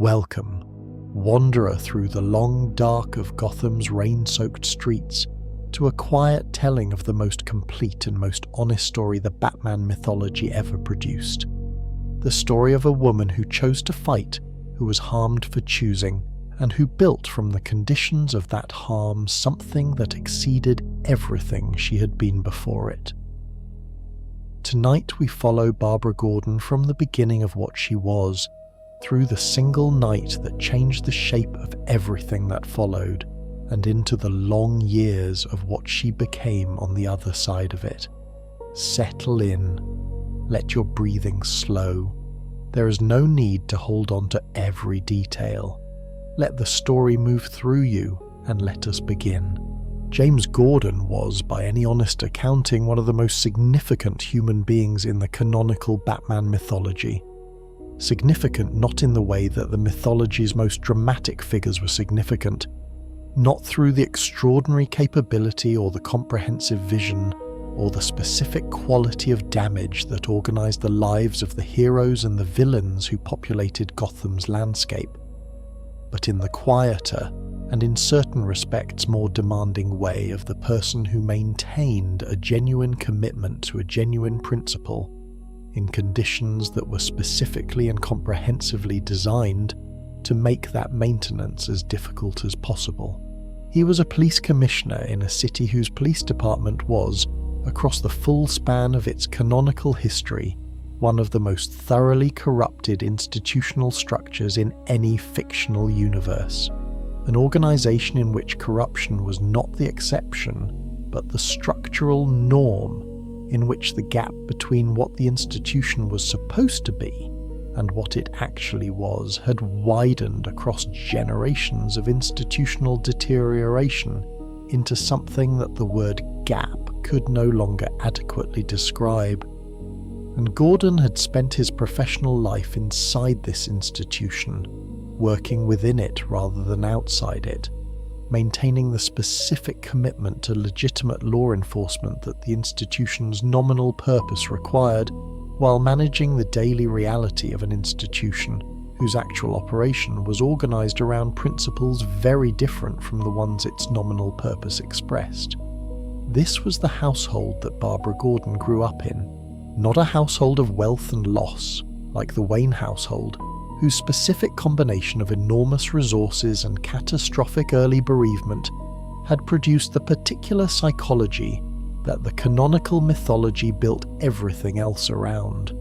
Welcome, wanderer through the long dark of Gotham's rain-soaked streets, to a quiet telling of the most complete and most honest story the Batman mythology ever produced. The story of a woman who chose to fight, who was harmed for choosing, and who built from the conditions of that harm something that exceeded everything she had been before it. Tonight we follow Barbara Gordon from the beginning of what she was, through the single night that changed the shape of everything that followed, and into the long years of what she became on the other side of it. Settle in. Let your breathing slow. There is no need to hold on to every detail. Let the story move through you, and let us begin. James Gordon was, by any honest accounting, one of the most significant human beings in the canonical Batman mythology. Significant not in the way that the mythology's most dramatic figures were significant, not through the extraordinary capability or the comprehensive vision or the specific quality of damage that organized the lives of the heroes and the villains who populated Gotham's landscape, but in the quieter and in certain respects more demanding way of the person who maintained a genuine commitment to a genuine principle in conditions that were specifically and comprehensively designed to make that maintenance as difficult as possible. He was a police commissioner in a city whose police department was, across the full span of its canonical history, one of the most thoroughly corrupted institutional structures in any fictional universe. An organization in which corruption was not the exception, but the structural norm, in which the gap between what the institution was supposed to be and what it actually was had widened across generations of institutional deterioration into something that the word gap could no longer adequately describe. And Gordon had spent his professional life inside this institution, working within it rather than outside it, maintaining the specific commitment to legitimate law enforcement that the institution's nominal purpose required, while managing the daily reality of an institution whose actual operation was organized around principles very different from the ones its nominal purpose expressed. This was the household that Barbara Gordon grew up in, not a household of wealth and loss, like the Wayne household, whose specific combination of enormous resources and catastrophic early bereavement had produced the particular psychology that the canonical mythology built everything else around.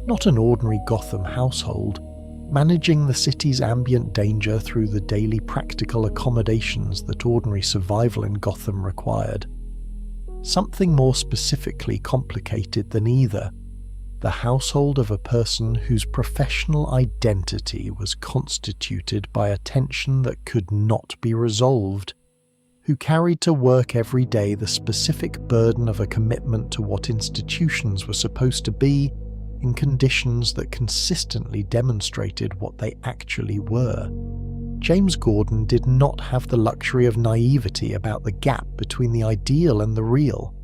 Not an ordinary Gotham household, managing the city's ambient danger through the daily practical accommodations that ordinary survival in Gotham required. Something more specifically complicated than either, the household of a person whose professional identity was constituted by a tension that could not be resolved, who carried to work every day the specific burden of a commitment to what institutions were supposed to be in conditions that consistently demonstrated what they actually were. James Gordon did not have the luxury of naivety about the gap between the ideal and the real.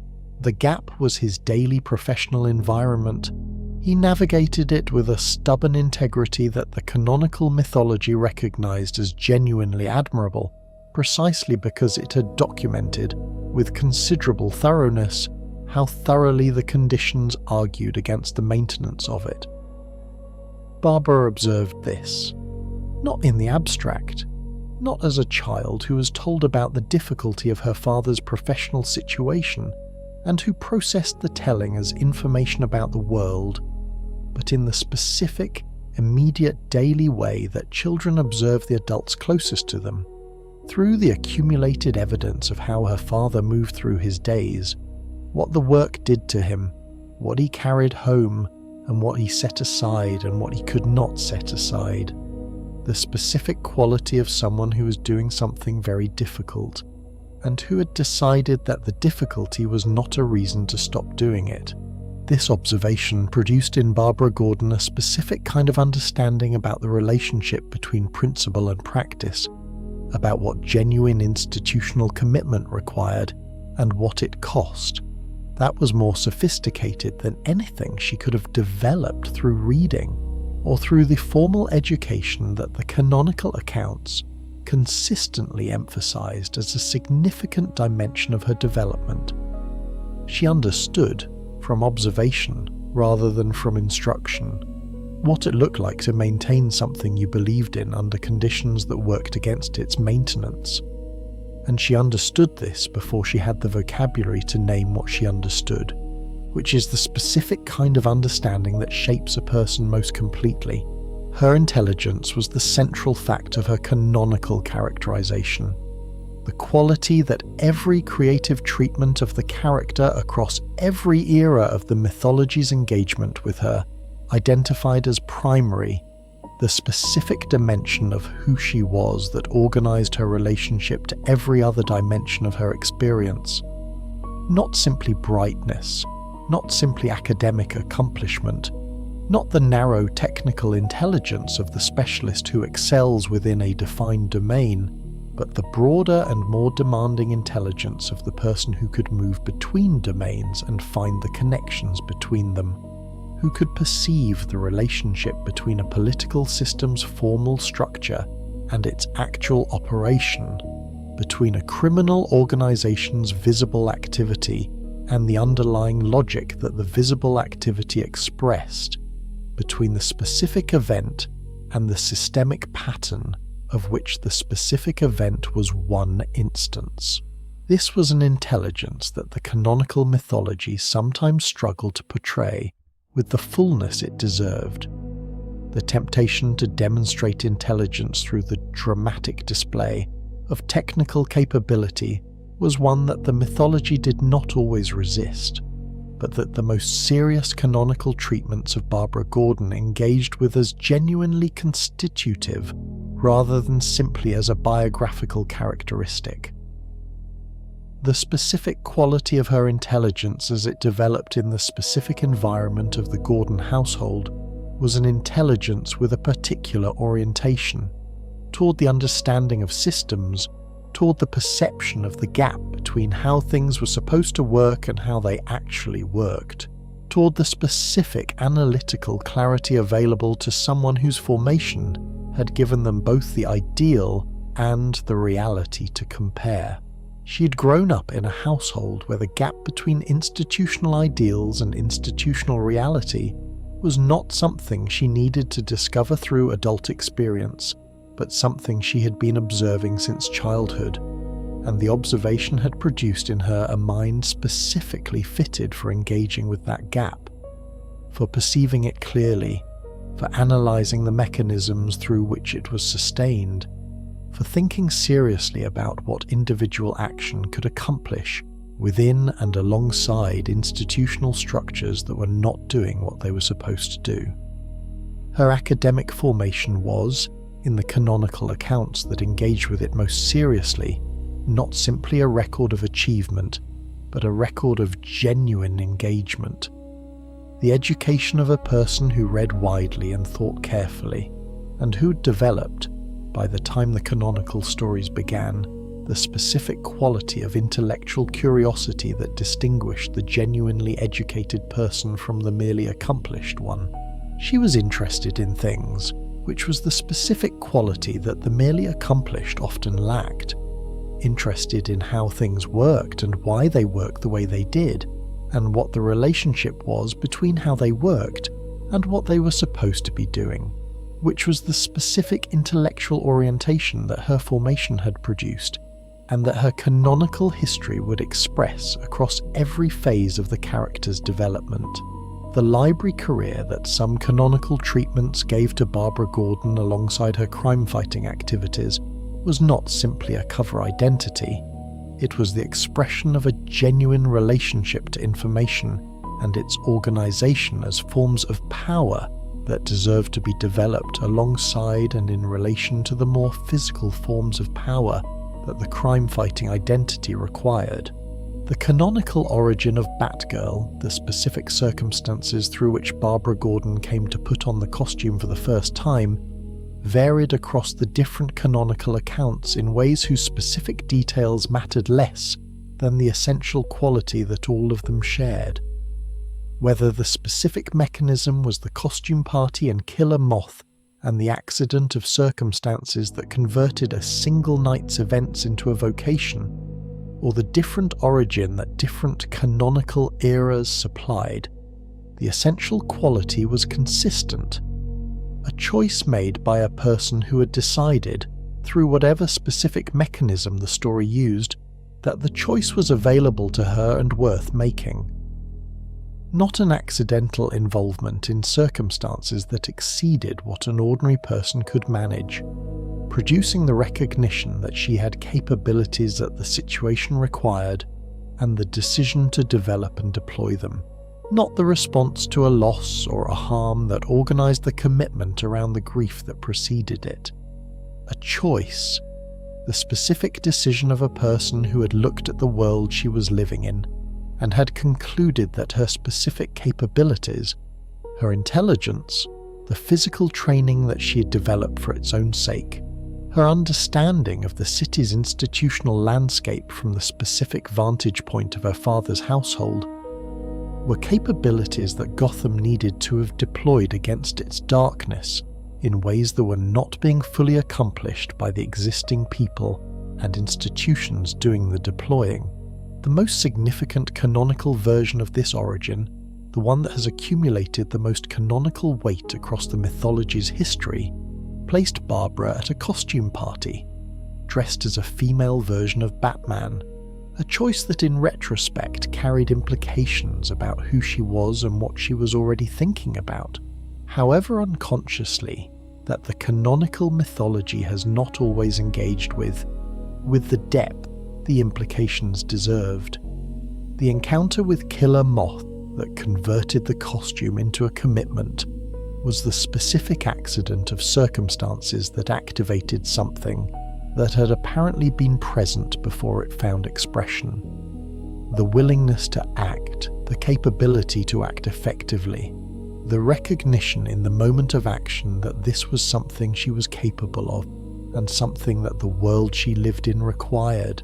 The gap was his daily professional environment. He navigated it with a stubborn integrity that the canonical mythology recognized as genuinely admirable, precisely because it had documented, with considerable thoroughness, how thoroughly the conditions argued against the maintenance of it. Barbara observed this, not in the abstract, not as a child who was told about the difficulty of her father's professional situation and who processed the telling as information about the world, but in the specific, immediate daily way that children observe the adults closest to them, through the accumulated evidence of how her father moved through his days, what the work did to him, what he carried home, and what he set aside and what he could not set aside. The specific quality of someone who was doing something very difficult, and who had decided that the difficulty was not a reason to stop doing it. This observation produced in Barbara Gordon a specific kind of understanding about the relationship between principle and practice, about what genuine institutional commitment required and what it cost. That was more sophisticated than anything she could have developed through reading, or through the formal education that the canonical accounts consistently emphasized as a significant dimension of her development. She understood, from observation rather than from instruction, what it looked like to maintain something you believed in under conditions that worked against its maintenance. And she understood this before she had the vocabulary to name what she understood, which is the specific kind of understanding that shapes a person most completely. Her intelligence was the central fact of her canonical characterization, the quality that every creative treatment of the character across every era of the mythology's engagement with her identified as primary, the specific dimension of who she was that organized her relationship to every other dimension of her experience. Not simply brightness, not simply academic accomplishment, not the narrow technical intelligence of the specialist who excels within a defined domain, but the broader and more demanding intelligence of the person who could move between domains and find the connections between them, who could perceive the relationship between a political system's formal structure and its actual operation, between a criminal organization's visible activity and the underlying logic that the visible activity expressed, between the specific event and the systemic pattern of which the specific event was one instance. This was an intelligence that the canonical mythology sometimes struggled to portray with the fullness it deserved. The temptation to demonstrate intelligence through the dramatic display of technical capability was one that the mythology did not always resist, but that the most serious canonical treatments of Barbara Gordon engaged with as genuinely constitutive rather than simply as a biographical characteristic. The specific quality of her intelligence as it developed in the specific environment of the Gordon household was an intelligence with a particular orientation, toward the understanding of systems, toward the perception of the gap between how things were supposed to work and how they actually worked, toward the specific analytical clarity available to someone whose formation had given them both the ideal and the reality to compare. She had grown up in a household where the gap between institutional ideals and institutional reality was not something she needed to discover through adult experience, but something she had been observing since childhood, and the observation had produced in her a mind specifically fitted for engaging with that gap, for perceiving it clearly, for analysing the mechanisms through which it was sustained, for thinking seriously about what individual action could accomplish within and alongside institutional structures that were not doing what they were supposed to do. Her academic formation was, in the canonical accounts that engage with it most seriously, not simply a record of achievement, but a record of genuine engagement. The education of a person who read widely and thought carefully, and who developed, by the time the canonical stories began, the specific quality of intellectual curiosity that distinguished the genuinely educated person from the merely accomplished one. She was interested in things, which was the specific quality that the merely accomplished often lacked. Interested in how things worked and why they worked the way they did, and what the relationship was between how they worked and what they were supposed to be doing, which was the specific intellectual orientation that her formation had produced, and that her canonical history would express across every phase of the character's development. The library career that some canonical treatments gave to Barbara Gordon alongside her crime-fighting activities was not simply a cover identity. It was the expression of a genuine relationship to information and its organisation as forms of power that deserved to be developed alongside and in relation to the more physical forms of power that the crime-fighting identity required. The canonical origin of Batgirl, the specific circumstances through which Barbara Gordon came to put on the costume for the first time, varied across the different canonical accounts in ways whose specific details mattered less than the essential quality that all of them shared. Whether the specific mechanism was the costume party and killer moth and the accident of circumstances that converted a single night's events into a vocation, or the different origin that different canonical eras supplied, the essential quality was consistent. A choice made by a person who had decided, through whatever specific mechanism the story used, that the choice was available to her and worth making. Not an accidental involvement in circumstances that exceeded what an ordinary person could manage, producing the recognition that she had capabilities that the situation required and the decision to develop and deploy them. Not the response to a loss or a harm that organised the commitment around the grief that preceded it. A choice, the specific decision of a person who had looked at the world she was living in and had concluded that her specific capabilities, her intelligence, the physical training that she had developed for its own sake, her understanding of the city's institutional landscape from the specific vantage point of her father's household, were capabilities that Gotham needed to have deployed against its darkness in ways that were not being fully accomplished by the existing people and institutions doing the deploying. The most significant canonical version of this origin, the one that has accumulated the most canonical weight across the mythology's history, placed Barbara at a costume party, dressed as a female version of Batman, a choice that in retrospect carried implications about who she was and what she was already thinking about, however unconsciously, that the canonical mythology has not always engaged with the depth the implications deserved. The encounter with Killer Moth that converted the costume into a commitment was the specific accident of circumstances that activated something that had apparently been present before it found expression. The willingness to act, the capability to act effectively, the recognition in the moment of action that this was something she was capable of and something that the world she lived in required.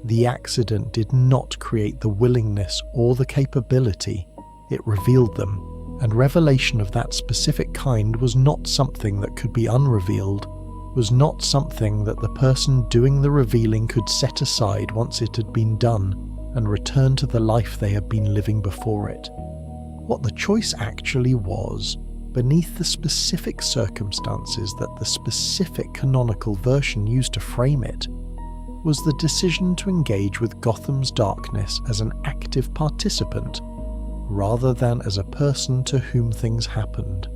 The accident did not create the willingness or the capability, it revealed them, and revelation of that specific kind was not something that could be unrevealed, was not something that the person doing the revealing could set aside once it had been done and return to the life they had been living before it. What the choice actually was, beneath the specific circumstances that the specific canonical version used to frame it, was the decision to engage with Gotham's darkness as an active participant, rather than as a person to whom things happened.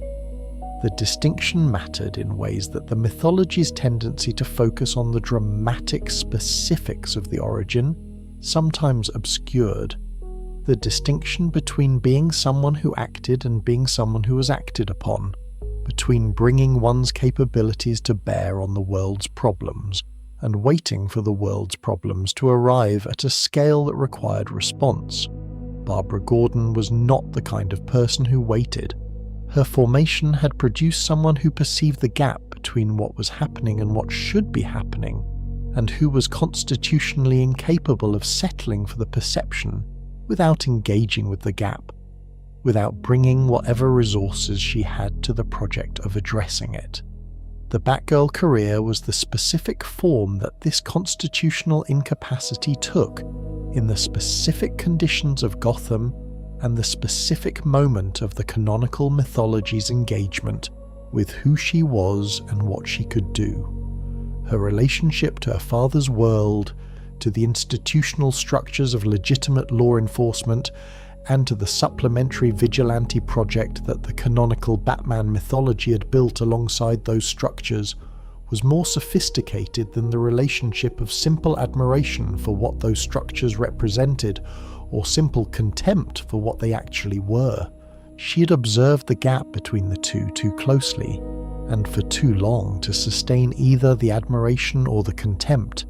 The distinction mattered in ways that the mythology's tendency to focus on the dramatic specifics of the origin sometimes obscured. The distinction between being someone who acted and being someone who was acted upon, between bringing one's capabilities to bear on the world's problems and waiting for the world's problems to arrive at a scale that required response. Barbara Gordon was not the kind of person who waited. Her formation had produced someone who perceived the gap between what was happening and what should be happening, and who was constitutionally incapable of settling for the perception without engaging with the gap, without bringing whatever resources she had to the project of addressing it. The Batgirl career was the specific form that this constitutional incapacity took in the specific conditions of Gotham and the specific moment of the canonical mythology's engagement with who she was and what she could do. Her relationship to her father's world, to the institutional structures of legitimate law enforcement, and to the supplementary vigilante project that the canonical Batman mythology had built alongside those structures, was more sophisticated than the relationship of simple admiration for what those structures represented, or simple contempt for what they actually were. She had observed the gap between the two too closely, and for too long to sustain either the admiration or the contempt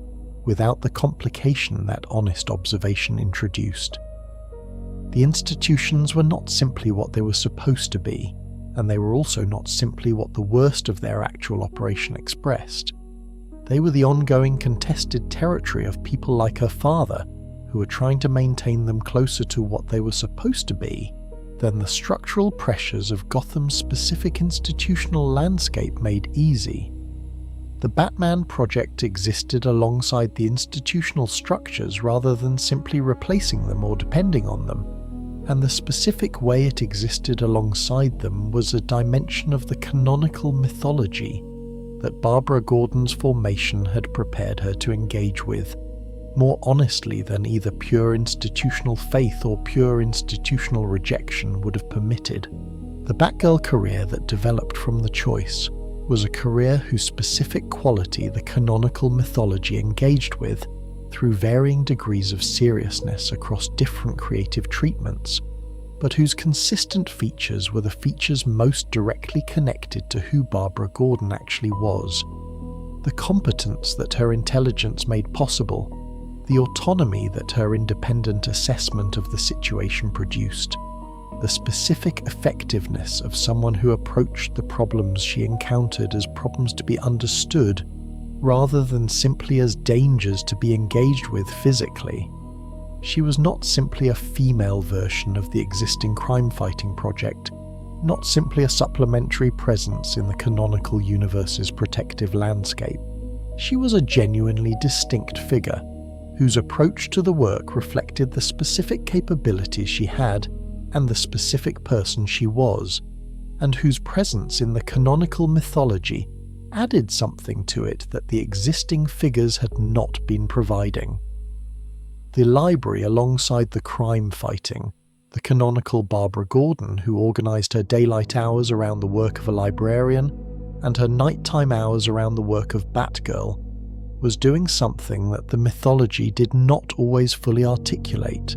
without the complication that honest observation introduced. The institutions were not simply what they were supposed to be, and they were also not simply what the worst of their actual operation expressed. They were the ongoing contested territory of people like her father, who were trying to maintain them closer to what they were supposed to be, then the structural pressures of Gotham's specific institutional landscape made easy. The Batman project existed alongside the institutional structures rather than simply replacing them or depending on them, and the specific way it existed alongside them was a dimension of the canonical mythology that Barbara Gordon's formation had prepared her to engage with, more honestly than either pure institutional faith or pure institutional rejection would have permitted. The Batgirl career that developed from the choice was a career whose specific quality the canonical mythology engaged with through varying degrees of seriousness across different creative treatments, but whose consistent features were the features most directly connected to who Barbara Gordon actually was. The competence that her intelligence made possible, the autonomy that her independent assessment of the situation produced, the specific effectiveness of someone who approached the problems she encountered as problems to be understood rather than simply as dangers to be engaged with physically. She was not simply a female version of the existing crime-fighting project, not simply a supplementary presence in the canonical universe's protective landscape. She was a genuinely distinct figure, whose approach to the work reflected the specific capabilities she had and the specific person she was, and whose presence in the canonical mythology added something to it that the existing figures had not been providing. The library alongside the crime fighting, the canonical Barbara Gordon who organised her daylight hours around the work of a librarian and her nighttime hours around the work of Batgirl, was doing something that the mythology did not always fully articulate,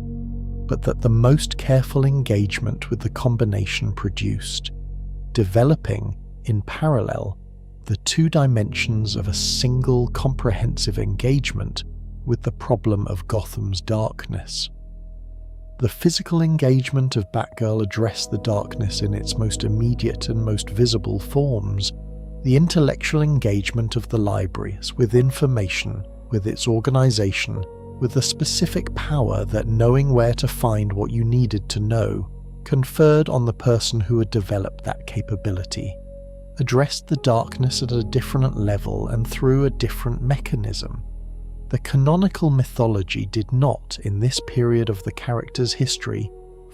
but that the most careful engagement with the combination produced, developing, in parallel, the two dimensions of a single comprehensive engagement with the problem of Gotham's darkness. The physical engagement of Batgirl addressed the darkness in its most immediate and most visible forms. The intellectual engagement of the libraries with information, with its organisation, with the specific power that knowing where to find what you needed to know conferred on the person who had developed that capability, addressed the darkness at a different level and through a different mechanism. The canonical mythology did not, in this period of the character's history,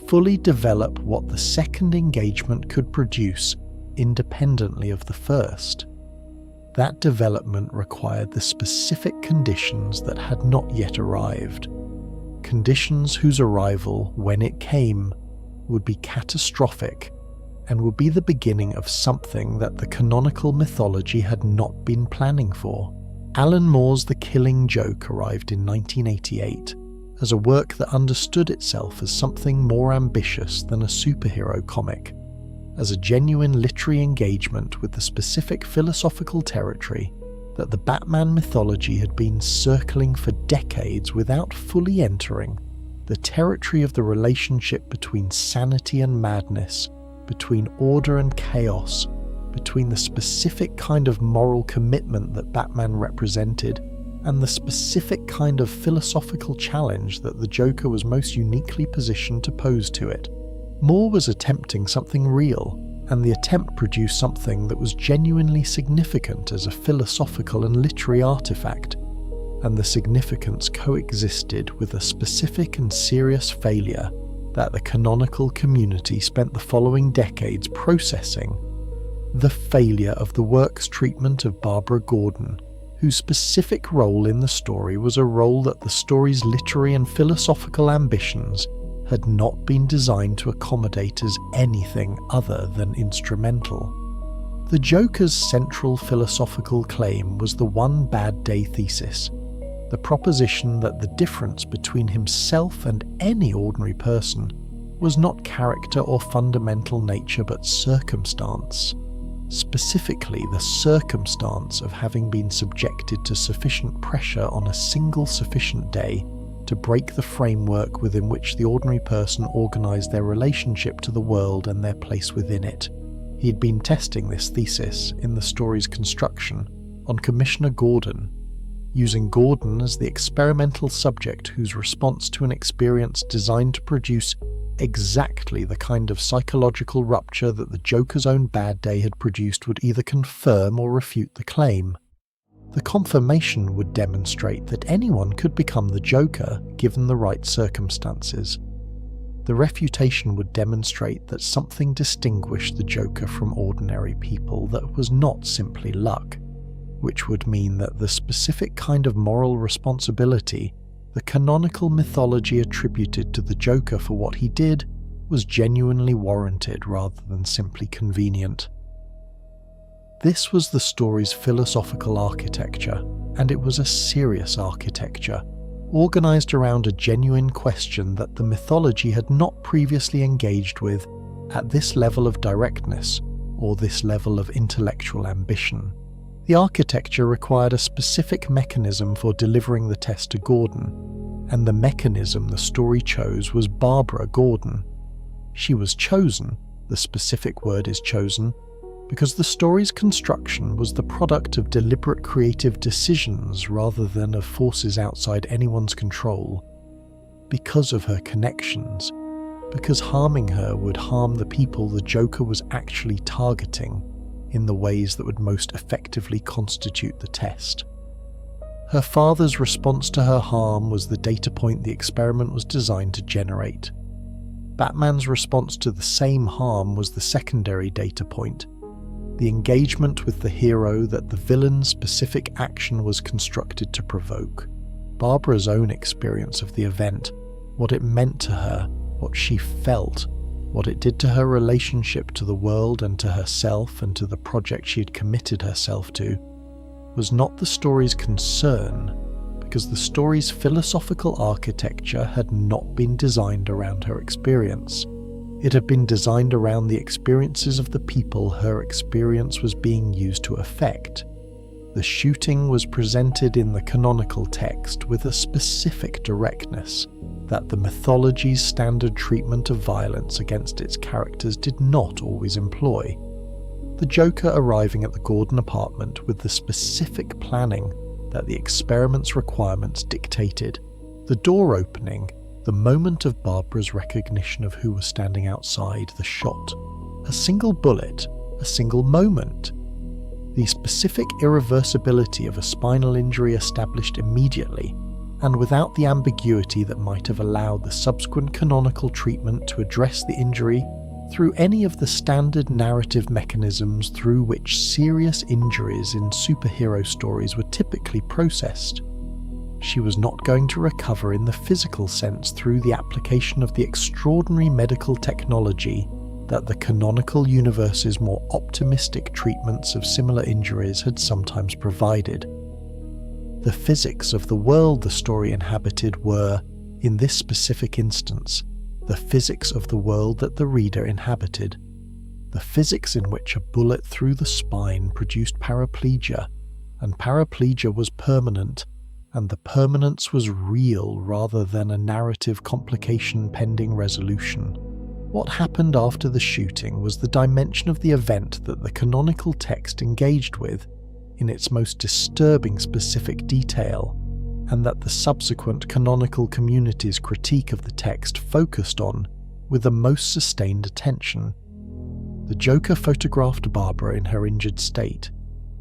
fully develop what the second engagement could produce independently of the first. That development required the specific conditions that had not yet arrived, conditions whose arrival, when it came, would be catastrophic and would be the beginning of something that the canonical mythology had not been planning for. Alan Moore's The Killing Joke arrived in 1988 as a work that understood itself as something more ambitious than a superhero comic, as a genuine literary engagement with the specific philosophical territory that the Batman mythology had been circling for decades without fully entering, the territory of the relationship between sanity and madness, between order and chaos, between the specific kind of moral commitment that Batman represented and the specific kind of philosophical challenge that the Joker was most uniquely positioned to pose to it. Moore was attempting something real, and the attempt produced something that was genuinely significant as a philosophical and literary artifact, and the significance coexisted with a specific and serious failure that the canonical community spent the following decades processing: the failure of the work's treatment of Barbara Gordon, whose specific role in the story was a role that the story's literary and philosophical ambitions had not been designed to accommodate as anything other than instrumental. The Joker's central philosophical claim was the one bad day thesis, the proposition that the difference between himself and any ordinary person was not character or fundamental nature but circumstance, specifically the circumstance of having been subjected to sufficient pressure on a single sufficient day to break the framework within which the ordinary person organised their relationship to the world and their place within it. He had been testing this thesis in the story's construction on Commissioner Gordon, using Gordon as the experimental subject whose response to an experience designed to produce exactly the kind of psychological rupture that the Joker's own bad day had produced would either confirm or refute the claim. The confirmation would demonstrate that anyone could become the Joker given the right circumstances. The refutation would demonstrate that something distinguished the Joker from ordinary people that was not simply luck, which would mean that the specific kind of moral responsibility the canonical mythology attributed to the Joker for what he did was genuinely warranted rather than simply convenient. This was the story's philosophical architecture, and it was a serious architecture, organized around a genuine question that the mythology had not previously engaged with at this level of directness or this level of intellectual ambition. The architecture required a specific mechanism for delivering the test to Gordon, and the mechanism the story chose was Barbara Gordon. She was chosen, the specific word is chosen, because the story's construction was the product of deliberate creative decisions rather than of forces outside anyone's control. Because of her connections, because harming her would harm the people the Joker was actually targeting in the ways that would most effectively constitute the test. Her father's response to her harm was the data point the experiment was designed to generate. Batman's response to the same harm was the secondary data point, the engagement with the hero that the villain's specific action was constructed to provoke. Barbara's own experience of the event, what it meant to her, what she felt, what it did to her relationship to the world and to herself and to the project she had committed herself to, was not the story's concern, because the story's philosophical architecture had not been designed around her experience. It had been designed around the experiences of the people her experience was being used to affect. The shooting was presented in the canonical text with a specific directness that the mythology's standard treatment of violence against its characters did not always employ. The Joker arriving at the Gordon apartment with the specific planning that the experiment's requirements dictated, the door opening, the moment of Barbara's recognition of who was standing outside, the shot, a single bullet, a single moment, the specific irreversibility of a spinal injury established immediately and without the ambiguity that might have allowed the subsequent canonical treatment to address the injury through any of the standard narrative mechanisms through which serious injuries in superhero stories were typically processed. She was not going to recover in the physical sense through the application of the extraordinary medical technology that the canonical universe's more optimistic treatments of similar injuries had sometimes provided. The physics of the world the story inhabited were, in this specific instance, the physics of the world that the reader inhabited, the physics in which a bullet through the spine produced paraplegia, and paraplegia was permanent, and the permanence was real rather than a narrative complication pending resolution. What happened after the shooting was the dimension of the event that the canonical text engaged with in its most disturbing specific detail, and that the subsequent canonical community's critique of the text focused on with the most sustained attention. The Joker photographed Barbara in her injured state,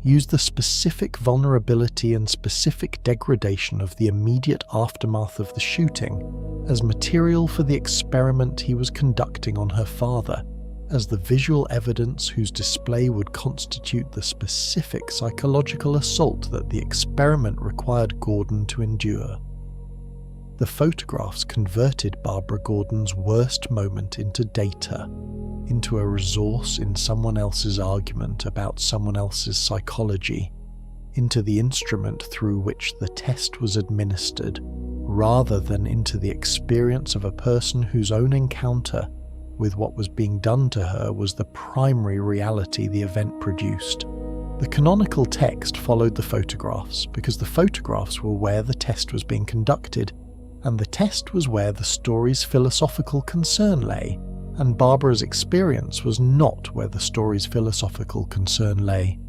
used the specific vulnerability and specific degradation of the immediate aftermath of the shooting as material for the experiment he was conducting on her father, as the visual evidence whose display would constitute the specific psychological assault that the experiment required Gordon to endure. The photographs converted Barbara Gordon's worst moment into data, into a resource in someone else's argument about someone else's psychology, into the instrument through which the test was administered, rather than into the experience of a person whose own encounter with what was being done to her was the primary reality the event produced. The canonical text followed the photographs because the photographs were where the test was being conducted, and the test was where the story's philosophical concern lay, and Barbara's experience was not where the story's philosophical concern lay.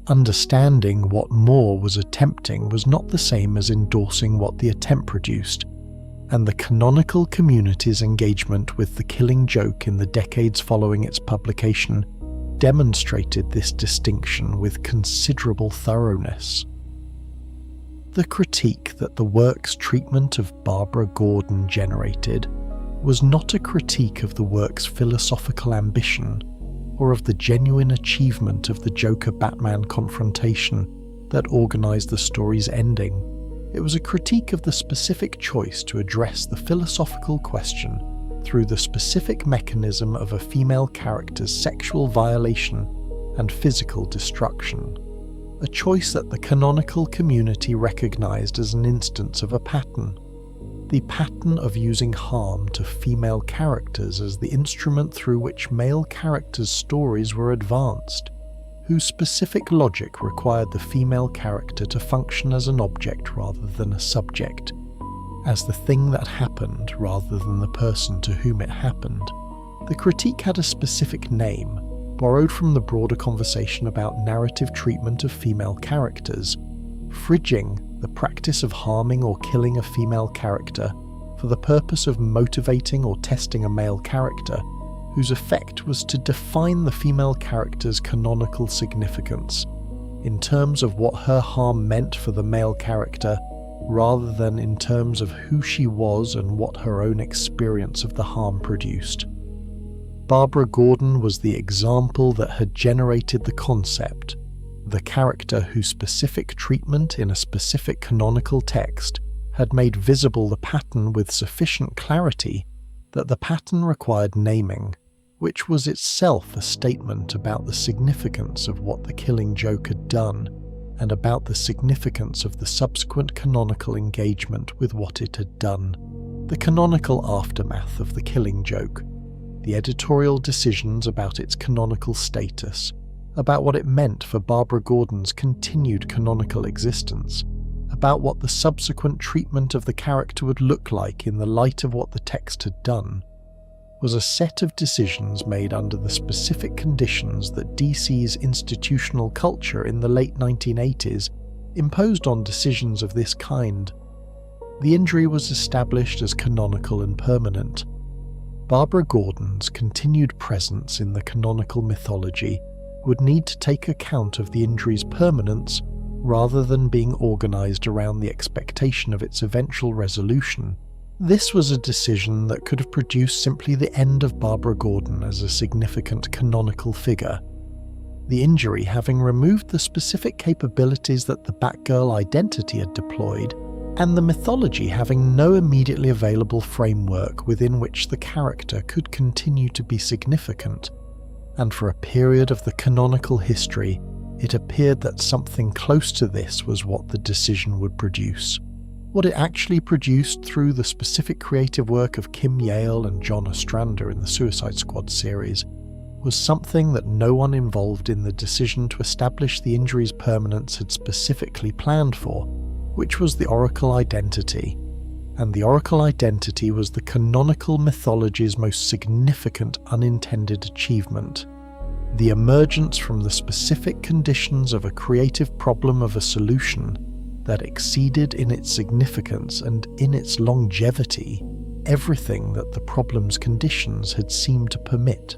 Understanding what Moore was attempting was not the same as endorsing what the attempt produced. and the canonical community's engagement with the Killing Joke in the decades following its publication demonstrated this distinction with considerable thoroughness. The critique that the work's treatment of Barbara Gordon generated was not a critique of the work's philosophical ambition or of the genuine achievement of the Joker-Batman confrontation that organised the story's ending. It was a critique of the specific choice to address the philosophical question through the specific mechanism of a female character's sexual violation and physical destruction, a choice that the canonical community recognised as an instance of a pattern. The pattern of using harm to female characters as the instrument through which male characters' stories were advanced, whose specific logic required the female character to function as an object rather than a subject, as the thing that happened rather than the person to whom it happened. The critique had a specific name, borrowed from the broader conversation about narrative treatment of female characters, fridging the practice of harming or killing a female character for the purpose of motivating or testing a male character, whose effect was to define the female character's canonical significance in terms of what her harm meant for the male character, rather than in terms of who she was and what her own experience of the harm produced. Barbara Gordon was the example that had generated the concept, the character whose specific treatment in a specific canonical text had made visible the pattern with sufficient clarity that the pattern required naming, which was itself a statement about the significance of what the Killing Joke had done, and about the significance of the subsequent canonical engagement with what it had done. The canonical aftermath of the Killing Joke, the editorial decisions about its canonical status, about what it meant for Barbara Gordon's continued canonical existence, about what the subsequent treatment of the character would look like in the light of what the text had done, was a set of decisions made under the specific conditions that DC's institutional culture in the late 1980s imposed on decisions of this kind. The injury was established as canonical and permanent. Barbara Gordon's continued presence in the canonical mythology would need to take account of the injury's permanence rather than being organised around the expectation of its eventual resolution. This was a decision that could have produced simply the end of Barbara Gordon as a significant canonical figure, the injury having removed the specific capabilities that the Batgirl identity had deployed, and the mythology having no immediately available framework within which the character could continue to be significant. And for a period of the canonical history, it appeared that something close to this was what the decision would produce. What it actually produced through the specific creative work of Kim Yale and John Ostrander in the Suicide Squad series was something that no one involved in the decision to establish the injury's permanence had specifically planned for, which was the Oracle identity. And the Oracle identity was the canonical mythology's most significant unintended achievement. The emergence from the specific conditions of a creative problem of a solution that exceeded in its significance and in its longevity everything that the problem's conditions had seemed to permit.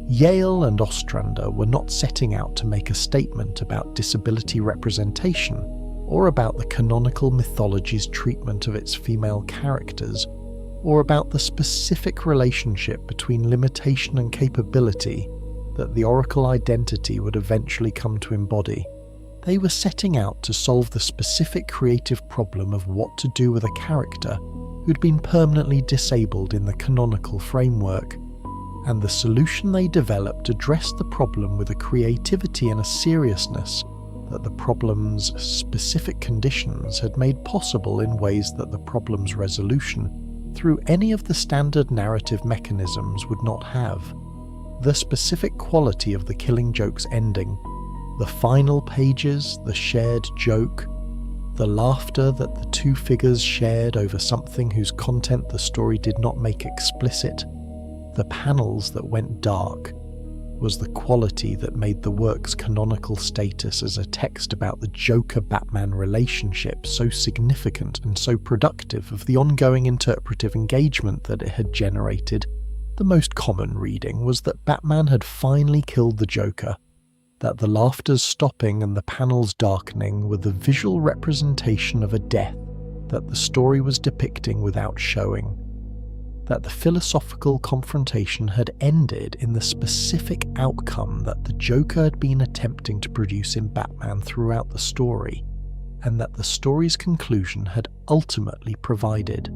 Yale and Ostrander were not setting out to make a statement about disability representation or about the canonical mythology's treatment of its female characters, or about the specific relationship between limitation and capability that the Oracle identity would eventually come to embody. They were setting out to solve the specific creative problem of what to do with a character who'd been permanently disabled in the canonical framework, and the solution they developed addressed the problem with a creativity and a seriousness that the problem's specific conditions had made possible in ways that the problem's resolution, through any of the standard narrative mechanisms, would not have. The specific quality of the Killing Joke's ending, the final pages, the shared joke, the laughter that the two figures shared over something whose content the story did not make explicit, the panels that went dark, was the quality that made the work's canonical status as a text about the Joker-Batman relationship so significant and so productive of the ongoing interpretive engagement that it had generated. The most common reading was that Batman had finally killed the Joker, that the laughters stopping and the panels darkening were the visual representation of a death that the story was depicting without showing, that the philosophical confrontation had ended in the specific outcome that the Joker had been attempting to produce in Batman throughout the story, and that the story's conclusion had ultimately provided.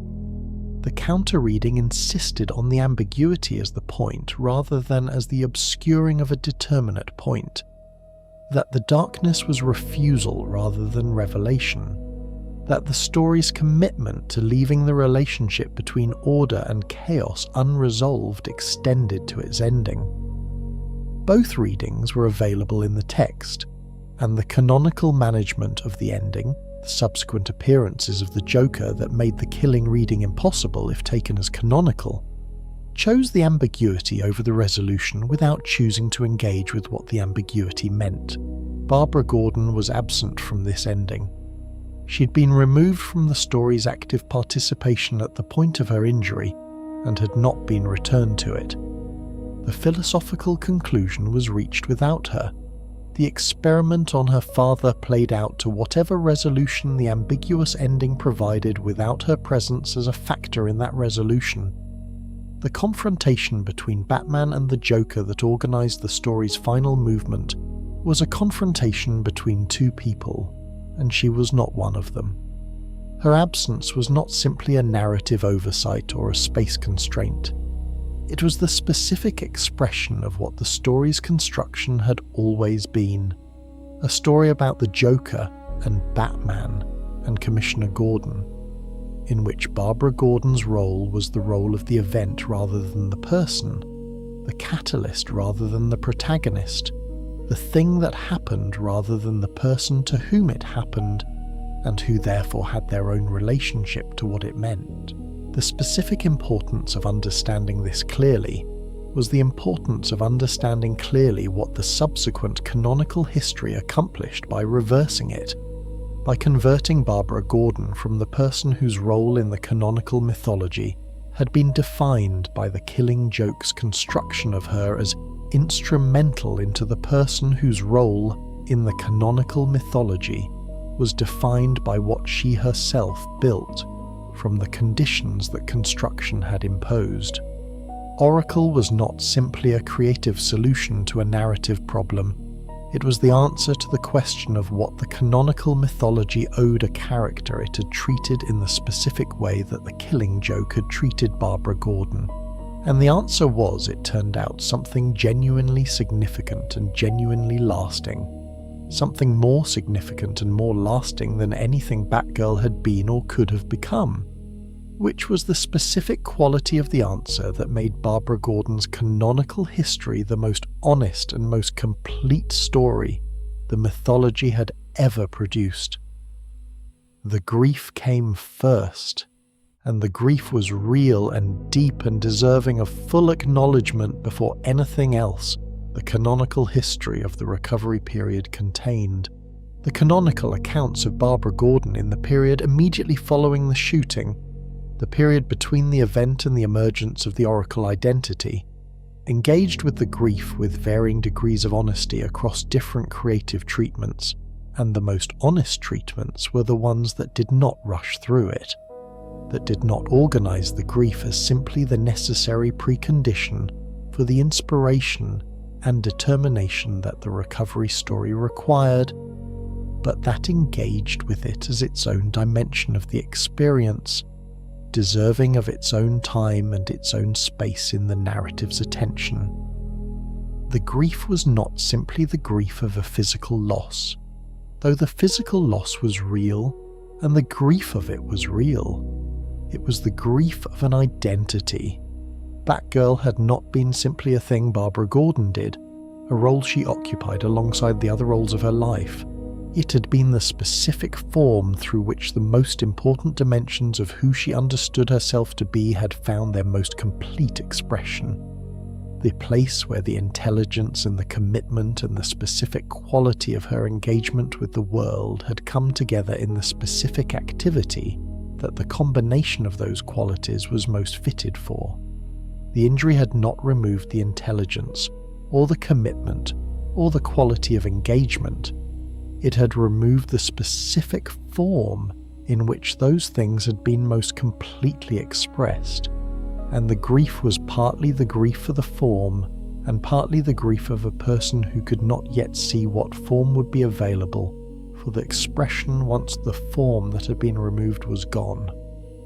The counter-reading insisted on the ambiguity as the point rather than as the obscuring of a determinate point, that the darkness was refusal rather than revelation, that the story's commitment to leaving the relationship between order and chaos unresolved extended to its ending. Both readings were available in the text, and the canonical management of the ending, the subsequent appearances of the Joker that made the killing reading impossible if taken as canonical, chose the ambiguity over the resolution without choosing to engage with what the ambiguity meant. Barbara Gordon was absent from this ending. She'd been removed from the story's active participation at the point of her injury and had not been returned to it. The philosophical conclusion was reached without her. The experiment on her father played out to whatever resolution the ambiguous ending provided without her presence as a factor in that resolution. The confrontation between Batman and the Joker that organized the story's final movement was a confrontation between two people, and she was not one of them. Her absence was not simply a narrative oversight or a space constraint. It was the specific expression of what the story's construction had always been, a story about the Joker and Batman and Commissioner Gordon, in which Barbara Gordon's role was the role of the event rather than the person, the catalyst rather than the protagonist, the thing that happened rather than the person to whom it happened, and who therefore had their own relationship to what it meant. The specific importance of understanding this clearly was the importance of understanding clearly what the subsequent canonical history accomplished by reversing it, by converting Barbara Gordon from the person whose role in the canonical mythology had been defined by the Killing Joke's construction of her as instrumental into the person whose role in the canonical mythology was defined by what she herself built from the conditions that construction had imposed. Oracle was not simply a creative solution to a narrative problem. It was the answer to the question of what the canonical mythology owed a character it had treated in the specific way that the Killing Joke had treated Barbara Gordon. And the answer was, it turned out, something genuinely significant and genuinely lasting. Something more significant and more lasting than anything Batgirl had been or could have become, which was the specific quality of the answer that made Barbara Gordon's canonical history the most honest and most complete story the mythology had ever produced. The grief came first, and the grief was real and deep and deserving of full acknowledgement before anything else the canonical history of the recovery period contained. The canonical accounts of Barbara Gordon in the period immediately following the shooting, the period between the event and the emergence of the Oracle identity, engaged with the grief with varying degrees of honesty across different creative treatments, and the most honest treatments were the ones that did not rush through it, that did not organize the grief as simply the necessary precondition for the inspiration and determination that the recovery story required, but that engaged with it as its own dimension of the experience, deserving of its own time and its own space in the narrative's attention. The grief was not simply the grief of a physical loss, though the physical loss was real and the grief of it was real. It was the grief of an identity. Batgirl had not been simply a thing Barbara Gordon did, a role she occupied alongside the other roles of her life. It had been the specific form through which the most important dimensions of who she understood herself to be had found their most complete expression. the place where the intelligence and the commitment and the specific quality of her engagement with the world had come together in the specific activity that the combination of those qualities was most fitted for. The injury had not removed the intelligence, or the commitment, or the quality of engagement. It had removed the specific form in which those things had been most completely expressed, and the grief was partly the grief for the form, and partly the grief of a person who could not yet see what form would be available for the expression once the form that had been removed was gone.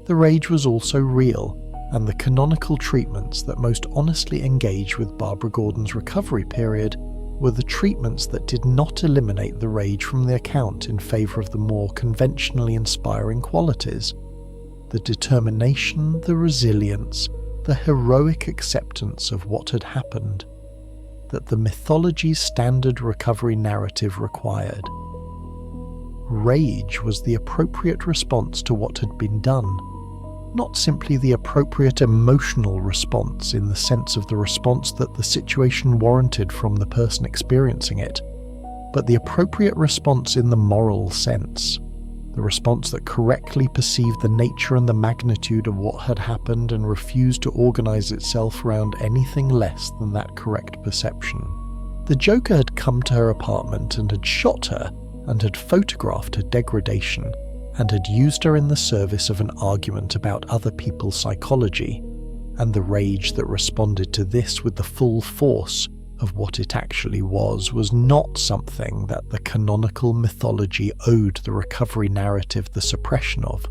The rage was also real, and the canonical treatments that most honestly engage with Barbara Gordon's recovery period were the treatments that did not eliminate the rage from the account in favour of the more conventionally inspiring qualities. The determination, the resilience, the heroic acceptance of what had happened, that the mythology's standard recovery narrative required. Rage was the appropriate response to what had been done, not simply the appropriate emotional response in the sense of the response that the situation warranted from the person experiencing it, but the appropriate response in the moral sense, the response that correctly perceived the nature and the magnitude of what had happened and refused to organize itself around anything less than that correct perception. The Joker had come to her apartment and had shot her and had photographed her degradation and had used her in the service of an argument about other people's psychology, and the rage that responded to this with the full force of what it actually was not something that the canonical mythology owed the recovery narrative the suppression of.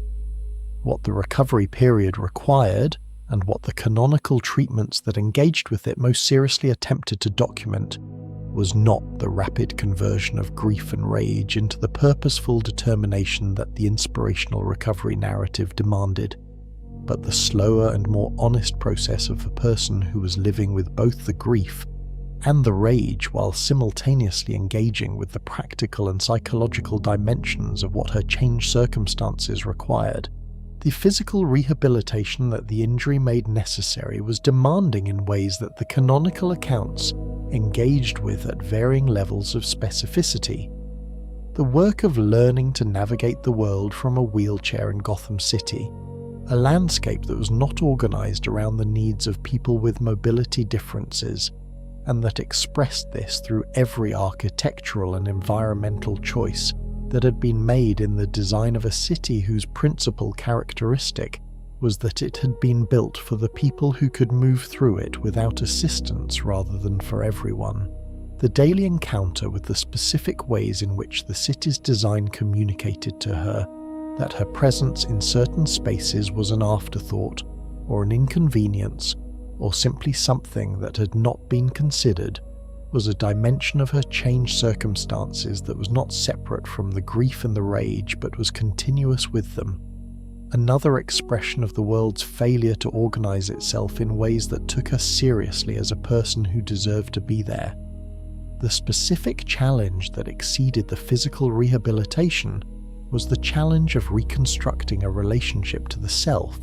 What the recovery period required, and what the canonical treatments that engaged with it most seriously attempted to document, was not the rapid conversion of grief and rage into the purposeful determination that the inspirational recovery narrative demanded, but the slower and more honest process of a person who was living with both the grief and the rage while simultaneously engaging with the practical and psychological dimensions of what her changed circumstances required. The physical rehabilitation that the injury made necessary was demanding in ways that the canonical accounts engaged with at varying levels of specificity. The work of learning to navigate the world from a wheelchair in Gotham City, a landscape that was not organized around the needs of people with mobility differences, and that expressed this through every architectural and environmental choice that had been made in the design of a city whose principal characteristic was that it had been built for the people who could move through it without assistance rather than for everyone. The daily encounter with the specific ways in which the city's design communicated to her that her presence in certain spaces was an afterthought, or an inconvenience, or simply something that had not been considered, was a dimension of her changed circumstances that was not separate from the grief and the rage but was continuous with them. Another expression of the world's failure to organize itself in ways that took her seriously as a person who deserved to be there. The specific challenge that exceeded the physical rehabilitation was the challenge of reconstructing a relationship to the self,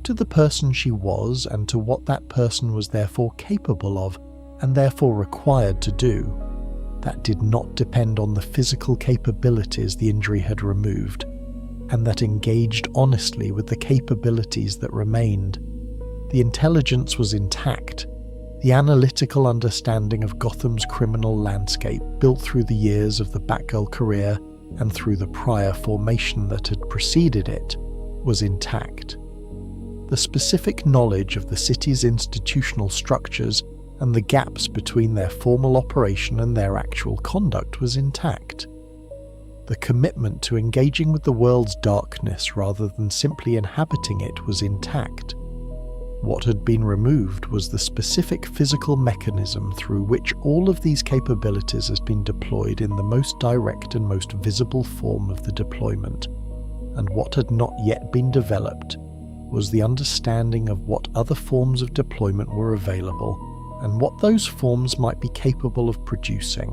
to the person she was and to what that person was therefore capable of and therefore required to do. That did not depend on the physical capabilities the injury had removed, and that engaged honestly with the capabilities that remained. The intelligence was intact. The analytical understanding of Gotham's criminal landscape built through the years of the Batgirl career and through the prior formation that had preceded it was intact. The specific knowledge of the city's institutional structures and the gaps between their formal operation and their actual conduct was intact. The commitment to engaging with the world's darkness rather than simply inhabiting it was intact. What had been removed was the specific physical mechanism through which all of these capabilities has been deployed in the most direct and most visible form of the deployment, and what had not yet been developed was the understanding of what other forms of deployment were available and what those forms might be capable of producing.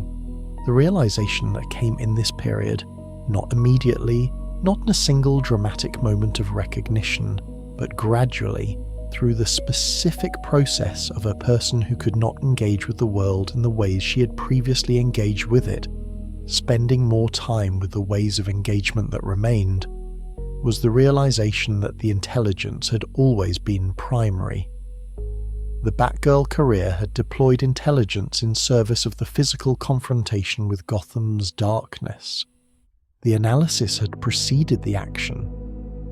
The realization that came in this period, not immediately, not in a single dramatic moment of recognition, but gradually, through the specific process of a person who could not engage with the world in the ways she had previously engaged with it, spending more time with the ways of engagement that remained, was the realization that the intelligence had always been primary. The Batgirl career had deployed intelligence in service of the physical confrontation with Gotham's darkness. The analysis had preceded the action.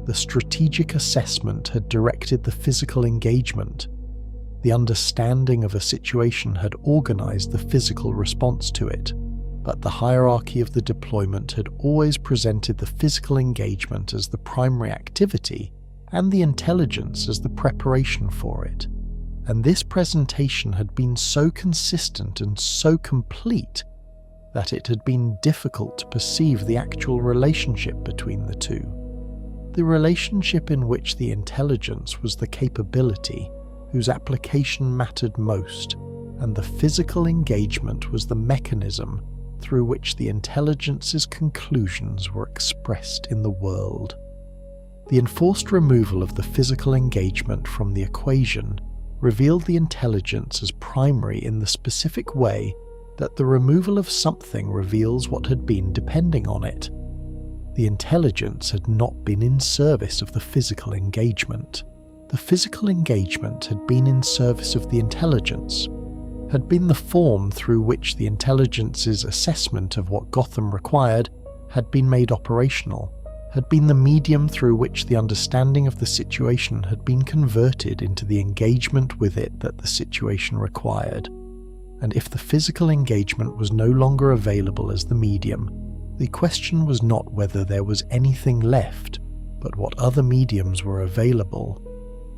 The strategic assessment had directed the physical engagement. The understanding of a situation had organized the physical response to it, but the hierarchy of the deployment had always presented the physical engagement as the primary activity and the intelligence as the preparation for it. And this presentation had been so consistent and so complete that it had been difficult to perceive the actual relationship between the two. The relationship in which the intelligence was the capability whose application mattered most, and the physical engagement was the mechanism through which the intelligence's conclusions were expressed in the world. The enforced removal of the physical engagement from the equation revealed the intelligence as primary in the specific way that the removal of something reveals what had been depending on it. The intelligence had not been in service of the physical engagement. The physical engagement had been in service of the intelligence, had been the form through which the intelligence's assessment of what Gotham required had been made operational, had been the medium through which the understanding of the situation had been converted into the engagement with it that the situation required. And if the physical engagement was no longer available as the medium, the question was not whether there was anything left, but what other mediums were available.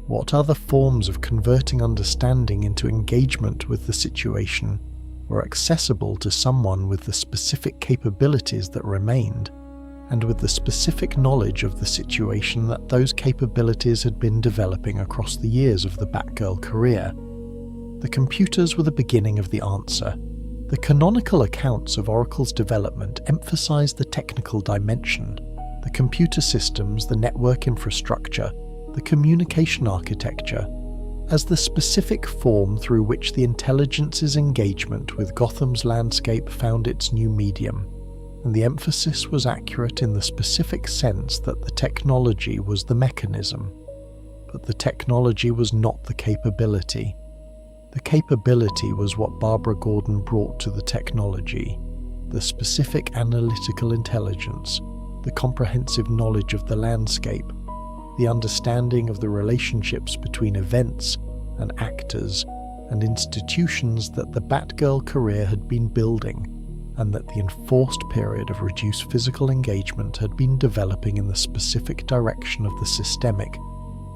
What other forms of converting understanding into engagement with the situation were accessible to someone with the specific capabilities that remained, and with the specific knowledge of the situation that those capabilities had been developing across the years of the Batgirl career. The computers were the beginning of the answer. The canonical accounts of Oracle's development emphasized the technical dimension, the computer systems, the network infrastructure, the communication architecture, as the specific form through which the intelligence's engagement with Gotham's landscape found its new medium, and the emphasis was accurate in the specific sense that the technology was the mechanism, but the technology was not the capability. The capability was what Barbara Gordon brought to the technology, the specific analytical intelligence, the comprehensive knowledge of the landscape, the understanding of the relationships between events and actors and institutions that the Batgirl career had been building, and that the enforced period of reduced physical engagement had been developing in the specific direction of the systemic,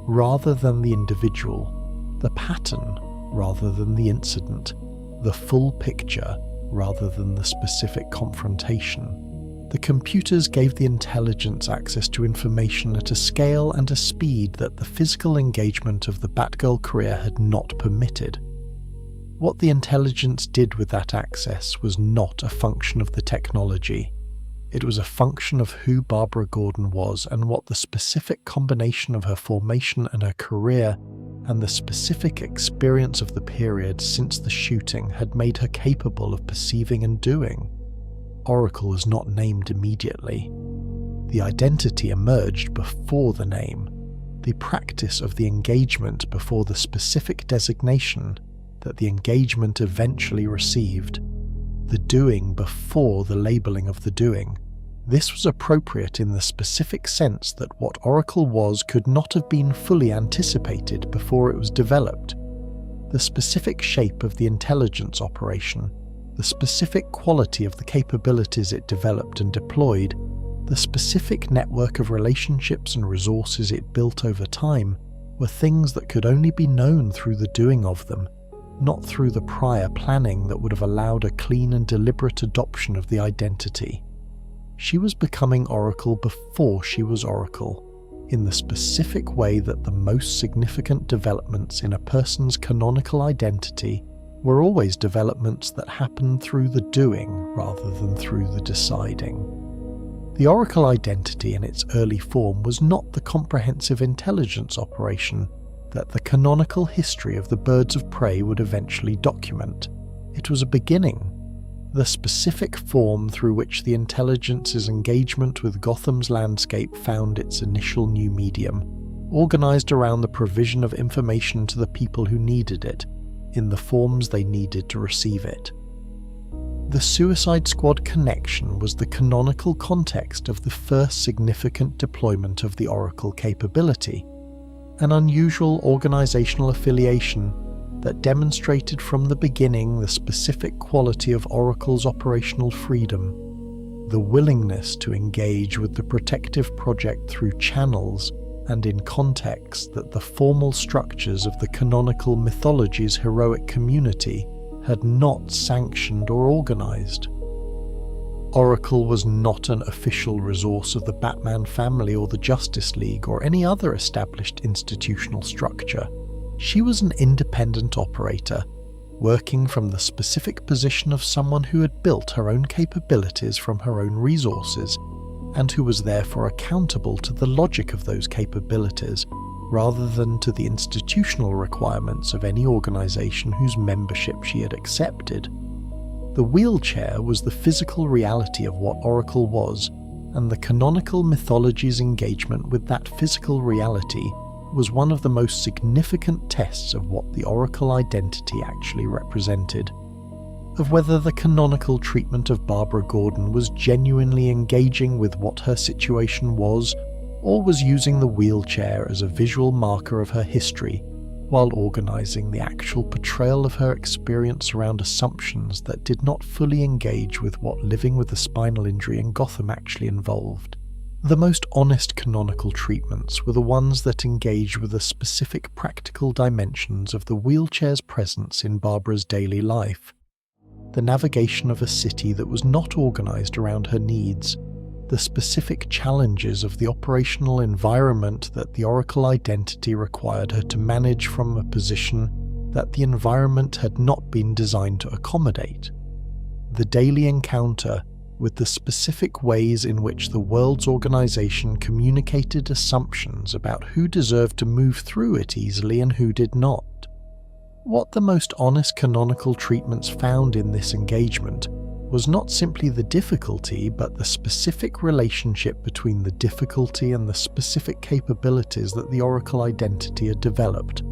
rather than the individual, the pattern rather than the incident, the full picture rather than the specific confrontation. The computers gave the intelligence access to information at a scale and a speed that the physical engagement of the Batgirl career had not permitted. What the intelligence did with that access was not a function of the technology. It was a function of who Barbara Gordon was and what the specific combination of her formation and her career and the specific experience of the period since the shooting had made her capable of perceiving and doing. Oracle was not named immediately. The identity emerged before the name, the practice of the engagement before the specific designation that the engagement eventually received, the doing before the labeling of the doing. This was appropriate in the specific sense that what Oracle was could not have been fully anticipated before it was developed. The specific shape of the intelligence operation, the specific quality of the capabilities it developed and deployed, the specific network of relationships and resources it built over time, were things that could only be known through the doing of them, not through the prior planning that would have allowed a clean and deliberate adoption of the identity. She was becoming Oracle before she was Oracle, in the specific way that the most significant developments in a person's canonical identity were always developments that happened through the doing rather than through the deciding. The Oracle identity in its early form was not the comprehensive intelligence operation that the canonical history of the birds of prey would eventually document. It was a beginning, the specific form through which the intelligence's engagement with Gotham's landscape found its initial new medium, organized around the provision of information to the people who needed it, in the forms they needed to receive it. The Suicide Squad connection was the canonical context of the first significant deployment of the Oracle capability, an unusual organizational affiliation that demonstrated from the beginning the specific quality of Oracle's operational freedom, the willingness to engage with the protective project through channels and in contexts that the formal structures of the canonical mythology's heroic community had not sanctioned or organized. Oracle was not an official resource of the Batman family or the Justice League or any other established institutional structure. She was an independent operator, working from the specific position of someone who had built her own capabilities from her own resources, and who was therefore accountable to the logic of those capabilities, rather than to the institutional requirements of any organization whose membership she had accepted. The wheelchair was the physical reality of what Oracle was, and the canonical mythology's engagement with that physical reality was one of the most significant tests of what the Oracle identity actually represented, of whether the canonical treatment of Barbara Gordon was genuinely engaging with what her situation was, or was using the wheelchair as a visual marker of her history, while organizing the actual portrayal of her experience around assumptions that did not fully engage with what living with a spinal injury in Gotham actually involved. The most honest canonical treatments were the ones that engaged with the specific practical dimensions of the wheelchair's presence in Barbara's daily life, the navigation of a city that was not organized around her needs, the specific challenges of the operational environment that the Oracle identity required her to manage from a position that the environment had not been designed to accommodate, the daily encounter with the specific ways in which the world's organization communicated assumptions about who deserved to move through it easily and who did not. What the most honest canonical treatments found in this engagement was not simply the difficulty, but the specific relationship between the difficulty and the specific capabilities that the Oracle identity had developed.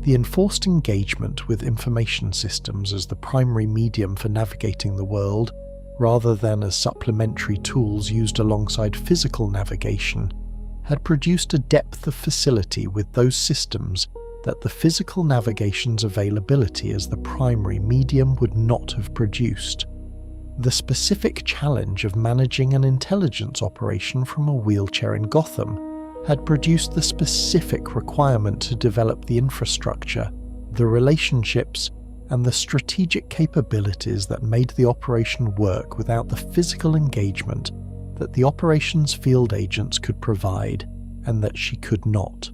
The enforced engagement with information systems as the primary medium for navigating the world, rather than as supplementary tools used alongside physical navigation, had produced a depth of facility with those systems that the physical navigation's availability as the primary medium would not have produced. The specific challenge of managing an intelligence operation from a wheelchair in Gotham had produced the specific requirement to develop the infrastructure, the relationships, and the strategic capabilities that made the operation work without the physical engagement that the operations field agents could provide, and that she could not.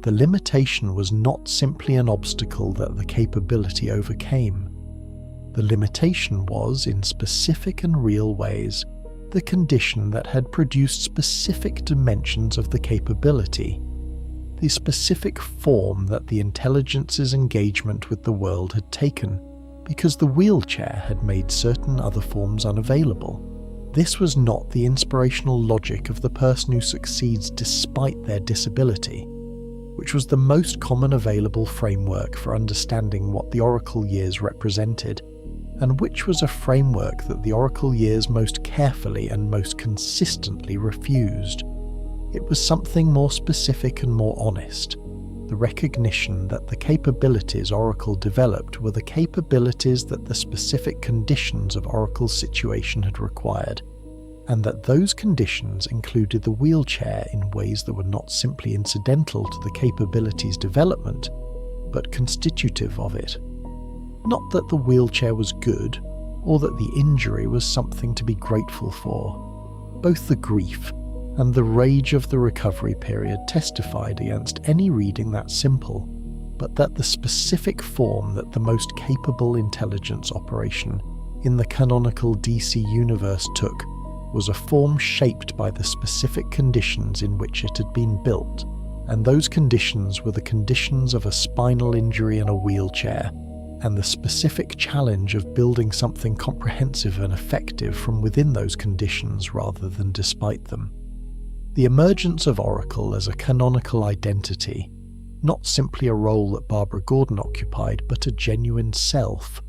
The limitation was not simply an obstacle that the capability overcame. The limitation was, in specific and real ways, the condition that had produced specific dimensions of the capability, the specific form that the intelligence's engagement with the world had taken, because the wheelchair had made certain other forms unavailable. This was not the inspirational logic of the person who succeeds despite their disability, which was the most common available framework for understanding what the Oracle years represented, and which was a framework that the Oracle years most carefully and most consistently refused. It was something more specific and more honest, the recognition that the capabilities Oracle developed were the capabilities that the specific conditions of Oracle's situation had required, and that those conditions included the wheelchair in ways that were not simply incidental to the capability's development, but constitutive of it. Not that the wheelchair was good, or that the injury was something to be grateful for. Both the grief and the rage of the recovery period testified against any reading that simple, but that the specific form that the most capable intelligence operation in the canonical DC universe took was a form shaped by the specific conditions in which it had been built, and those conditions were the conditions of a spinal injury and a wheelchair, and the specific challenge of building something comprehensive and effective from within those conditions rather than despite them. The emergence of Oracle as a canonical identity, not simply a role that Barbara Gordon occupied, but a genuine self,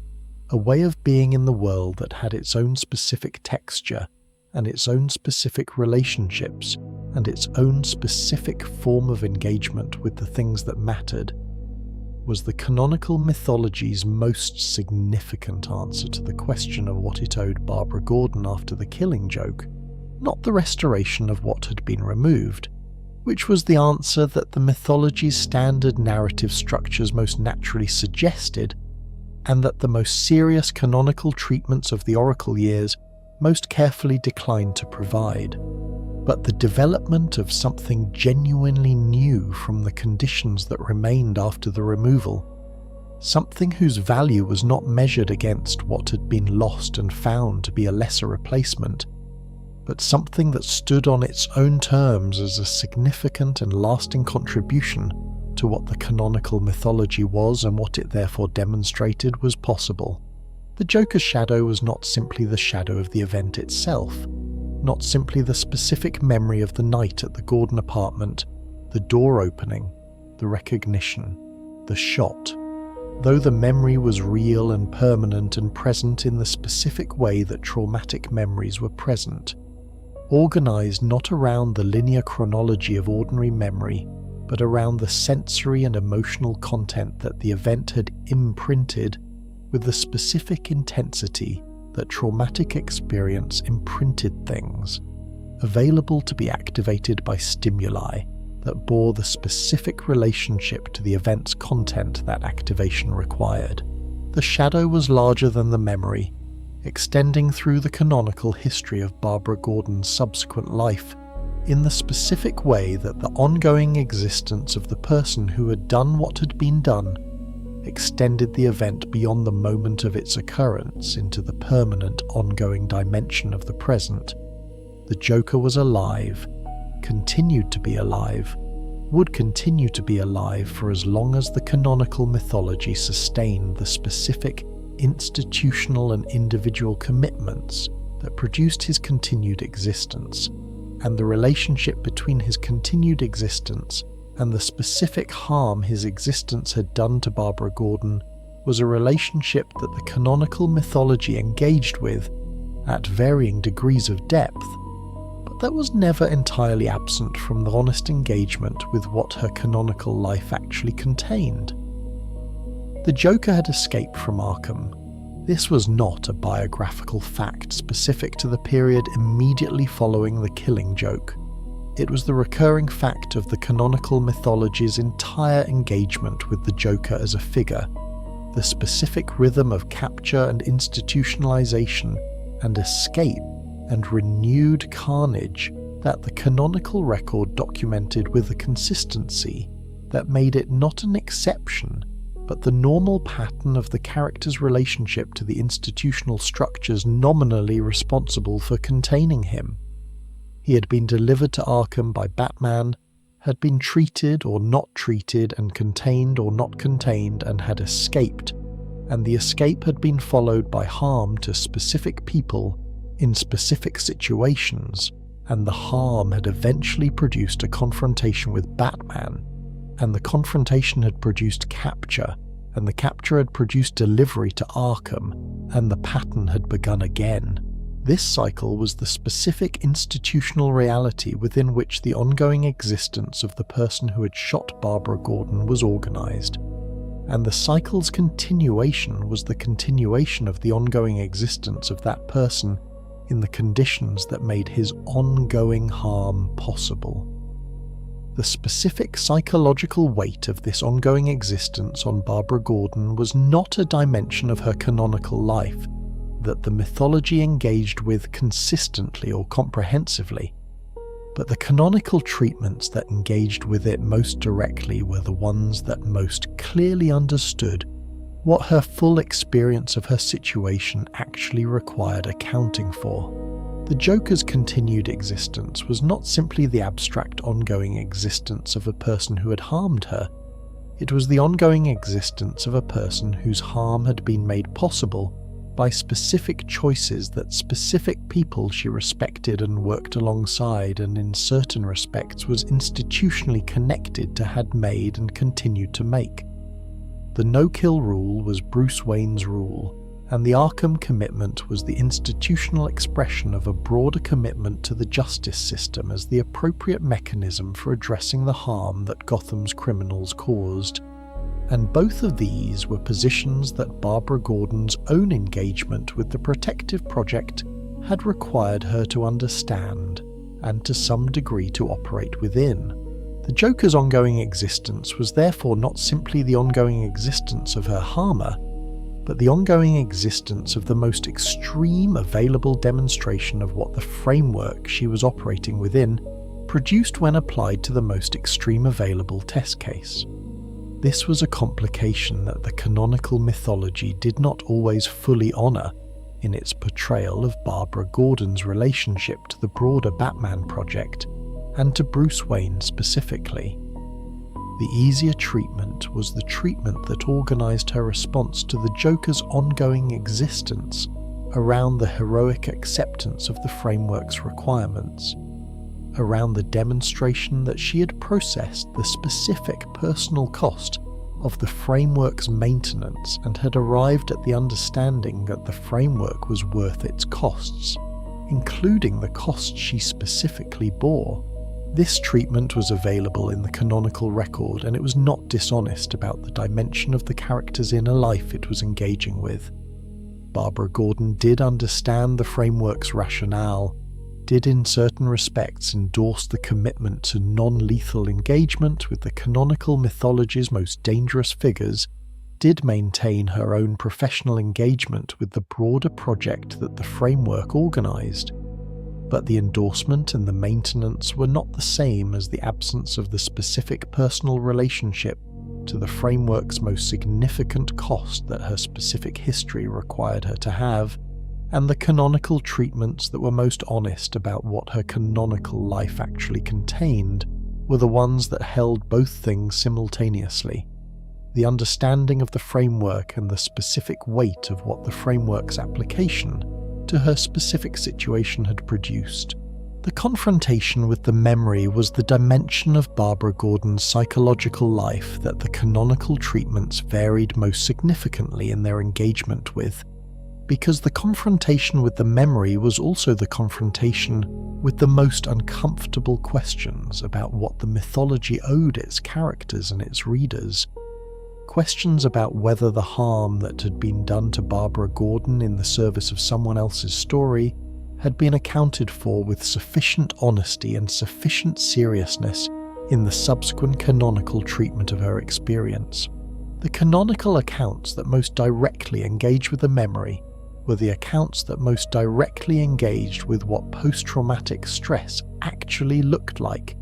a way of being in the world that had its own specific texture and its own specific relationships and its own specific form of engagement with the things that mattered, was the canonical mythology's most significant answer to the question of what it owed Barbara Gordon after the Killing Joke, not the restoration of what had been removed, which was the answer that the mythology's standard narrative structures most naturally suggested, and that the most serious canonical treatments of the Oracle years most carefully declined to provide, but the development of something genuinely new from the conditions that remained after the removal, something whose value was not measured against what had been lost and found to be a lesser replacement, but something that stood on its own terms as a significant and lasting contribution to what the canonical mythology was and what it therefore demonstrated was possible. The Joker's shadow was not simply the shadow of the event itself, not simply the specific memory of the night at the Gordon apartment, the door opening, the recognition, the shot, though the memory was real and permanent and present in the specific way that traumatic memories were present, organized not around the linear chronology of ordinary memory, but around the sensory and emotional content that the event had imprinted with the specific intensity that traumatic experience imprinted things, available to be activated by stimuli that bore the specific relationship to the event's content that activation required. The shadow was larger than the memory, extending through the canonical history of Barbara Gordon's subsequent life in the specific way that the ongoing existence of the person who had done what had been done extended the event beyond the moment of its occurrence into the permanent ongoing dimension of the present. The Joker was alive, continued to be alive, would continue to be alive for as long as the canonical mythology sustained the specific institutional and individual commitments that produced his continued existence, and the relationship between his continued existence and the specific harm his existence had done to Barbara Gordon was a relationship that the canonical mythology engaged with at varying degrees of depth, but that was never entirely absent from the honest engagement with what her canonical life actually contained. The Joker had escaped from Arkham. This was not a biographical fact specific to the period immediately following the Killing Joke. It was the recurring fact of the canonical mythology's entire engagement with the Joker as a figure, the specific rhythm of capture and institutionalization and escape and renewed carnage that the canonical record documented with a consistency that made it not an exception, but the normal pattern of the character's relationship to the institutional structures nominally responsible for containing him. He had been delivered to Arkham by Batman, had been treated or not treated and contained or not contained, and had escaped, and the escape had been followed by harm to specific people in specific situations, and the harm had eventually produced a confrontation with Batman, and the confrontation had produced capture, and the capture had produced delivery to Arkham, and the pattern had begun again. This cycle was the specific institutional reality within which the ongoing existence of the person who had shot Barbara Gordon was organized, and the cycle's continuation was the continuation of the ongoing existence of that person in the conditions that made his ongoing harm possible. The specific psychological weight of this ongoing existence on Barbara Gordon was not a dimension of her canonical life that the mythology engaged with consistently or comprehensively, but the canonical treatments that engaged with it most directly were the ones that most clearly understood what her full experience of her situation actually required accounting for. The Joker's continued existence was not simply the abstract ongoing existence of a person who had harmed her. It was the ongoing existence of a person whose harm had been made possible by specific choices that specific people she respected and worked alongside, and in certain respects was institutionally connected to, had made and continued to make. The no-kill rule was Bruce Wayne's rule, and the Arkham commitment was the institutional expression of a broader commitment to the justice system as the appropriate mechanism for addressing the harm that Gotham's criminals caused. And both of these were positions that Barbara Gordon's own engagement with the Protective Project had required her to understand, and to some degree to operate within. The Joker's ongoing existence was therefore not simply the ongoing existence of her harmer, but the ongoing existence of the most extreme available demonstration of what the framework she was operating within produced when applied to the most extreme available test case. This was a complication that the canonical mythology did not always fully honour in its portrayal of Barbara Gordon's relationship to the broader Batman project, and to Bruce Wayne specifically. The easier treatment was the treatment that organised her response to the Joker's ongoing existence around the heroic acceptance of the framework's requirements, around the demonstration that she had processed the specific personal cost of the framework's maintenance and had arrived at the understanding that the framework was worth its costs, including the costs she specifically bore. This treatment was available in the canonical record, and it was not dishonest about the dimension of the character's inner life it was engaging with. Barbara Gordon did understand the framework's rationale, did in certain respects endorse the commitment to non-lethal engagement with the canonical mythology's most dangerous figures, did maintain her own professional engagement with the broader project that the framework organised. But the endorsement and the maintenance were not the same as the absence of the specific personal relationship to the framework's most significant cost that her specific history required her to have, and the canonical treatments that were most honest about what her canonical life actually contained were the ones that held both things simultaneously: the understanding of the framework and the specific weight of what the framework's application to her specific situation had produced. The confrontation with the memory was the dimension of Barbara Gordon's psychological life that the canonical treatments varied most significantly in their engagement with, because the confrontation with the memory was also the confrontation with the most uncomfortable questions about what the mythology owed its characters and its readers. Questions about whether the harm that had been done to Barbara Gordon in the service of someone else's story had been accounted for with sufficient honesty and sufficient seriousness in the subsequent canonical treatment of her experience. The canonical accounts that most directly engage with the memory were the accounts that most directly engaged with what post-traumatic stress actually looked like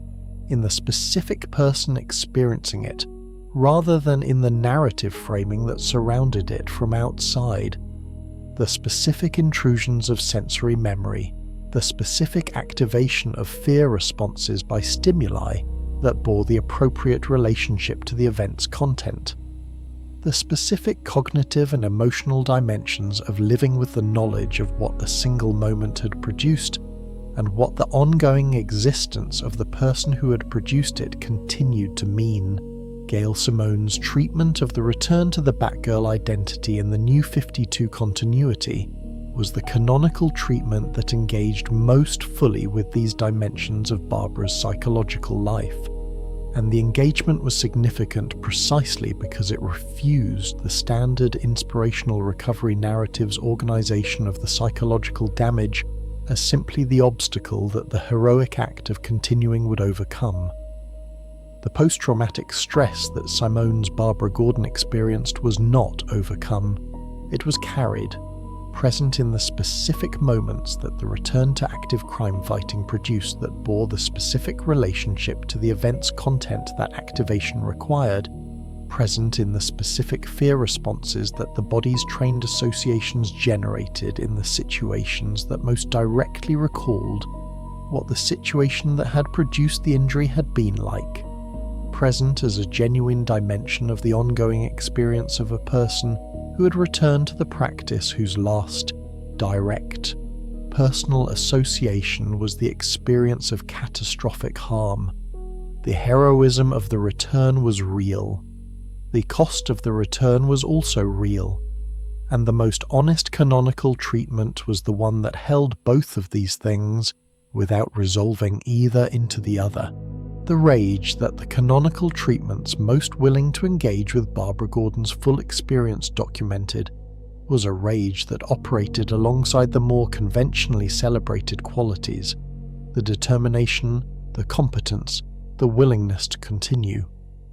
in the specific person experiencing it, rather than in the narrative framing that surrounded it from outside. The specific intrusions of sensory memory, the specific activation of fear responses by stimuli that bore the appropriate relationship to the event's content, the specific cognitive and emotional dimensions of living with the knowledge of what a single moment had produced, and what the ongoing existence of the person who had produced it continued to mean. Gail Simone's treatment of the return to the Batgirl identity in the New 52 continuity was the canonical treatment that engaged most fully with these dimensions of Barbara's psychological life, and the engagement was significant precisely because it refused the standard inspirational recovery narrative's organization of the psychological damage as simply the obstacle that the heroic act of continuing would overcome. The post-traumatic stress that Simone's Barbara Gordon experienced was not overcome. It was carried, present in the specific moments that the return to active crime fighting produced that bore the specific relationship to the event's content that activation required, present in the specific fear responses that the body's trained associations generated in the situations that most directly recalled what the situation that had produced the injury had been like, present as a genuine dimension of the ongoing experience of a person who had returned to the practice whose last, direct, personal association was the experience of catastrophic harm. The heroism of the return was real. The cost of the return was also real. And the most honest canonical treatment was the one that held both of these things without resolving either into the other. The rage that the canonical treatments most willing to engage with Barbara Gordon's full experience documented was a rage that operated alongside the more conventionally celebrated qualities, the determination, the competence, the willingness to continue,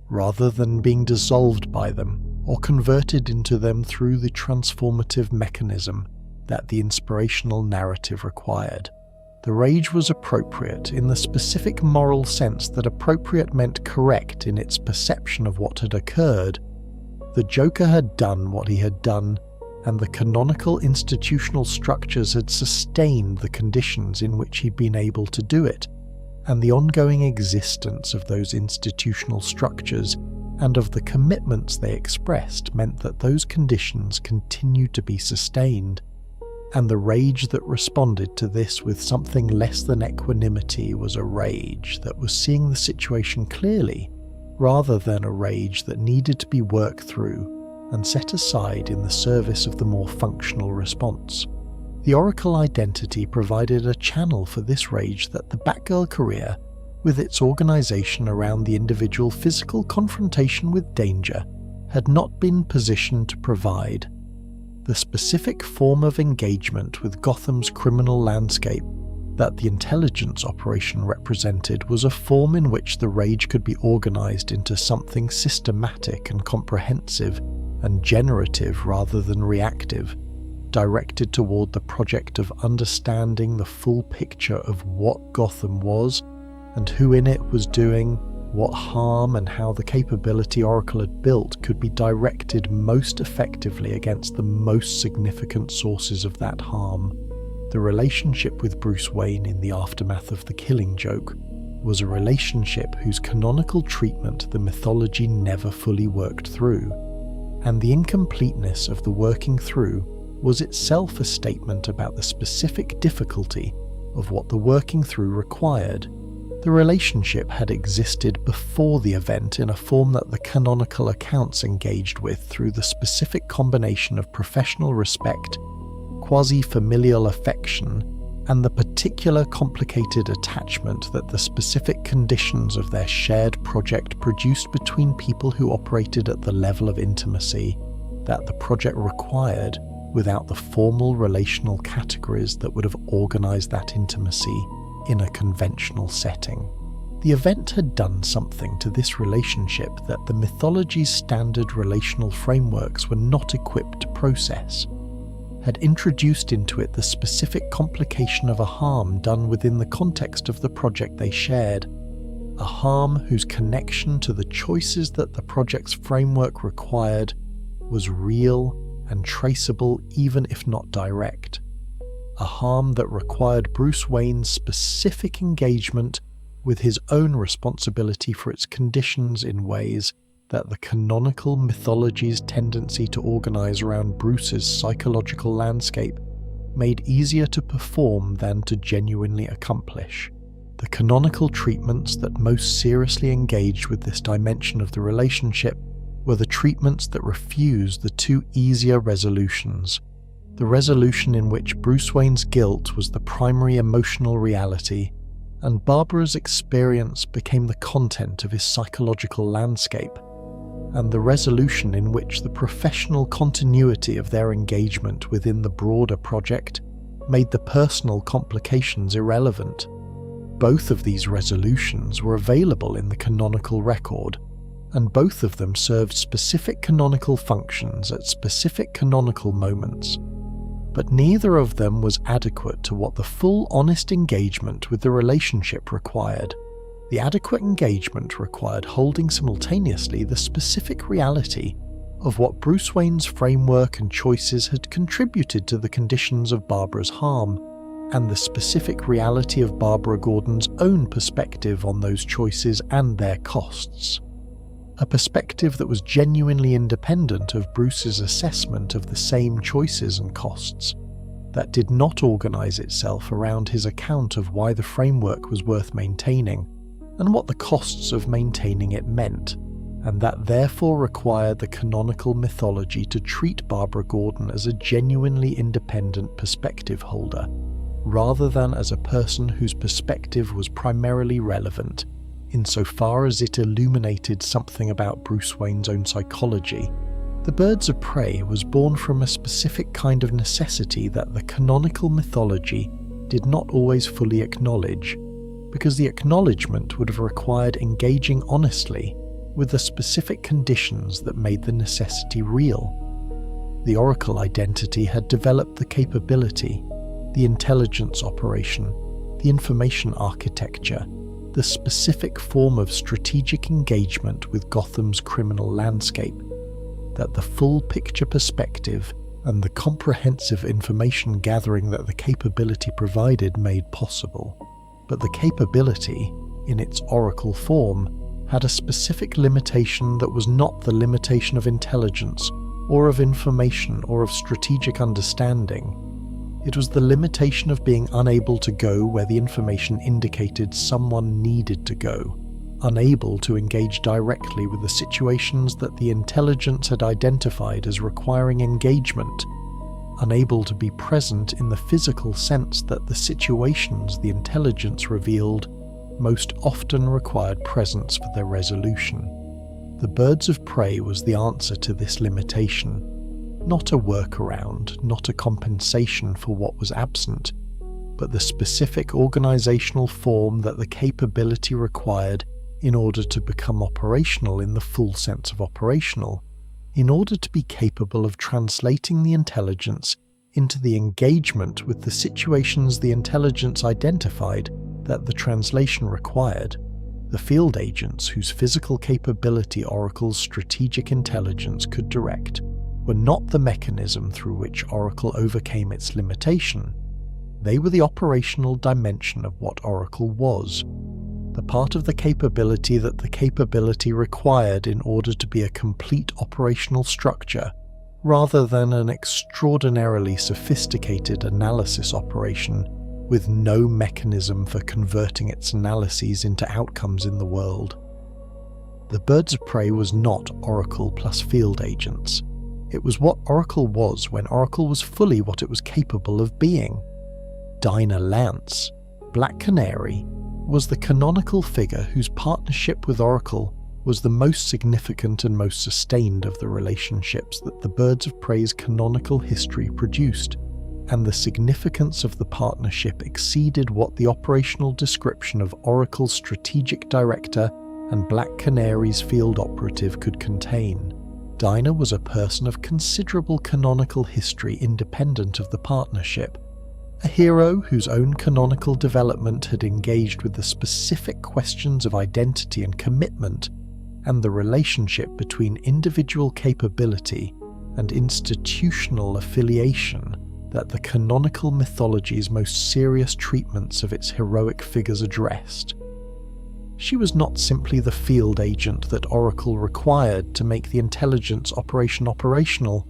rather than being dissolved by them or converted into them through the transformative mechanism that the inspirational narrative required. The rage was appropriate in the specific moral sense that appropriate meant correct in its perception of what had occurred. The Joker had done what he had done, and the canonical institutional structures had sustained the conditions in which he'd been able to do it, and the ongoing existence of those institutional structures and of the commitments they expressed meant that those conditions continued to be sustained. And the rage that responded to this with something less than equanimity was a rage that was seeing the situation clearly, rather than a rage that needed to be worked through and set aside in the service of the more functional response. The Oracle identity provided a channel for this rage that the Batgirl career, with its organization around the individual physical confrontation with danger, had not been positioned to provide. The specific form of engagement with Gotham's criminal landscape that the intelligence operation represented was a form in which the rage could be organized into something systematic and comprehensive and generative rather than reactive, directed toward the project of understanding the full picture of what Gotham was and who in it was doing what harm, and how the capability Oracle had built could be directed most effectively against the most significant sources of that harm. The relationship with Bruce Wayne in the aftermath of the Killing Joke was a relationship whose canonical treatment the mythology never fully worked through, and the incompleteness of the working through was itself a statement about the specific difficulty of what the working through required. The relationship had existed before the event in a form that the canonical accounts engaged with through the specific combination of professional respect, quasi-familial affection, and the particular complicated attachment that the specific conditions of their shared project produced between people who operated at the level of intimacy that the project required without the formal relational categories that would have organized that intimacy in a conventional setting. The event had done something to this relationship that the mythology's standard relational frameworks were not equipped to process, had introduced into it the specific complication of a harm done within the context of the project they shared, a harm whose connection to the choices that the project's framework required was real and traceable even if not direct. A harm that required Bruce Wayne's specific engagement with his own responsibility for its conditions in ways that the canonical mythology's tendency to organize around Bruce's psychological landscape made easier to perform than to genuinely accomplish. The canonical treatments that most seriously engaged with this dimension of the relationship were the treatments that refused the two easier resolutions. The resolution in which Bruce Wayne's guilt was the primary emotional reality, and Barbara's experience became the content of his psychological landscape, and the resolution in which the professional continuity of their engagement within the broader project made the personal complications irrelevant. Both of these resolutions were available in the canonical record, and both of them served specific canonical functions at specific canonical moments. But neither of them was adequate to what the full honest engagement with the relationship required. The adequate engagement required holding simultaneously the specific reality of what Bruce Wayne's framework and choices had contributed to the conditions of Barbara's harm, and the specific reality of Barbara Gordon's own perspective on those choices and their costs. A perspective that was genuinely independent of Bruce's assessment of the same choices and costs, that did not organise itself around his account of why the framework was worth maintaining, and what the costs of maintaining it meant, and that therefore required the canonical mythology to treat Barbara Gordon as a genuinely independent perspective holder, rather than as a person whose perspective was primarily relevant, insofar as it illuminated something about Bruce Wayne's own psychology. The Birds of Prey was born from a specific kind of necessity that the canonical mythology did not always fully acknowledge, because the acknowledgement would have required engaging honestly with the specific conditions that made the necessity real. The Oracle identity had developed the capability, the intelligence operation, the information architecture, the specific form of strategic engagement with Gotham's criminal landscape, that the full picture perspective and the comprehensive information gathering that the capability provided made possible. But the capability, in its Oracle form, had a specific limitation that was not the limitation of intelligence, or of information, or of strategic understanding. It was the limitation of being unable to go where the information indicated someone needed to go, unable to engage directly with the situations that the intelligence had identified as requiring engagement, unable to be present in the physical sense that the situations the intelligence revealed most often required presence for their resolution. The Birds of Prey was the answer to this limitation. Not a workaround, not a compensation for what was absent, but the specific organisational form that the capability required in order to become operational in the full sense of operational, in order to be capable of translating the intelligence into the engagement with the situations the intelligence identified that the translation required. The field agents whose physical capability Oracle's strategic intelligence could direct were not the mechanism through which Oracle overcame its limitation. They were the operational dimension of what Oracle was, the part of the capability that the capability required in order to be a complete operational structure, rather than an extraordinarily sophisticated analysis operation with no mechanism for converting its analyses into outcomes in the world. The Birds of Prey was not Oracle plus field agents. It was what Oracle was when Oracle was fully what it was capable of being. Dinah Lance, Black Canary, was the canonical figure whose partnership with Oracle was the most significant and most sustained of the relationships that the Birds of Prey's canonical history produced, and the significance of the partnership exceeded what the operational description of Oracle's strategic director and Black Canary's field operative could contain. Dinah was a person of considerable canonical history independent of the partnership, a hero whose own canonical development had engaged with the specific questions of identity and commitment, and the relationship between individual capability and institutional affiliation that the canonical mythology's most serious treatments of its heroic figures addressed. She was not simply the field agent that Oracle required to make the intelligence operation operational.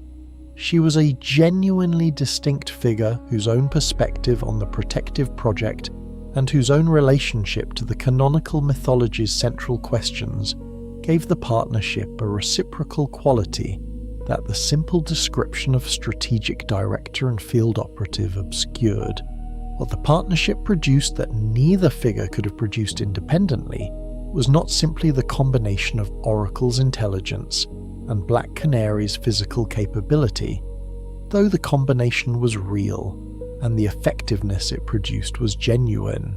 She was a genuinely distinct figure whose own perspective on the protective project and whose own relationship to the canonical mythology's central questions gave the partnership a reciprocal quality that the simple description of strategic director and field operative obscured. What the partnership produced that neither figure could have produced independently was not simply the combination of Oracle's intelligence and Black Canary's physical capability, though the combination was real and the effectiveness it produced was genuine.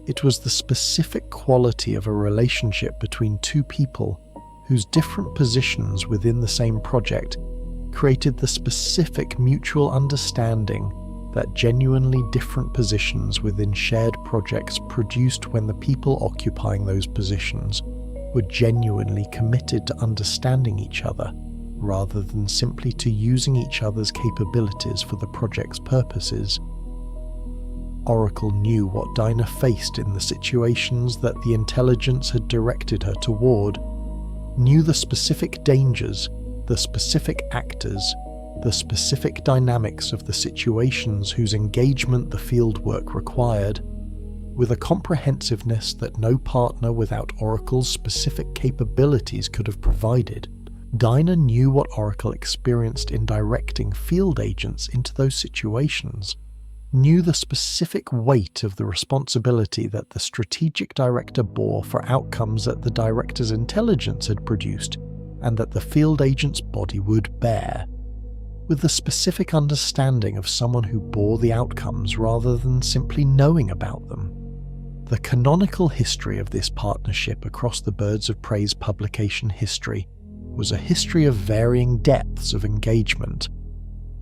It was the specific quality of a relationship between two people whose different positions within the same project created the specific mutual understanding that genuinely different positions within shared projects produced when the people occupying those positions were genuinely committed to understanding each other, rather than simply to using each other's capabilities for the project's purposes. Oracle knew what Dinah faced in the situations that the intelligence had directed her toward, knew the specific dangers, the specific actors, the specific dynamics of the situations whose engagement the fieldwork required, with a comprehensiveness that no partner without Oracle's specific capabilities could have provided. Dinah knew what Oracle experienced in directing field agents into those situations, knew the specific weight of the responsibility that the strategic director bore for outcomes that the director's intelligence had produced and that the field agent's body would bear, with the specific understanding of someone who bore the outcomes rather than simply knowing about them. The canonical history of this partnership across the Birds of Prey's publication history was a history of varying depths of engagement.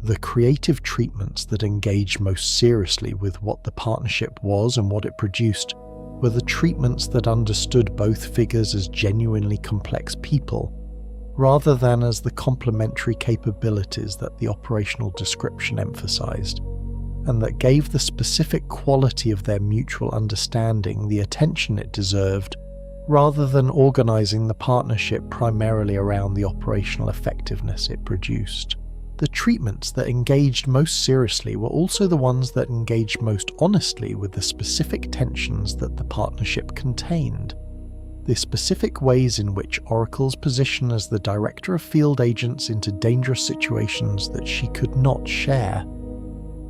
The creative treatments that engaged most seriously with what the partnership was and what it produced were the treatments that understood both figures as genuinely complex people, rather than as the complementary capabilities that the operational description emphasized, and that gave the specific quality of their mutual understanding the attention it deserved, rather than organizing the partnership primarily around the operational effectiveness it produced. The treatments that engaged most seriously were also the ones that engaged most honestly with the specific tensions that the partnership contained. The specific ways in which Oracle's position as the director of field agents into dangerous situations that she could not share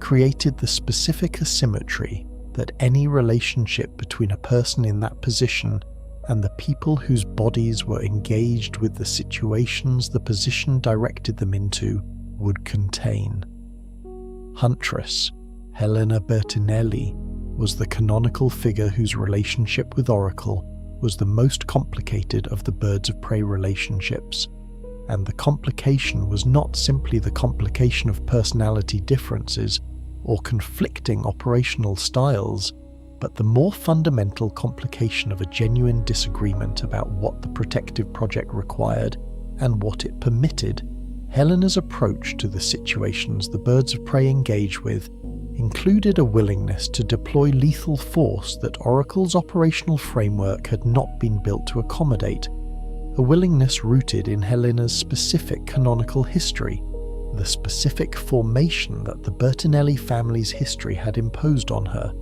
created the specific asymmetry that any relationship between a person in that position and the people whose bodies were engaged with the situations the position directed them into would contain. Huntress, Helena Bertinelli, was the canonical figure whose relationship with Oracle was the most complicated of the Birds of Prey relationships, and the complication was not simply the complication of personality differences or conflicting operational styles, but the more fundamental complication of a genuine disagreement about what the protective project required and what it permitted. Helena's approach to the situations the Birds of Prey engage with included a willingness to deploy lethal force that Oracle's operational framework had not been built to accommodate, a willingness rooted in Helena's specific canonical history, the specific formation that the Bertinelli family's history had imposed on her,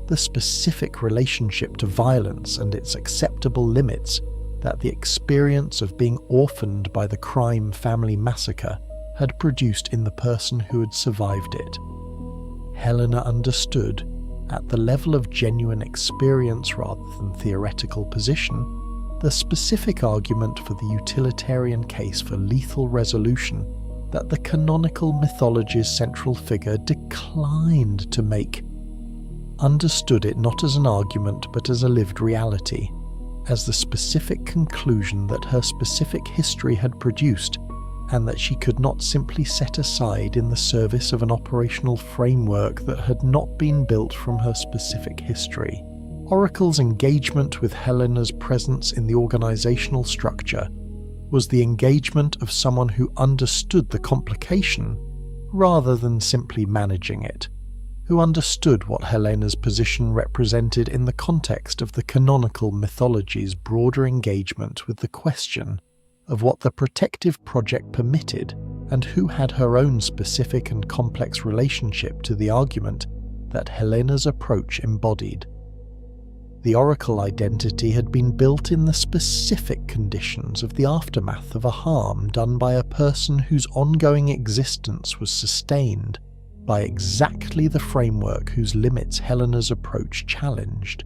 the specific relationship to violence and its acceptable limits that the experience of being orphaned by the crime family massacre had produced in the person who had survived it. Helena understood, at the level of genuine experience rather than theoretical position, the specific argument for the utilitarian case for lethal resolution that the canonical mythology's central figure declined to make, understood it not as an argument but as a lived reality, as the specific conclusion that her specific history had produced, and that she could not simply set aside in the service of an operational framework that had not been built from her specific history. Oracle's engagement with Helena's presence in the organizational structure was the engagement of someone who understood the complication rather than simply managing it, who understood what Helena's position represented in the context of the canonical mythology's broader engagement with the question of what the protective project permitted and who had her own specific and complex relationship to the argument that Helena's approach embodied. The Oracle identity had been built in the specific conditions of the aftermath of a harm done by a person whose ongoing existence was sustained by exactly the framework whose limits Helena's approach challenged,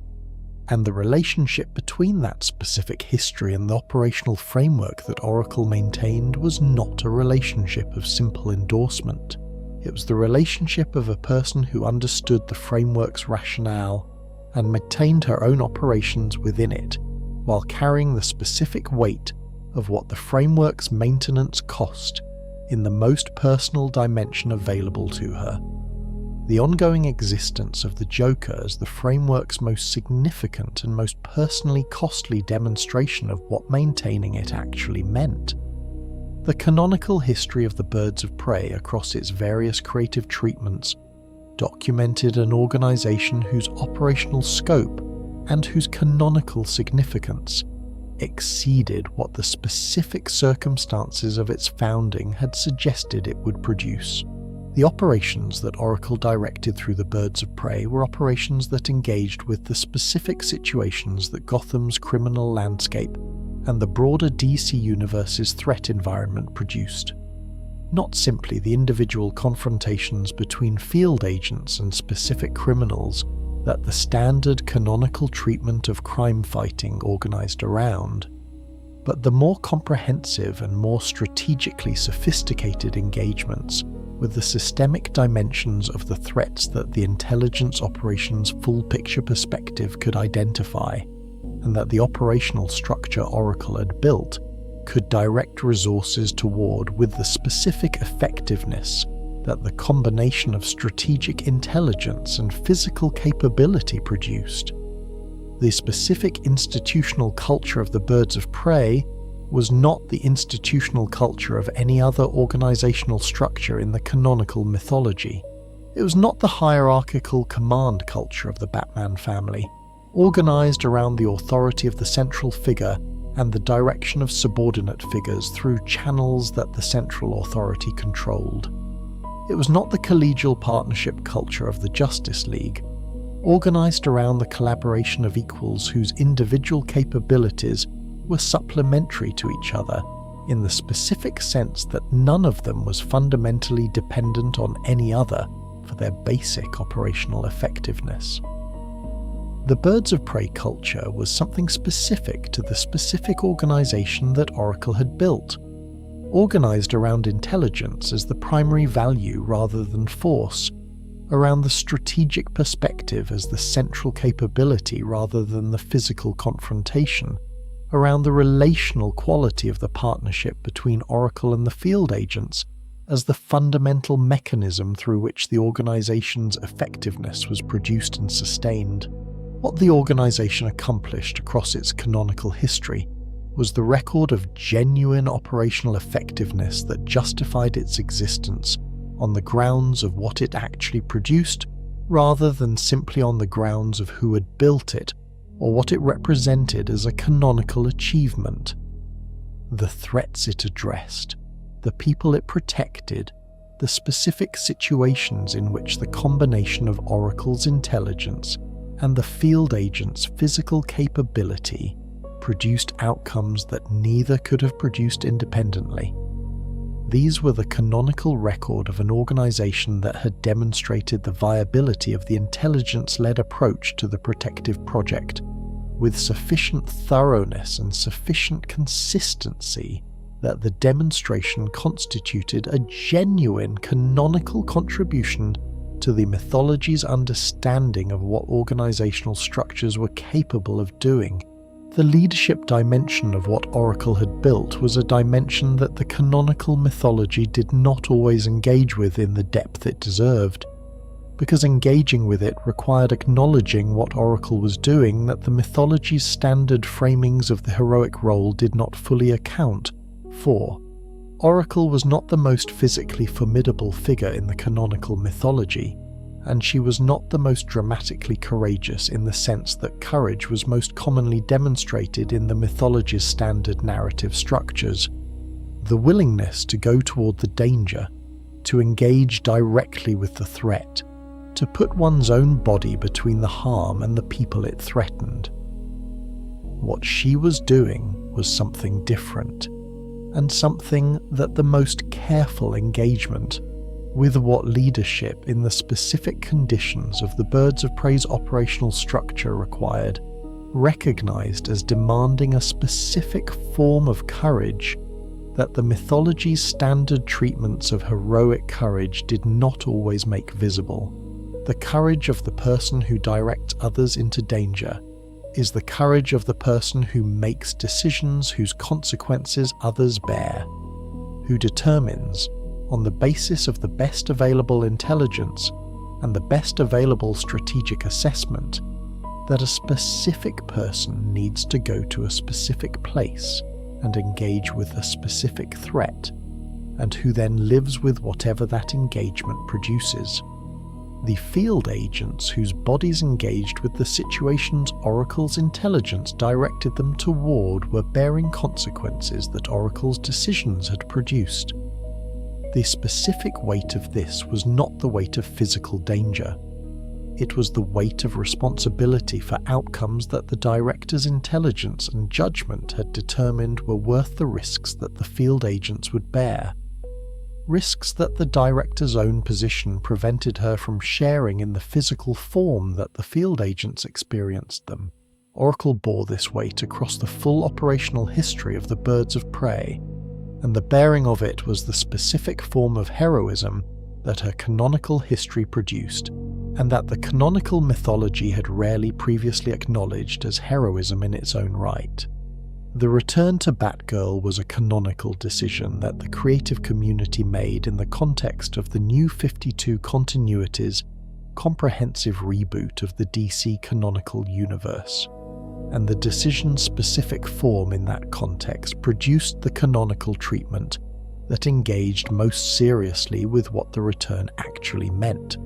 and the relationship between that specific history and the operational framework that Oracle maintained was not a relationship of simple endorsement. It was the relationship of a person who understood the framework's rationale and maintained her own operations within it, while carrying the specific weight of what the framework's maintenance cost in the most personal dimension available to her. The ongoing existence of the Joker as the framework's most significant and most personally costly demonstration of what maintaining it actually meant. The canonical history of the Birds of Prey across its various creative treatments documented an organization whose operational scope and whose canonical significance exceeded what the specific circumstances of its founding had suggested it would produce. The operations that Oracle directed through the Birds of Prey were operations that engaged with the specific situations that Gotham's criminal landscape and the broader DC Universe's threat environment produced. Not simply the individual confrontations between field agents and specific criminals that the standard canonical treatment of crime fighting organized around, but the more comprehensive and more strategically sophisticated engagements with the systemic dimensions of the threats that the intelligence operations full picture perspective could identify, and that the operational structure Oracle had built could direct resources toward with the specific effectiveness that the combination of strategic intelligence and physical capability produced. The specific institutional culture of the Birds of Prey was not the institutional culture of any other organizational structure in the canonical mythology. It was not the hierarchical command culture of the Batman family, organized around the authority of the central figure and the direction of subordinate figures through channels that the central authority controlled. It was not the collegial partnership culture of the Justice League, organized around the collaboration of equals whose individual capabilities were supplementary to each other in the specific sense that none of them was fundamentally dependent on any other for their basic operational effectiveness. The Birds of Prey culture was something specific to the specific organization that Oracle had built, organized around intelligence as the primary value rather than force, around the strategic perspective as the central capability rather than the physical confrontation, around the relational quality of the partnership between Oracle and the field agents as the fundamental mechanism through which the organization's effectiveness was produced and sustained. What the organization accomplished across its canonical history was the record of genuine operational effectiveness that justified its existence on the grounds of what it actually produced, rather than simply on the grounds of who had built it or what it represented as a canonical achievement. The threats it addressed, the people it protected, the specific situations in which the combination of Oracle's intelligence and the field agent's physical capability produced outcomes that neither could have produced independently. These were the canonical record of an organization that had demonstrated the viability of the intelligence-led approach to the protective project, with sufficient thoroughness and sufficient consistency that the demonstration constituted a genuine canonical contribution to the mythology's understanding of what organizational structures were capable of doing. The leadership dimension of what Oracle had built was a dimension that the canonical mythology did not always engage with in the depth it deserved, because engaging with it required acknowledging what Oracle was doing that the mythology's standard framings of the heroic role did not fully account for. Oracle was not the most physically formidable figure in the canonical mythology, and she was not the most dramatically courageous in the sense that courage was most commonly demonstrated in the mythology's standard narrative structures. The willingness to go toward the danger, to engage directly with the threat, to put one's own body between the harm and the people it threatened. What she was doing was something different, and something that the most careful engagement with what leadership in the specific conditions of the Birds of Prey's operational structure required, recognized as demanding a specific form of courage that the mythology's standard treatments of heroic courage did not always make visible. The courage of the person who directs others into danger is the courage of the person who makes decisions whose consequences others bear, who determines, on the basis of the best available intelligence, and the best available strategic assessment that a specific person needs to go to a specific place and engage with a specific threat, and who then lives with whatever that engagement produces. The field agents whose bodies engaged with the situations Oracle's intelligence directed them toward were bearing consequences that Oracle's decisions had produced. The specific weight of this was not the weight of physical danger. It was the weight of responsibility for outcomes that the director's intelligence and judgment had determined were worth the risks that the field agents would bear. Risks that the director's own position prevented her from sharing in the physical form that the field agents experienced them. Oracle bore this weight across the full operational history of the Birds of Prey, and the bearing of it was the specific form of heroism that her canonical history produced, and that the canonical mythology had rarely previously acknowledged as heroism in its own right. The return to Batgirl was a canonical decision that the creative community made in the context of the New 52 Continuity's comprehensive reboot of the DC canonical universe, and the decision's specific form in that context produced the canonical treatment that engaged most seriously with what the return actually meant.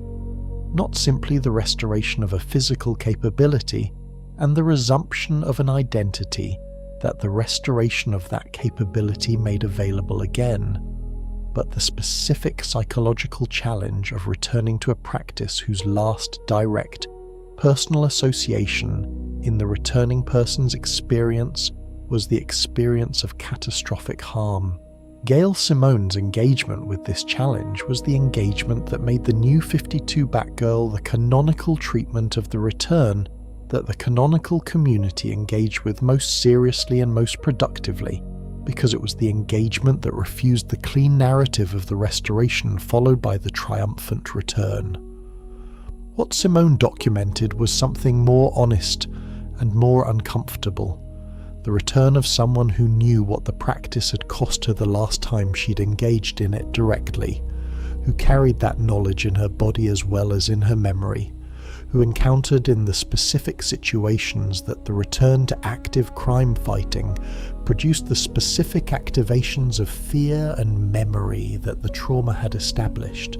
Not simply the restoration of a physical capability and the resumption of an identity that the restoration of that capability made available again, but the specific psychological challenge of returning to a practice whose last direct, personal association in the returning person's experience was the experience of catastrophic harm. Gail Simone's engagement with this challenge was the engagement that made the New 52 Batgirl the canonical treatment of the return that the canonical community engaged with most seriously and most productively, because it was the engagement that refused the clean narrative of the restoration followed by the triumphant return. What Simone documented was something more honest and more uncomfortable, the return of someone who knew what the practice had cost her the last time she'd engaged in it directly, who carried that knowledge in her body as well as in her memory, who encountered in the specific situations that the return to active crime fighting produced the specific activations of fear and memory that the trauma had established,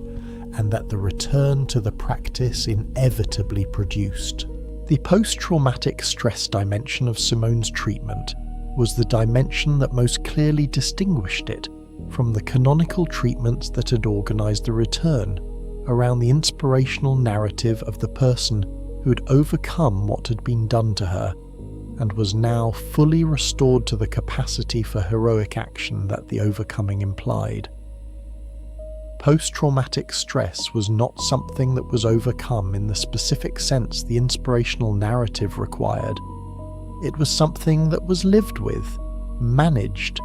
and that the return to the practice inevitably produced. The post-traumatic stress dimension of Simone's treatment was the dimension that most clearly distinguished it from the canonical treatments that had organized the return around the inspirational narrative of the person who had overcome what had been done to her and was now fully restored to the capacity for heroic action that the overcoming implied. Post-traumatic stress was not something that was overcome in the specific sense the inspirational narrative required. It was something that was lived with, managed,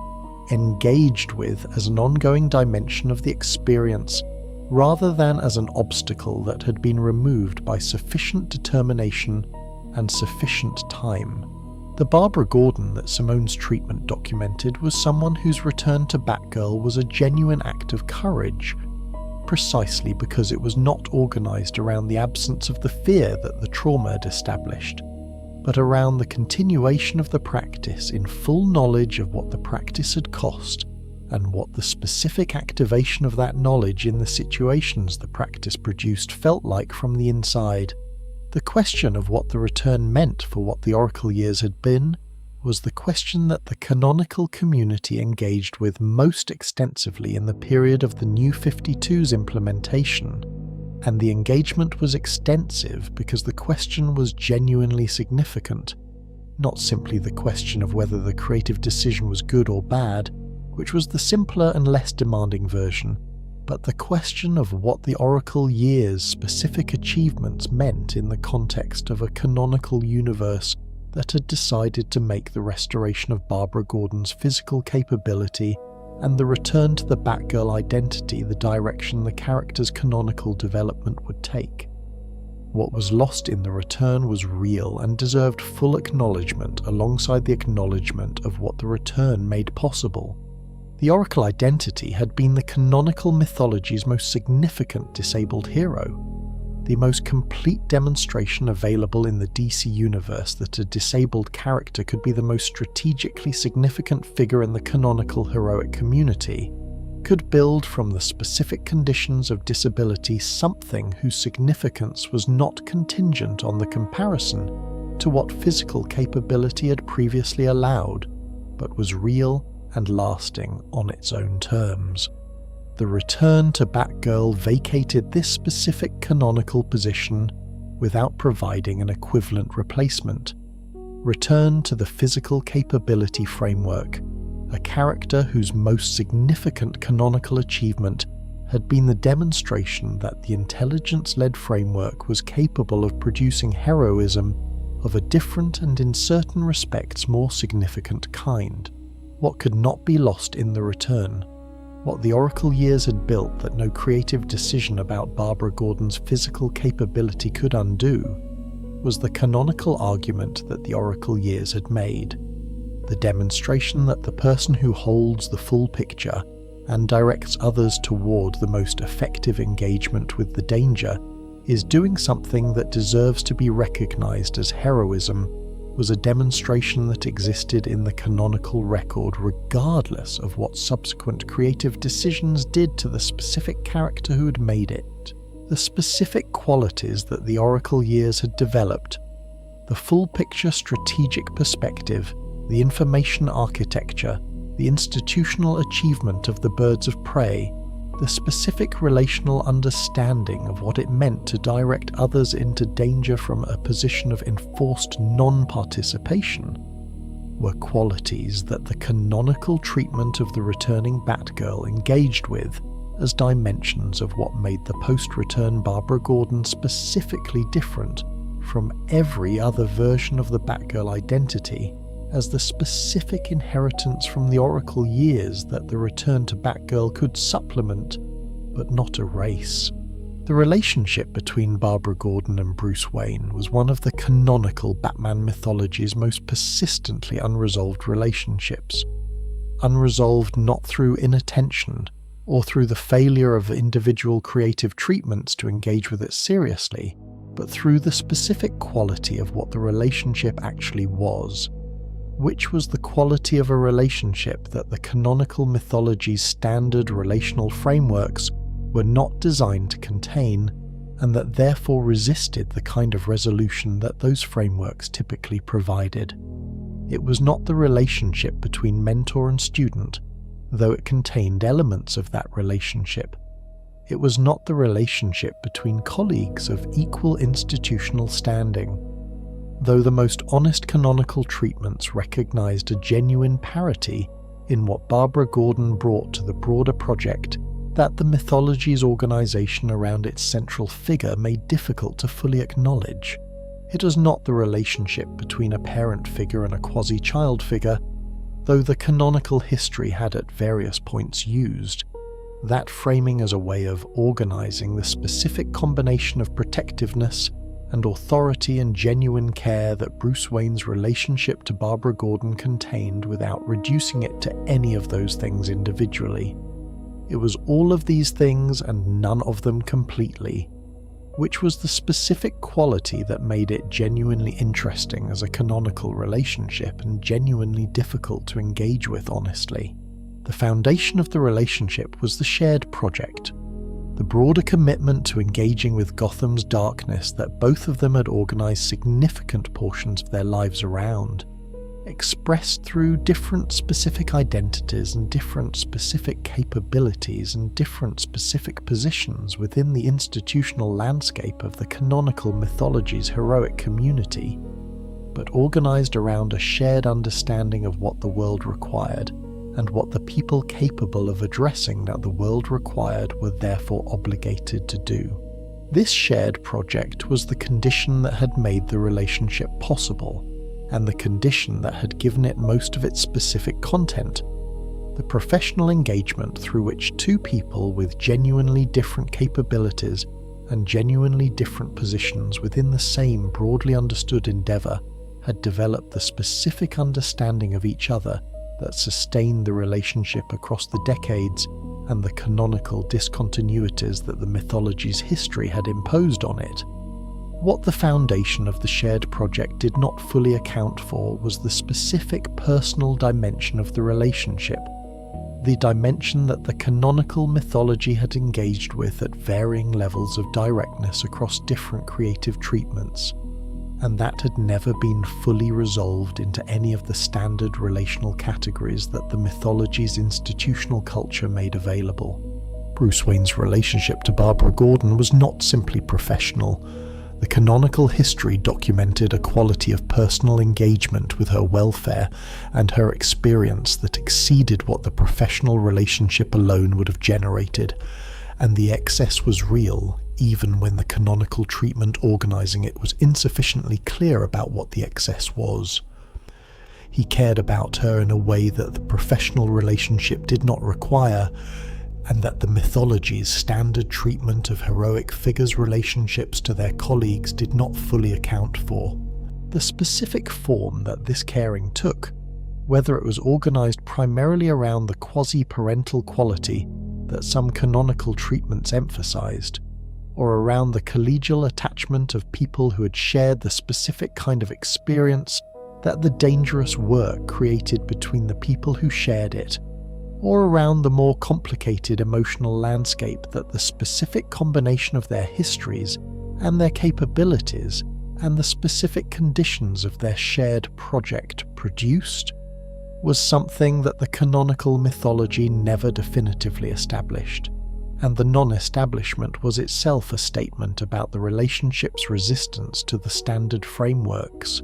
engaged with as an ongoing dimension of the experience, rather than as an obstacle that had been removed by sufficient determination and sufficient time. The Barbara Gordon that Simone's treatment documented was someone whose return to Batgirl was a genuine act of courage, precisely because it was not organized around the absence of the fear that the trauma had established, but around the continuation of the practice in full knowledge of what the practice had cost and what the specific activation of that knowledge in the situations the practice produced felt like from the inside. The question of what the return meant for what the Oracle years had been was the question that the canonical community engaged with most extensively in the period of the New 52's implementation, and the engagement was extensive because the question was genuinely significant, not simply the question of whether the creative decision was good or bad, which was the simpler and less demanding version, but the question of what the Oracle year's specific achievements meant in the context of a canonical universe that had decided to make the restoration of Barbara Gordon's physical capability and the return to the Batgirl identity the direction the character's canonical development would take. What was lost in the return was real and deserved full acknowledgement alongside the acknowledgement of what the return made possible. The Oracle identity had been the canonical mythology's most significant disabled hero. the most complete demonstration available in the DC universe that a disabled character could be the most strategically significant figure in the canonical heroic community, could build from the specific conditions of disability something whose significance was not contingent on the comparison to what physical capability had previously allowed, but was real and lasting on its own terms. The return to Batgirl vacated this specific canonical position without providing an equivalent replacement. Returned to the physical capability framework, a character whose most significant canonical achievement had been the demonstration that the intelligence-led framework was capable of producing heroism of a different and in certain respects more significant kind. What could not be lost in the return, what the Oracle years had built that no creative decision about Barbara Gordon's physical capability could undo, was the canonical argument that the Oracle years had made. The demonstration that the person who holds the full picture and directs others toward the most effective engagement with the danger is doing something that deserves to be recognized as heroism was a demonstration that existed in the canonical record regardless of what subsequent creative decisions did to the specific character who had made it. The specific qualities that the Oracle years had developed, the full picture strategic perspective, the information architecture, the institutional achievement of the birds of prey, the specific relational understanding of what it meant to direct others into danger from a position of enforced non-participation, were qualities that the canonical treatment of the returning Batgirl engaged with as dimensions of what made the post-return Barbara Gordon specifically different from every other version of the Batgirl identity, as the specific inheritance from the Oracle years that the return to Batgirl could supplement, but not erase. The relationship between Barbara Gordon and Bruce Wayne was one of the canonical Batman mythology's most persistently unresolved relationships. Unresolved not through inattention, or through the failure of individual creative treatments to engage with it seriously, but through the specific quality of what the relationship actually was, which was the quality of a relationship that the canonical mythology's standard relational frameworks were not designed to contain, and that therefore resisted the kind of resolution that those frameworks typically provided. It was not the relationship between mentor and student, though it contained elements of that relationship. It was not the relationship between colleagues of equal institutional standing, though the most honest canonical treatments recognized a genuine parity in what Barbara Gordon brought to the broader project that the mythology's organization around its central figure made difficult to fully acknowledge. It was not the relationship between a parent figure and a quasi-child figure, though the canonical history had at various points used that framing as a way of organizing the specific combination of protectiveness and authority and genuine care that Bruce Wayne's relationship to Barbara Gordon contained without reducing it to any of those things individually. It was all of these things and none of them completely, which was the specific quality that made it genuinely interesting as a canonical relationship and genuinely difficult to engage with honestly. The foundation of the relationship was the shared project, the broader commitment to engaging with Gotham's darkness that both of them had organized significant portions of their lives around, expressed through different specific identities and different specific capabilities and different specific positions within the institutional landscape of the canonical mythology's heroic community, but organized around a shared understanding of what the world required and what the people capable of addressing that the world required were therefore obligated to do. This shared project was the condition that had made the relationship possible, and the condition that had given it most of its specific content, the professional engagement through which two people with genuinely different capabilities and genuinely different positions within the same broadly understood endeavor had developed the specific understanding of each other that sustained the relationship across the decades and the canonical discontinuities that the mythology's history had imposed on it. What the foundation of the shared project did not fully account for was the specific personal dimension of the relationship, the dimension that the canonical mythology had engaged with at varying levels of directness across different creative treatments, and that had never been fully resolved into any of the standard relational categories that the mythology's institutional culture made available. Bruce Wayne's relationship to Barbara Gordon was not simply professional. The canonical history documented a quality of personal engagement with her welfare and her experience that exceeded what the professional relationship alone would have generated, and the excess was real, even when the canonical treatment organizing it was insufficiently clear about what the excess was. He cared about her in a way that the professional relationship did not require, and that the mythology's standard treatment of heroic figures' relationships to their colleagues did not fully account for. The specific form that this caring took, whether it was organized primarily around the quasi-parental quality that some canonical treatments emphasized, or around the collegial attachment of people who had shared the specific kind of experience that the dangerous work created between the people who shared it, or around the more complicated emotional landscape that the specific combination of their histories and their capabilities and the specific conditions of their shared project produced, was something that the canonical mythology never definitively established, and the non-establishment was itself a statement about the relationship's resistance to the standard frameworks.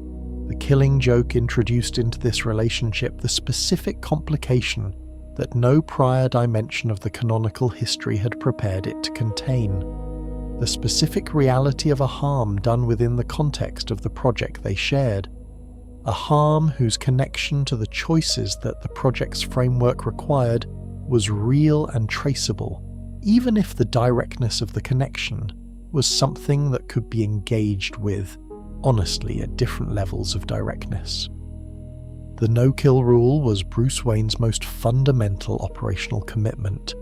The Killing Joke introduced into this relationship the specific complication that no prior dimension of the canonical history had prepared it to contain. The specific reality of a harm done within the context of the project they shared. A harm whose connection to the choices that the project's framework required was real and traceable, even if the directness of the connection was something that could be engaged with, honestly, at different levels of directness. The no-kill rule was Bruce Wayne's most fundamental operational commitment.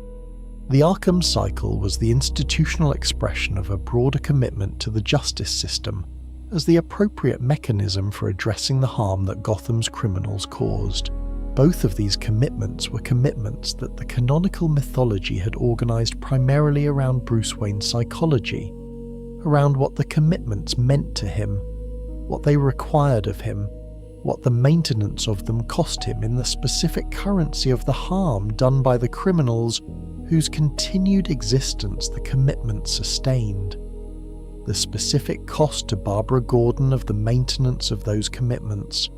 The Arkham cycle was the institutional expression of a broader commitment to the justice system as the appropriate mechanism for addressing the harm that Gotham's criminals caused. Both of these commitments were commitments that the canonical mythology had organized primarily around Bruce Wayne's psychology, around what the commitments meant to him, what they required of him, what the maintenance of them cost him in the specific currency of the harm done by the criminals whose continued existence the commitment sustained. The specific cost to Barbara Gordon of the maintenance of those commitments,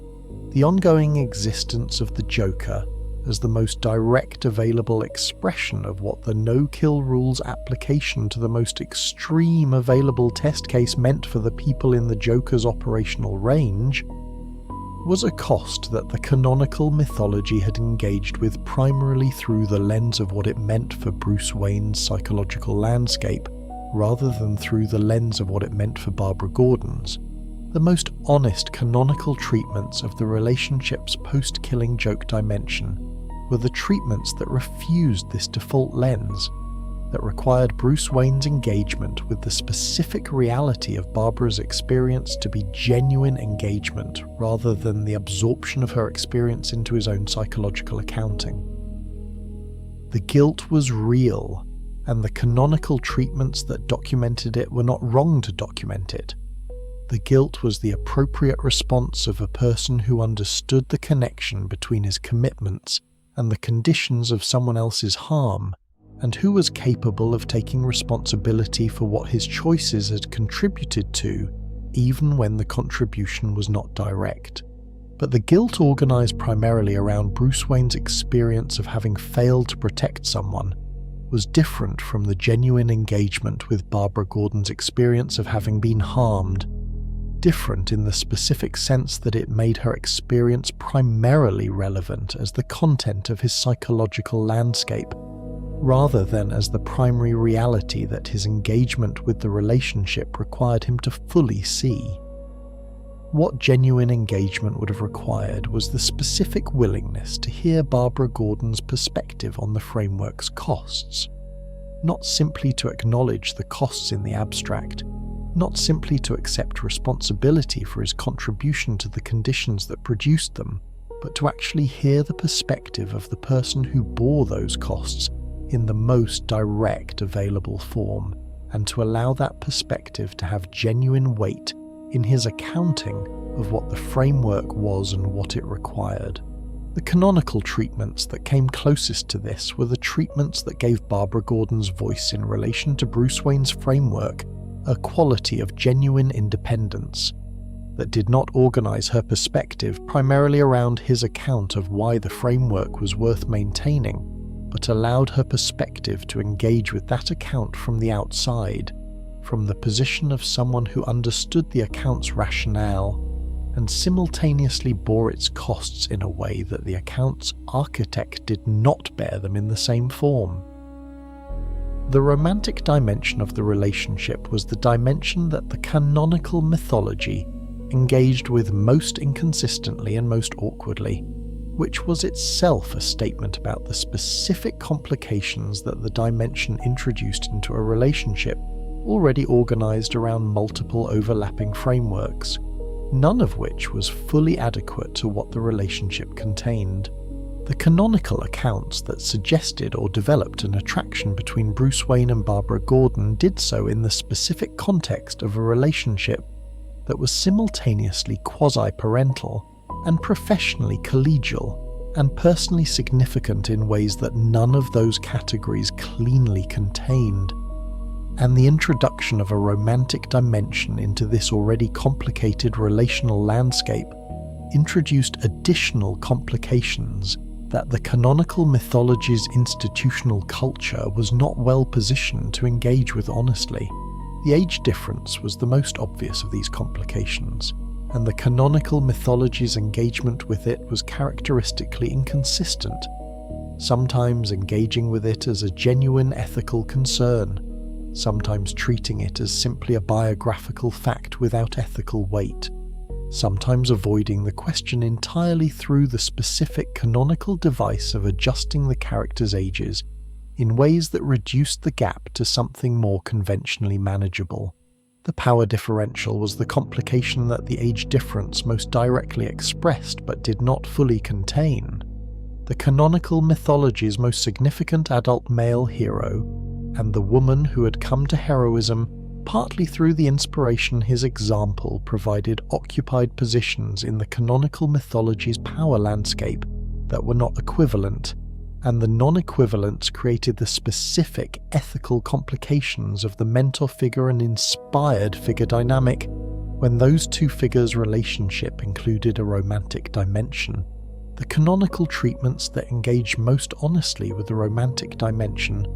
the ongoing existence of the Joker as the most direct available expression of what the no-kill rule's application to the most extreme available test case meant for the people in the Joker's operational range, was a cost that the canonical mythology had engaged with primarily through the lens of what it meant for Bruce Wayne's psychological landscape, rather than through the lens of what it meant for Barbara Gordon's. The most honest canonical treatments of the relationship's post-Killing Joke dimension were the treatments that refused this default lens, that required Bruce Wayne's engagement with the specific reality of Barbara's experience to be genuine engagement rather than the absorption of her experience into his own psychological accounting. The guilt was real, and the canonical treatments that documented it were not wrong to document it. The guilt was the appropriate response of a person who understood the connection between his commitments and the conditions of someone else's harm, and who was capable of taking responsibility for what his choices had contributed to, even when the contribution was not direct. But the guilt organized primarily around Bruce Wayne's experience of having failed to protect someone was different from the genuine engagement with Barbara Gordon's experience of having been harmed, different in the specific sense that it made her experience primarily relevant as the content of his psychological landscape, rather than as the primary reality that his engagement with the relationship required him to fully see. What genuine engagement would have required was the specific willingness to hear Barbara Gordon's perspective on the framework's costs, not simply to acknowledge the costs in the abstract, not simply to accept responsibility for his contribution to the conditions that produced them, but to actually hear the perspective of the person who bore those costs in the most direct available form, and to allow that perspective to have genuine weight in his accounting of what the framework was and what it required. The canonical treatments that came closest to this were the treatments that gave Barbara Gordon's voice in relation to Bruce Wayne's framework a quality of genuine independence, that did not organize her perspective primarily around his account of why the framework was worth maintaining, but allowed her perspective to engage with that account from the outside, from the position of someone who understood the account's rationale and simultaneously bore its costs in a way that the account's architect did not bear them in the same form. The romantic dimension of the relationship was the dimension that the canonical mythology engaged with most inconsistently and most awkwardly, which was itself a statement about the specific complications that the dimension introduced into a relationship already organized around multiple overlapping frameworks, none of which was fully adequate to what the relationship contained. The canonical accounts that suggested or developed an attraction between Bruce Wayne and Barbara Gordon did so in the specific context of a relationship that was simultaneously quasi-parental and professionally collegial, and personally significant in ways that none of those categories cleanly contained. And the introduction of a romantic dimension into this already complicated relational landscape introduced additional complications that the canonical mythology's institutional culture was not well positioned to engage with honestly. The age difference was the most obvious of these complications, and the canonical mythology's engagement with it was characteristically inconsistent, sometimes engaging with it as a genuine ethical concern, sometimes treating it as simply a biographical fact without ethical weight, sometimes avoiding the question entirely through the specific canonical device of adjusting the characters' ages in ways that reduced the gap to something more conventionally manageable. The power differential was the complication that the age difference most directly expressed but did not fully contain. The canonical mythology's most significant adult male hero, and the woman who had come to heroism partly through the inspiration his example provided, occupied positions in the canonical mythology's power landscape that were not equivalent, and the non-equivalence created the specific ethical complications of the mentor figure and inspired figure dynamic when those two figures' relationship included a romantic dimension. The canonical treatments that engage most honestly with the romantic dimension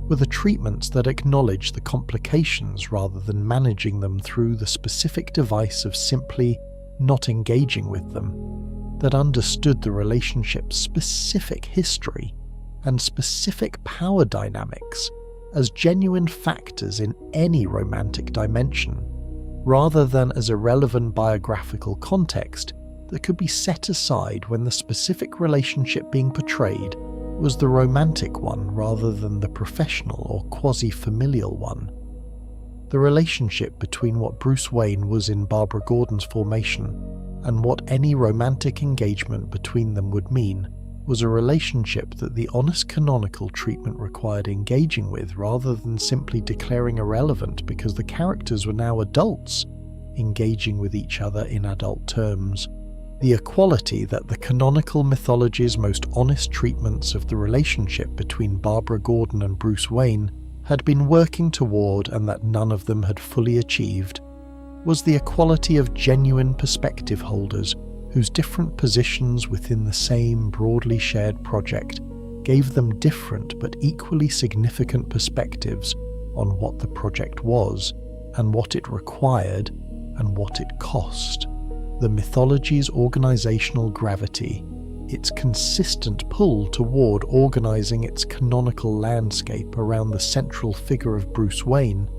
were the treatments that acknowledge the complications rather than managing them through the specific device of simply not engaging with them, that understood the relationship's specific history and specific power dynamics as genuine factors in any romantic dimension, rather than as a relevant biographical context that could be set aside when the specific relationship being portrayed was the romantic one rather than the professional or quasi-familial one. The relationship between what Bruce Wayne was in Barbara Gordon's formation and what any romantic engagement between them would mean was a relationship that the honest canonical treatment required engaging with rather than simply declaring irrelevant because the characters were now adults, engaging with each other in adult terms. The equality that the canonical mythology's most honest treatments of the relationship between Barbara Gordon and Bruce Wayne had been working toward and that none of them had fully achieved was the equality of genuine perspective holders whose different positions within the same broadly shared project gave them different but equally significant perspectives on what the project was and what it required and what it cost. The mythology's organizational gravity, its consistent pull toward organizing its canonical landscape around the central figure of Bruce Wayne,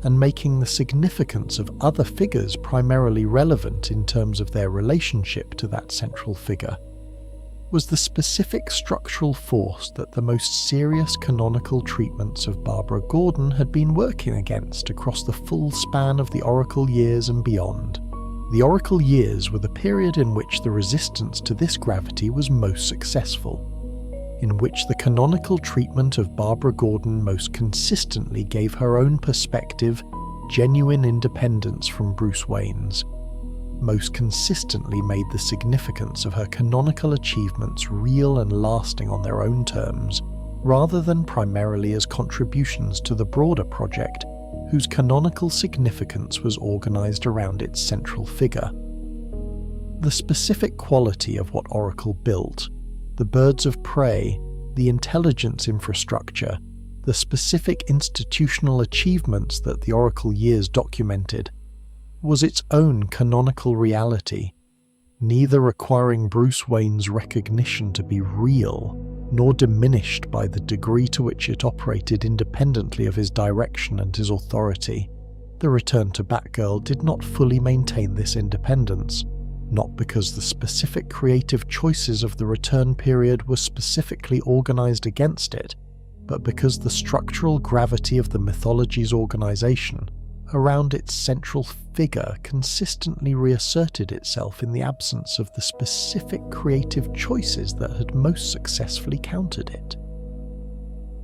and making the significance of other figures primarily relevant in terms of their relationship to that central figure, was the specific structural force that the most serious canonical treatments of Barbara Gordon had been working against across the full span of the Oracle years and beyond. The Oracle years were the period in which the resistance to this gravity was most successful, in which the canonical treatment of Barbara Gordon most consistently gave her own perspective genuine independence from Bruce Wayne's, most consistently made the significance of her canonical achievements real and lasting on their own terms, rather than primarily as contributions to the broader project, whose canonical significance was organized around its central figure. The specific quality of what Oracle built, the birds of prey, the intelligence infrastructure, the specific institutional achievements that the Oracle years documented, was its own canonical reality, neither requiring Bruce Wayne's recognition to be real, nor diminished by the degree to which it operated independently of his direction and his authority. The return to Batgirl did not fully maintain this independence, not because the specific creative choices of the return period were specifically organized against it, but because the structural gravity of the mythology's organization around its central figure consistently reasserted itself in the absence of the specific creative choices that had most successfully countered it.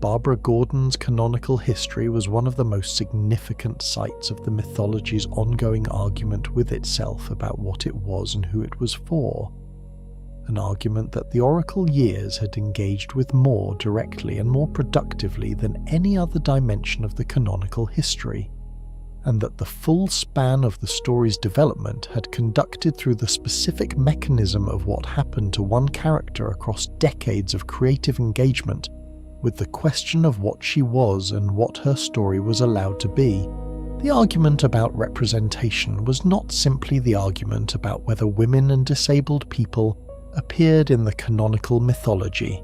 Barbara Gordon's canonical history was one of the most significant sites of the mythology's ongoing argument with itself about what it was and who it was for, an argument that the Oracle years had engaged with more directly and more productively than any other dimension of the canonical history, and that the full span of the story's development had conducted through the specific mechanism of what happened to one character across decades of creative engagement with the question of what she was and what her story was allowed to be. The argument about representation was not simply the argument about whether women and disabled people appeared in the canonical mythology.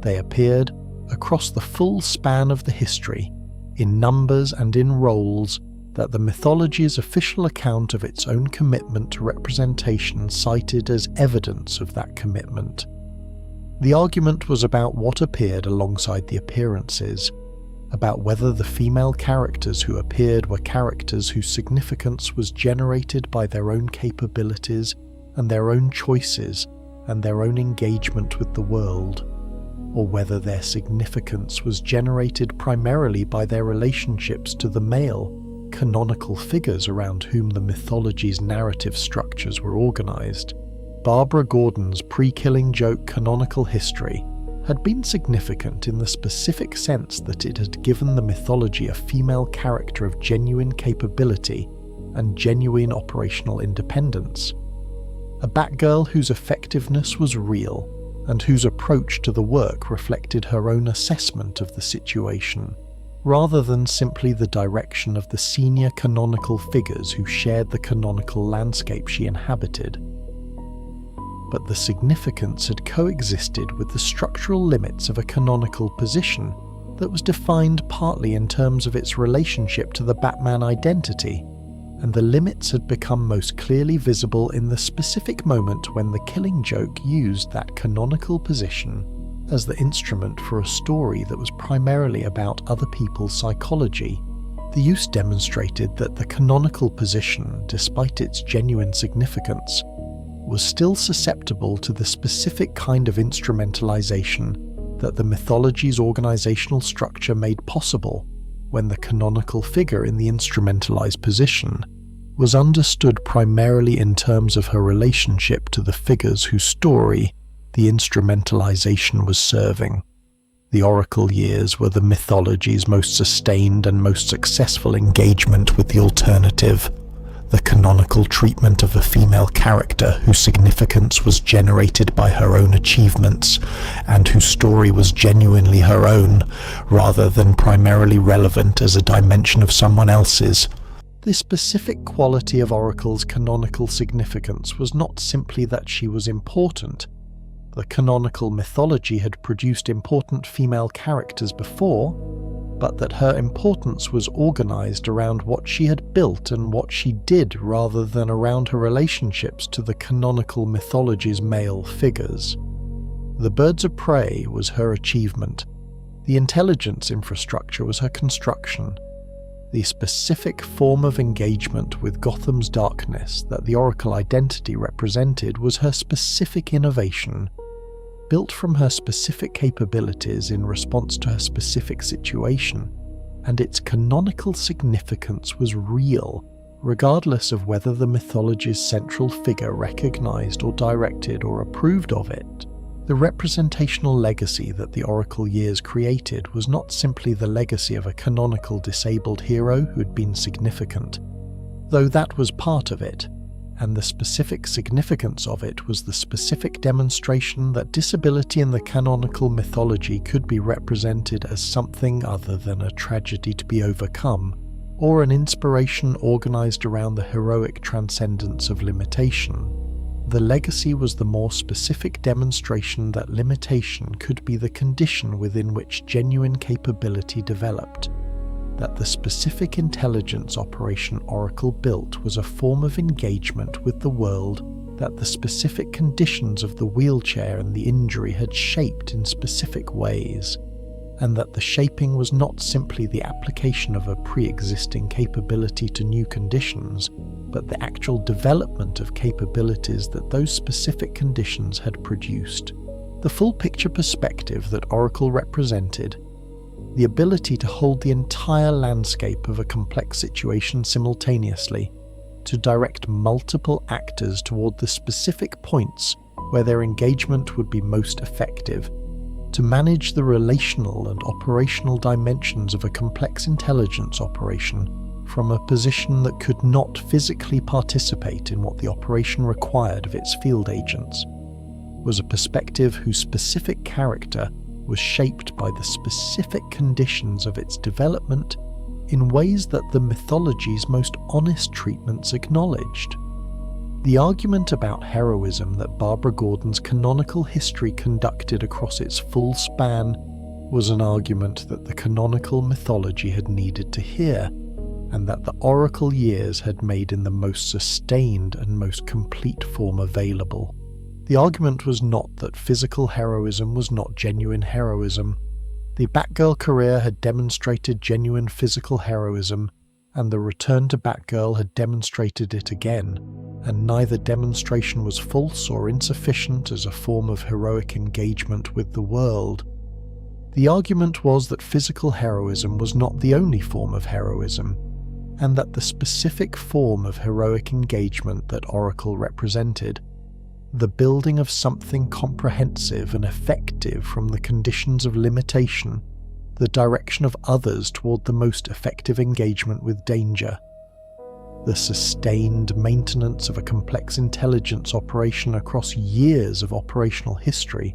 They appeared across the full span of the history, in numbers and in roles that the mythology's official account of its own commitment to representation cited as evidence of that commitment. The argument was about what appeared alongside the appearances, about whether the female characters who appeared were characters whose significance was generated by their own capabilities and their own choices and their own engagement with the world, or whether their significance was generated primarily by their relationships to the male, canonical figures around whom the mythology's narrative structures were organized. Barbara Gordon's pre-Killing Joke canonical history had been significant in the specific sense that it had given the mythology a female character of genuine capability and genuine operational independence, a Batgirl whose effectiveness was real and whose approach to the work reflected her own assessment of the situation, rather than simply the direction of the senior canonical figures who shared the canonical landscape she inhabited. But the significance had coexisted with the structural limits of a canonical position that was defined partly in terms of its relationship to the Batman identity, and the limits had become most clearly visible in the specific moment when the Killing Joke used that canonical position as the instrument for a story that was primarily about other people's psychology. The use demonstrated that the canonical position, despite its genuine significance, was still susceptible to the specific kind of instrumentalization that the mythology's organizational structure made possible when the canonical figure in the instrumentalized position was understood primarily in terms of her relationship to the figures whose story the instrumentalization was serving. The Oracle years were the mythology's most sustained and most successful engagement with the alternative, the canonical treatment of a female character whose significance was generated by her own achievements and whose story was genuinely her own, rather than primarily relevant as a dimension of someone else's. This specific quality of Oracle's canonical significance was not simply that she was important. The canonical mythology had produced important female characters before, but that her importance was organized around what she had built and what she did rather than around her relationships to the canonical mythology's male figures. The birds of prey was her achievement. The intelligence infrastructure was her construction. The specific form of engagement with Gotham's darkness that the Oracle identity represented was her specific innovation, built from her specific capabilities in response to her specific situation, and its canonical significance was real, regardless of whether the mythology's central figure recognized or directed or approved of it. The representational legacy that the Oracle years created was not simply the legacy of a canonical disabled hero who had been significant, though that was part of it, and the specific significance of it was the specific demonstration that disability in the canonical mythology could be represented as something other than a tragedy to be overcome, or an inspiration organized around the heroic transcendence of limitation. The legacy was the more specific demonstration that limitation could be the condition within which genuine capability developed, that the specific intelligence operation Oracle built was a form of engagement with the world that the specific conditions of the wheelchair and the injury had shaped in specific ways, and that the shaping was not simply the application of a pre-existing capability to new conditions, but the actual development of capabilities that those specific conditions had produced. The full picture perspective that Oracle represented, the ability to hold the entire landscape of a complex situation simultaneously, to direct multiple actors toward the specific points where their engagement would be most effective, to manage the relational and operational dimensions of a complex intelligence operation from a position that could not physically participate in what the operation required of its field agents, was a perspective whose specific character was shaped by the specific conditions of its development in ways that the mythology's most honest treatments acknowledged. The argument about heroism that Barbara Gordon's canonical history conducted across its full span was an argument that the canonical mythology had needed to hear, and that the Oracle years had made in the most sustained and most complete form available. The argument was not that physical heroism was not genuine heroism. The Batgirl career had demonstrated genuine physical heroism, and the return to Batgirl had demonstrated it again, and neither demonstration was false or insufficient as a form of heroic engagement with the world. The argument was that physical heroism was not the only form of heroism, and that the specific form of heroic engagement that Oracle represented, the building of something comprehensive and effective from the conditions of limitation, the direction of others toward the most effective engagement with danger, the sustained maintenance of a complex intelligence operation across years of operational history,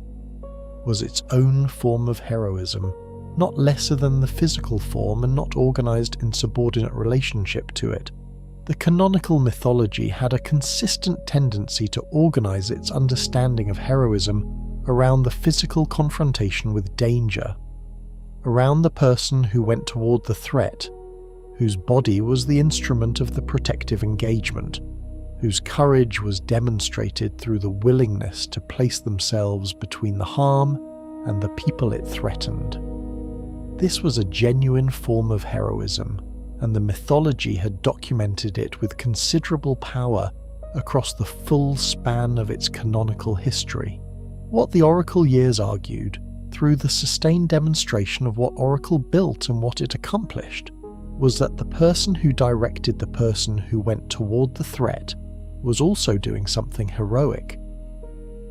was its own form of heroism, not lesser than the physical form and not organized in subordinate relationship to it. The canonical mythology had a consistent tendency to organize its understanding of heroism around the physical confrontation with danger, around the person who went toward the threat, whose body was the instrument of the protective engagement, whose courage was demonstrated through the willingness to place themselves between the harm and the people it threatened. This was a genuine form of heroism, and the mythology had documented it with considerable power across the full span of its canonical history. What the Oracle years argued, through the sustained demonstration of what Oracle built and what it accomplished, was that the person who directed the person who went toward the threat was also doing something heroic,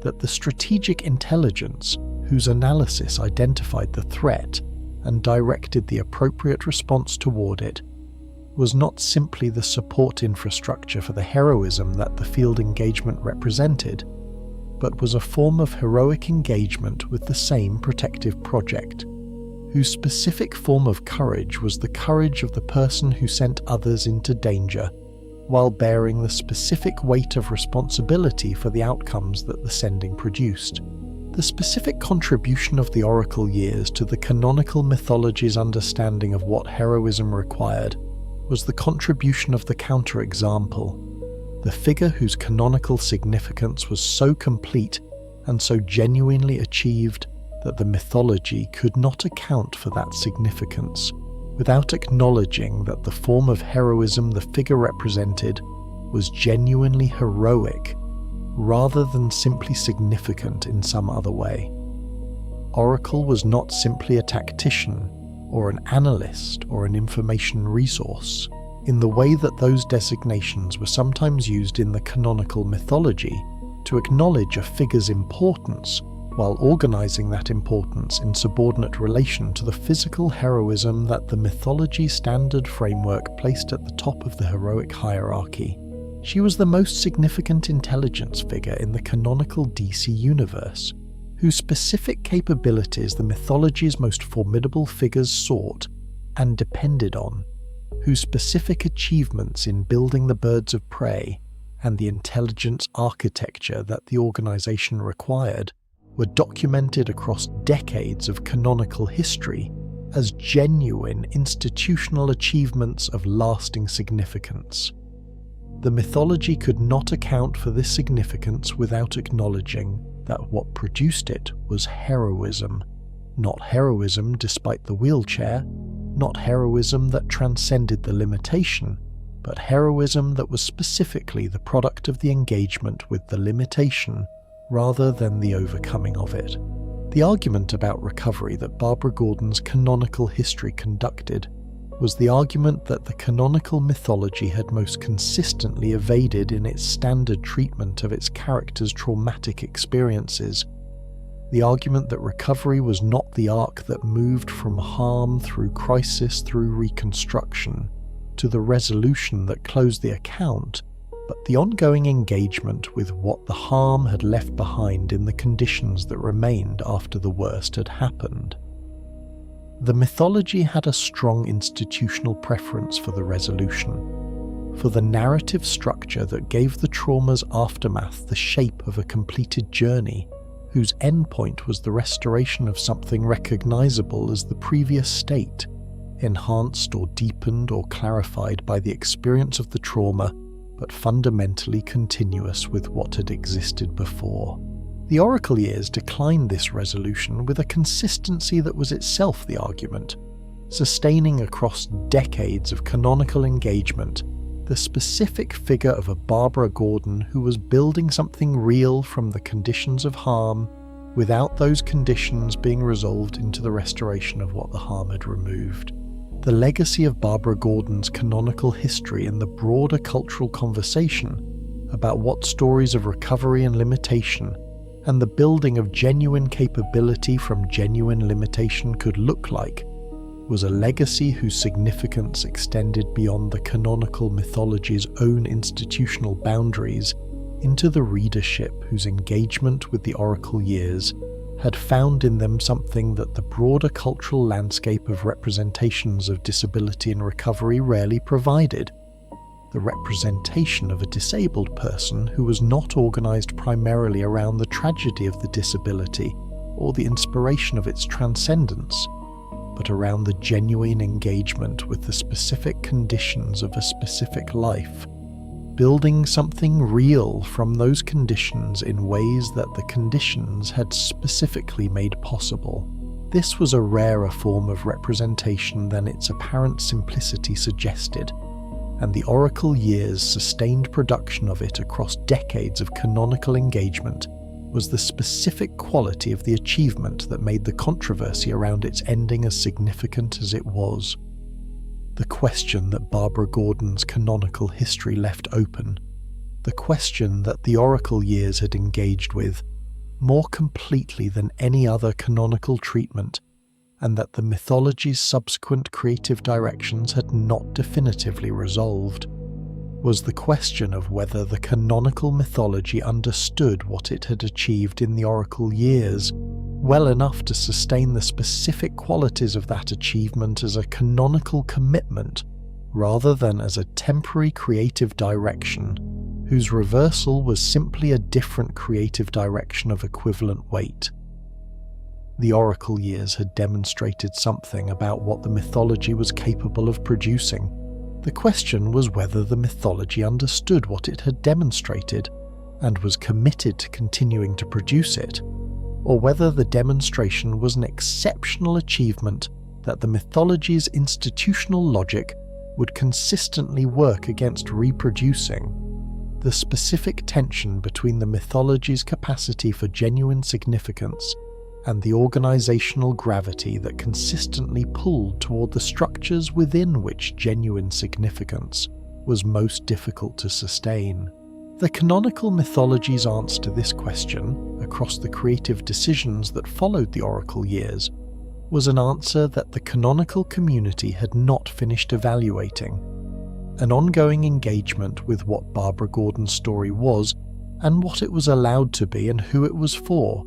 that the strategic intelligence whose analysis identified the threat and directed the appropriate response toward it was not simply the support infrastructure for the heroism that the field engagement represented, but was a form of heroic engagement with the same protective project, whose specific form of courage was the courage of the person who sent others into danger, while bearing the specific weight of responsibility for the outcomes that the sending produced. The specific contribution of the Oracle Years to the canonical mythology's understanding of what heroism required was the contribution of the counterexample, the figure whose canonical significance was so complete and so genuinely achieved that the mythology could not account for that significance without acknowledging that the form of heroism the figure represented was genuinely heroic rather than simply significant in some other way. Oracle was not simply a tactician or an analyst or an information resource, in the way that those designations were sometimes used in the canonical mythology to acknowledge a figure's importance while organizing that importance in subordinate relation to the physical heroism that the mythology standard framework placed at the top of the heroic hierarchy. She was the most significant intelligence figure in the canonical DC universe, whose specific capabilities the mythology's most formidable figures sought and depended on, whose specific achievements in building the birds of prey and the intelligence architecture that the organization required were documented across decades of canonical history as genuine institutional achievements of lasting significance. The mythology could not account for this significance without acknowledging that what produced it was heroism, not heroism despite the wheelchair, not heroism that transcended the limitation, but heroism that was specifically the product of the engagement with the limitation rather than the overcoming of it. The argument about recovery that Barbara Gordon's canonical history conducted was the argument that the canonical mythology had most consistently evaded in its standard treatment of its characters' traumatic experiences. The argument that recovery was not the arc that moved from harm through crisis through reconstruction to the resolution that closed the account, but the ongoing engagement with what the harm had left behind in the conditions that remained after the worst had happened. The mythology had a strong institutional preference for the resolution, for the narrative structure that gave the trauma's aftermath the shape of a completed journey, whose endpoint was the restoration of something recognizable as the previous state, enhanced or deepened or clarified by the experience of the trauma, but fundamentally continuous with what had existed before. The Oracle Years declined this resolution with a consistency that was itself the argument, sustaining across decades of canonical engagement the specific figure of a Barbara Gordon who was building something real from the conditions of harm without those conditions being resolved into the restoration of what the harm had removed. The legacy of Barbara Gordon's canonical history in the broader cultural conversation about what stories of recovery and limitation and the building of genuine capability from genuine limitation could look like was a legacy whose significance extended beyond the canonical mythology's own institutional boundaries into the readership whose engagement with the Oracle Years had found in them something that the broader cultural landscape of representations of disability and recovery rarely provided: the representation of a disabled person who was not organized primarily around the tragedy of the disability or the inspiration of its transcendence, but around the genuine engagement with the specific conditions of a specific life, building something real from those conditions in ways that the conditions had specifically made possible. This was a rarer form of representation than its apparent simplicity suggested, and the Oracle Years' sustained production of it across decades of canonical engagement was the specific quality of the achievement that made the controversy around its ending as significant as it was. The question that Barbara Gordon's canonical history left open, the question that the Oracle Years had engaged with more completely than any other canonical treatment, and that the mythology's subsequent creative directions had not definitively resolved, was the question of whether the canonical mythology understood what it had achieved in the Oracle Years well enough to sustain the specific qualities of that achievement as a canonical commitment rather than as a temporary creative direction whose reversal was simply a different creative direction of equivalent weight. The Oracle years had demonstrated something about what the mythology was capable of producing. The question was whether the mythology understood what it had demonstrated and was committed to continuing to produce it, or whether the demonstration was an exceptional achievement that the mythology's institutional logic would consistently work against reproducing. The specific tension between the mythology's capacity for genuine significance and the organizational gravity that consistently pulled toward the structures within which genuine significance was most difficult to sustain. The canonical mythology's answer to this question, across the creative decisions that followed the Oracle years, was an answer that the canonical community had not finished evaluating. An ongoing engagement with what Barbara Gordon's story was and what it was allowed to be and who it was for,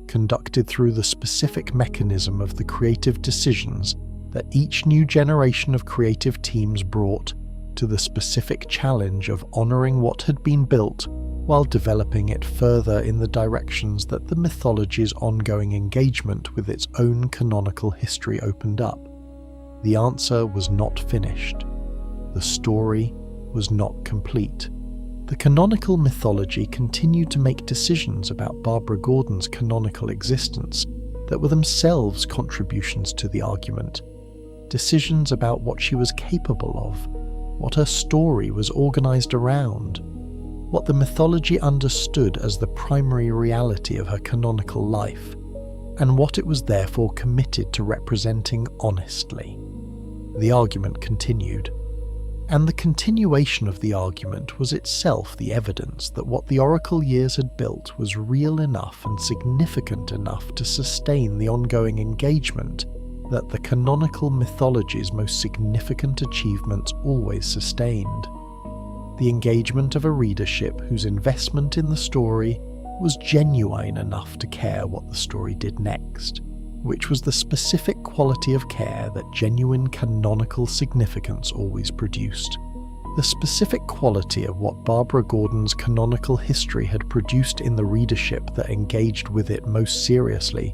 conducted through the specific mechanism of the creative decisions that each new generation of creative teams brought to the specific challenge of honoring what had been built while developing it further in the directions that the mythology's ongoing engagement with its own canonical history opened up. The answer was not finished. The story was not complete. The canonical mythology continued to make decisions about Barbara Gordon's canonical existence that were themselves contributions to the argument. Decisions about what she was capable of, what her story was organized around, what the mythology understood as the primary reality of her canonical life, and what it was therefore committed to representing honestly. The argument continued. And the continuation of the argument was itself the evidence that what the Oracle years had built was real enough and significant enough to sustain the ongoing engagement that the canonical mythology's most significant achievements always sustained. The engagement of a readership whose investment in the story was genuine enough to care what the story did next, which was the specific quality of care that genuine canonical significance always produced. The specific quality of what Barbara Gordon's canonical history had produced in the readership that engaged with it most seriously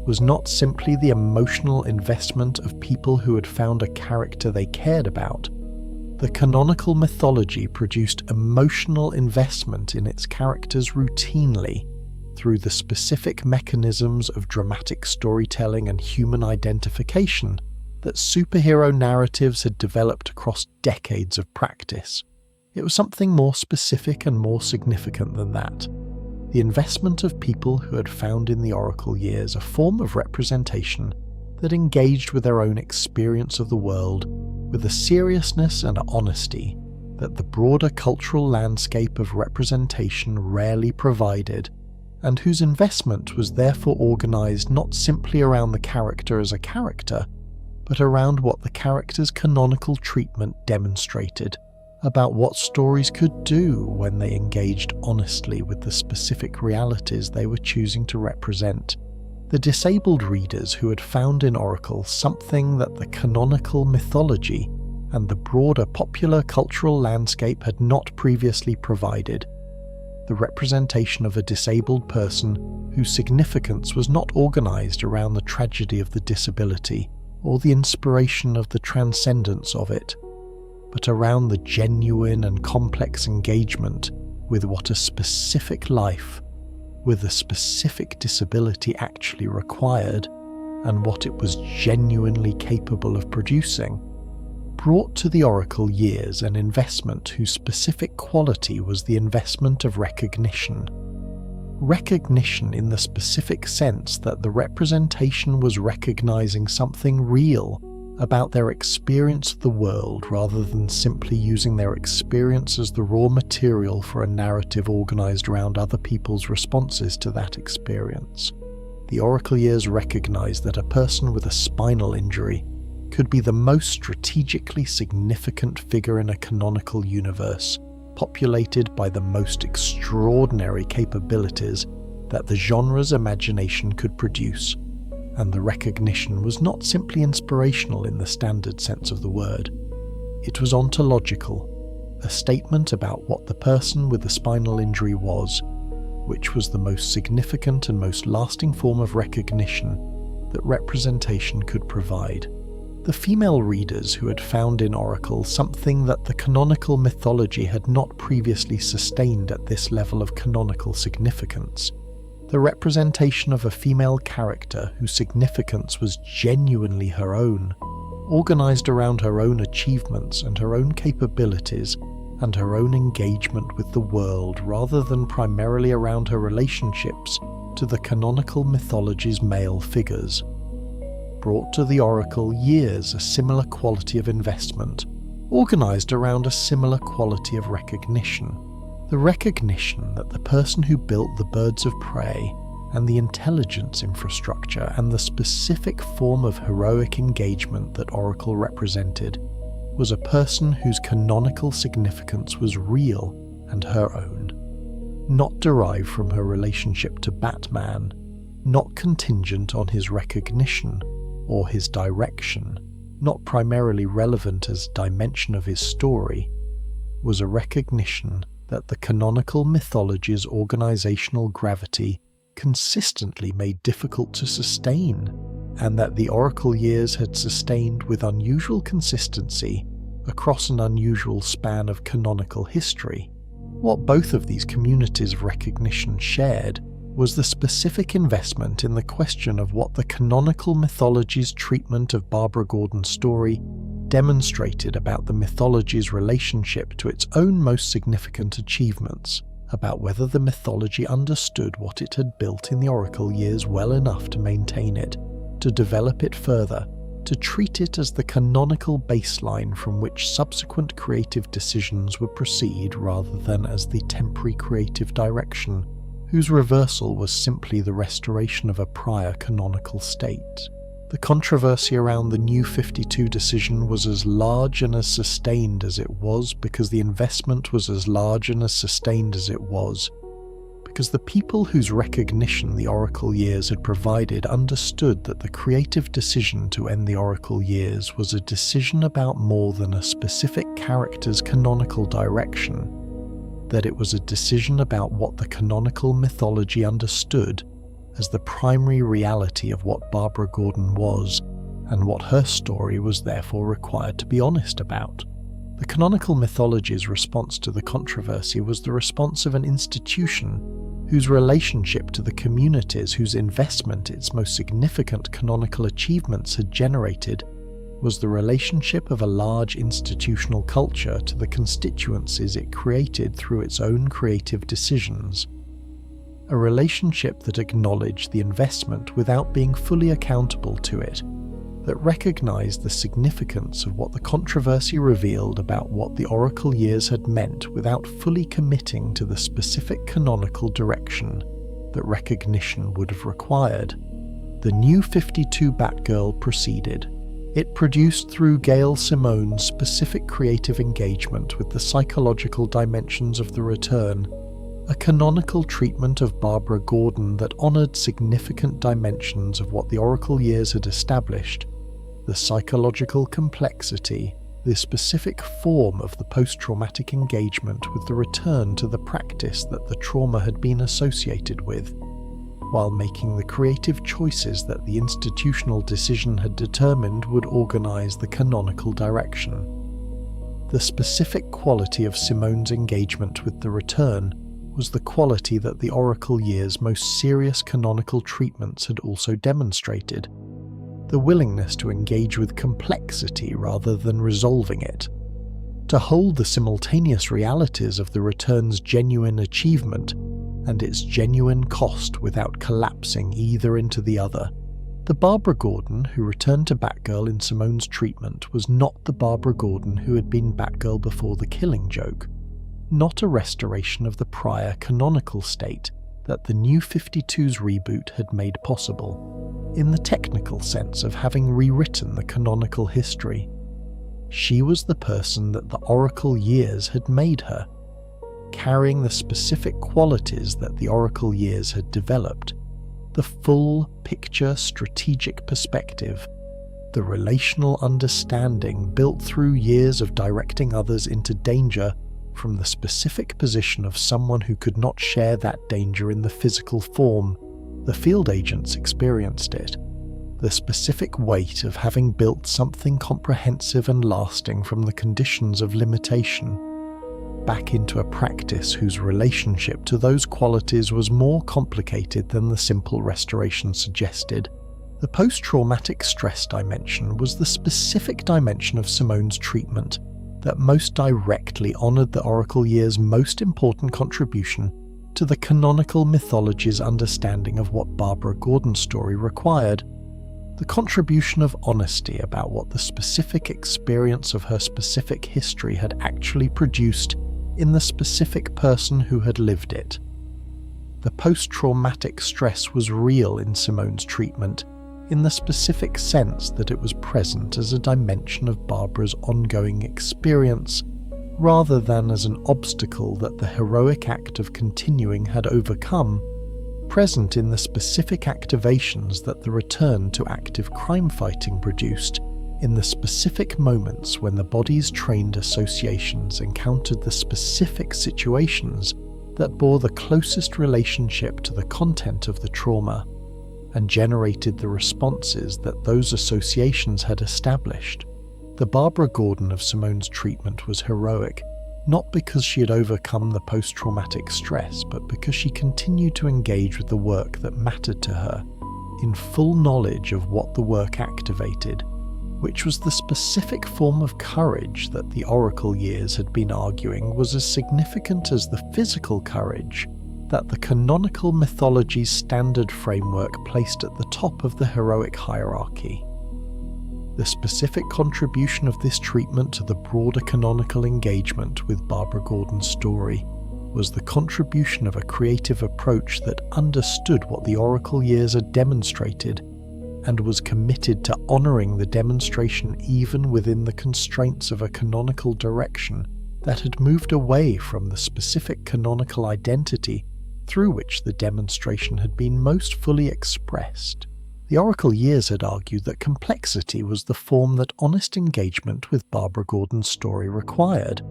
was not simply the emotional investment of people who had found a character they cared about. The canonical mythology produced emotional investment in its characters routinely, through the specific mechanisms of dramatic storytelling and human identification that superhero narratives had developed across decades of practice. It was something more specific and more significant than that. The investment of people who had found in the Oracle years a form of representation that engaged with their own experience of the world with a seriousness and honesty that the broader cultural landscape of representation rarely provided, and whose investment was therefore organized not simply around the character as a character, but around what the character's canonical treatment demonstrated about what stories could do when they engaged honestly with the specific realities they were choosing to represent. The disabled readers who had found in Oracle something that the canonical mythology and the broader popular cultural landscape had not previously provided, the representation of a disabled person whose significance was not organized around the tragedy of the disability or the inspiration of the transcendence of it, but around the genuine and complex engagement with what a specific life with a specific disability actually required and what it was genuinely capable of producing, brought to the Oracle years an investment whose specific quality was the investment of recognition. Recognition in the specific sense that the representation was recognizing something real about their experience of the world rather than simply using their experience as the raw material for a narrative organized around other people's responses to that experience. The Oracle years recognized that a person with a spinal injury could be the most strategically significant figure in a canonical universe, populated by the most extraordinary capabilities that the genre's imagination could produce, and the recognition was not simply inspirational in the standard sense of the word. It was ontological, a statement about what the person with the spinal injury was, which was the most significant and most lasting form of recognition that representation could provide. The female readers who had found in Oracle something that the canonical mythology had not previously sustained at this level of canonical significance. The representation of a female character whose significance was genuinely her own, organized around her own achievements and her own capabilities and her own engagement with the world rather than primarily around her relationships to the canonical mythology's male figures, brought to the Oracle years a similar quality of investment, organized around a similar quality of recognition. The recognition that the person who built the birds of prey and the intelligence infrastructure and the specific form of heroic engagement that Oracle represented was a person whose canonical significance was real and her own, not derived from her relationship to Batman, not contingent on his recognition or his direction, not primarily relevant as dimension of his story, was a recognition that the canonical mythology's organizational gravity consistently made difficult to sustain, and that the Oracle years had sustained with unusual consistency across an unusual span of canonical history. What both of these communities of recognition shared was the specific investment in the question of what the canonical mythology's treatment of Barbara Gordon's story demonstrated about the mythology's relationship to its own most significant achievements, about whether the mythology understood what it had built in the Oracle years well enough to maintain it, to develop it further, to treat it as the canonical baseline from which subsequent creative decisions would proceed rather than as the temporary creative direction, whose reversal was simply the restoration of a prior canonical state. The controversy around the New 52 decision was as large and as sustained as it was because the investment was as large and as sustained as it was, because the people whose recognition the Oracle years had provided understood that the creative decision to end the Oracle years was a decision about more than a specific character's canonical direction, that it was a decision about what the canonical mythology understood as the primary reality of what Barbara Gordon was, and what her story was therefore required to be honest about. The canonical mythology's response to the controversy was the response of an institution whose relationship to the communities whose investment its most significant canonical achievements had generated was the relationship of a large institutional culture to the constituencies it created through its own creative decisions. A relationship that acknowledged the investment without being fully accountable to it, that recognized the significance of what the controversy revealed about what the Oracle years had meant without fully committing to the specific canonical direction that recognition would have required. The New 52 Batgirl proceeded. It produced through Gail Simone's specific creative engagement with the psychological dimensions of the return a canonical treatment of Barbara Gordon that honored significant dimensions of what the Oracle years had established, the psychological complexity, the specific form of the post-traumatic engagement with the return to the practice that the trauma had been associated with, while making the creative choices that the institutional decision had determined would organize the canonical direction. The specific quality of Simone's engagement with the return was the quality that the Oracle years' most serious canonical treatments had also demonstrated, the willingness to engage with complexity rather than resolving it, to hold the simultaneous realities of the return's genuine achievement and its genuine cost without collapsing either into the other. The Barbara Gordon who returned to Batgirl in Simone's treatment was not the Barbara Gordon who had been Batgirl before the Killing Joke, not a restoration of the prior canonical state that the New 52's reboot had made possible, in the technical sense of having rewritten the canonical history. She was the person that the Oracle years had made her, carrying the specific qualities that the Oracle years had developed, the full picture strategic perspective, the relational understanding built through years of directing others into danger from the specific position of someone who could not share that danger in the physical form. The field agents experienced it. The the specific weight of having built something comprehensive and lasting from the conditions of limitation, back into a practice whose relationship to those qualities was more complicated than the simple restoration suggested. The post-traumatic stress dimension was the specific dimension of Simone's treatment that most directly honoured the Oracle Year's most important contribution to the canonical mythology's understanding of what Barbara Gordon's story required, the contribution of honesty about what the specific experience of her specific history had actually produced in the specific person who had lived it. The post-traumatic stress was real in Simone's treatment, in the specific sense that it was present as a dimension of Barbara's ongoing experience, rather than as an obstacle that the heroic act of continuing had overcome, present in the specific activations that the return to active crime fighting produced, in the specific moments when the body's trained associations encountered the specific situations that bore the closest relationship to the content of the trauma, and generated the responses that those associations had established. The Barbara Gordon of Simone's treatment was heroic, not because she had overcome the post-traumatic stress, but because she continued to engage with the work that mattered to her, in full knowledge of what the work activated, which was the specific form of courage that the Oracle Years had been arguing was as significant as the physical courage that the canonical mythology's standard framework placed at the top of the heroic hierarchy. The specific contribution of this treatment to the broader canonical engagement with Barbara Gordon's story was the contribution of a creative approach that understood what the Oracle Years had demonstrated and was committed to honouring the demonstration even within the constraints of a canonical direction that had moved away from the specific canonical identity through which the demonstration had been most fully expressed. The Oracle Years had argued that complexity was the form that honest engagement with Barbara Gordon's story required,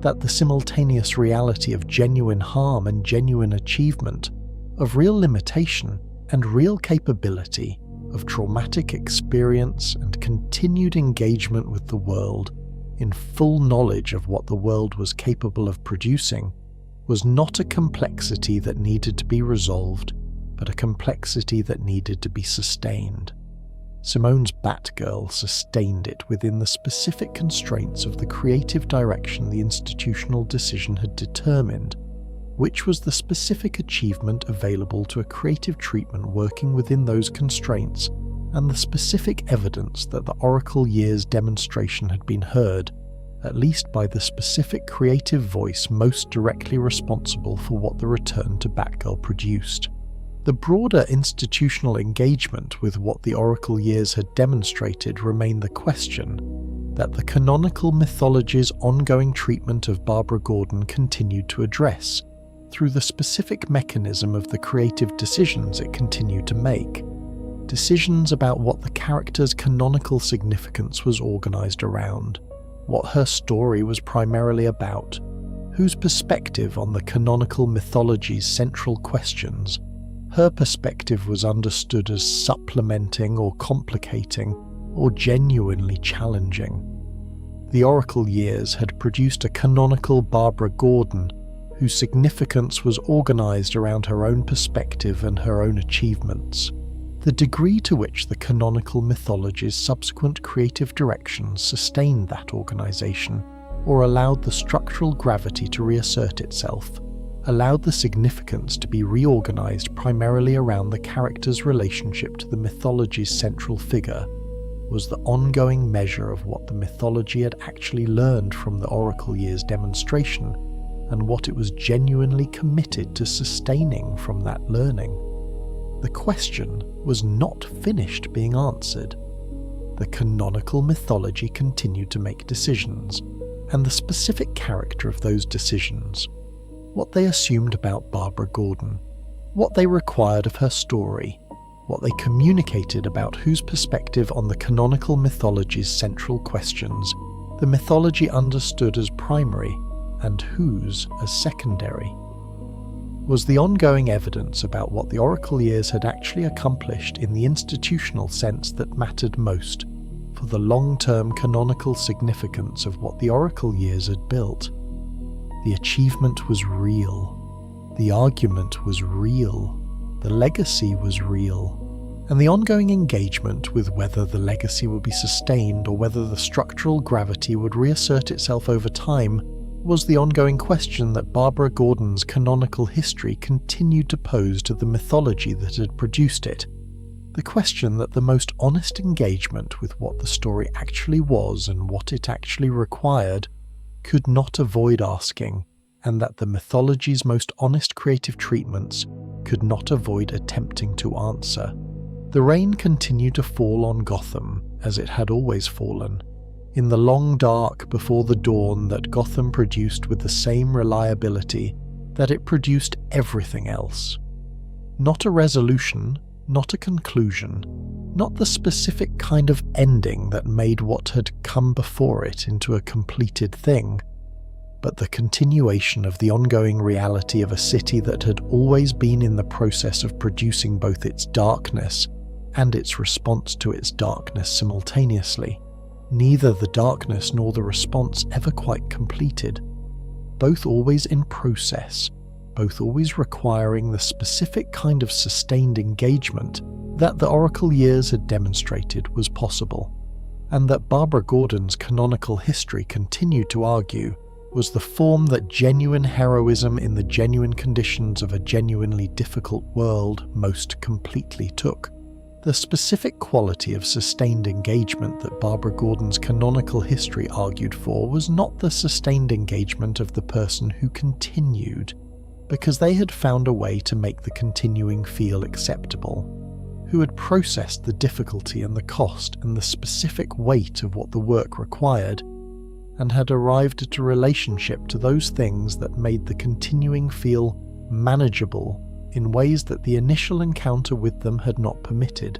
that the simultaneous reality of genuine harm and genuine achievement, of real limitation and real capability, of traumatic experience and continued engagement with the world, in full knowledge of what the world was capable of producing, was not a complexity that needed to be resolved, but a complexity that needed to be sustained. Simone's Batgirl sustained it within the specific constraints of the creative direction the institutional decision had determined, which was the specific achievement available to a creative treatment working within those constraints, and the specific evidence that the Oracle Years demonstration had been heard, at least by the specific creative voice most directly responsible for what the return to Batgirl produced. The broader institutional engagement with what the Oracle Years had demonstrated remained the question that the canonical mythology's ongoing treatment of Barbara Gordon continued to address, through the specific mechanism of the creative decisions it continued to make. Decisions about what the character's canonical significance was organised around, what her story was primarily about, whose perspective on the canonical mythology's central questions her perspective was understood as supplementing or complicating or genuinely challenging. The Oracle Years had produced a canonical Barbara Gordon whose significance was organised around her own perspective and her own achievements. The degree to which the canonical mythology's subsequent creative directions sustained that organisation, or allowed the structural gravity to reassert itself, allowed the significance to be reorganised primarily around the character's relationship to the mythology's central figure, was the ongoing measure of what the mythology had actually learned from the Oracle Years demonstration, and what it was genuinely committed to sustaining from that learning. The question was not finished being answered. The canonical mythology continued to make decisions, and the specific character of those decisions, what they assumed about Barbara Gordon, what they required of her story, what they communicated about whose perspective on the canonical mythology's central questions the mythology understood as primary and whose as secondary. was the ongoing evidence about what the Oracle years had actually accomplished in the institutional sense that mattered most for the long-term canonical significance of what the Oracle years had built. The achievement was real. The argument was real. The legacy was real. And the ongoing engagement with whether the legacy would be sustained or whether the structural gravity would reassert itself over time was the ongoing question that Barbara Gordon's canonical history continued to pose to the mythology that had produced it. The question that the most honest engagement with what the story actually was and what it actually required could not avoid asking, and that the mythology's most honest creative treatments could not avoid attempting to answer. The rain continued to fall on Gotham, as it had always fallen, in the long dark before the dawn that Gotham produced with the same reliability that it produced everything else. Not a resolution, not a conclusion, not the specific kind of ending that made what had come before it into a completed thing, but the continuation of the ongoing reality of a city that had always been in the process of producing both its darkness and its response to its darkness simultaneously. Neither the darkness nor the response ever quite completed, both always in process, both always requiring the specific kind of sustained engagement that the Oracle years had demonstrated was possible, and that Barbara Gordon's canonical history continued to argue was the form that genuine heroism in the genuine conditions of a genuinely difficult world most completely took. The specific quality of sustained engagement that Barbara Gordon's canonical history argued for was not the sustained engagement of the person who continued, because they had found a way to make the continuing feel acceptable, who had processed the difficulty and the cost and the specific weight of what the work required, and had arrived at a relationship to those things that made the continuing feel manageable in ways that the initial encounter with them had not permitted.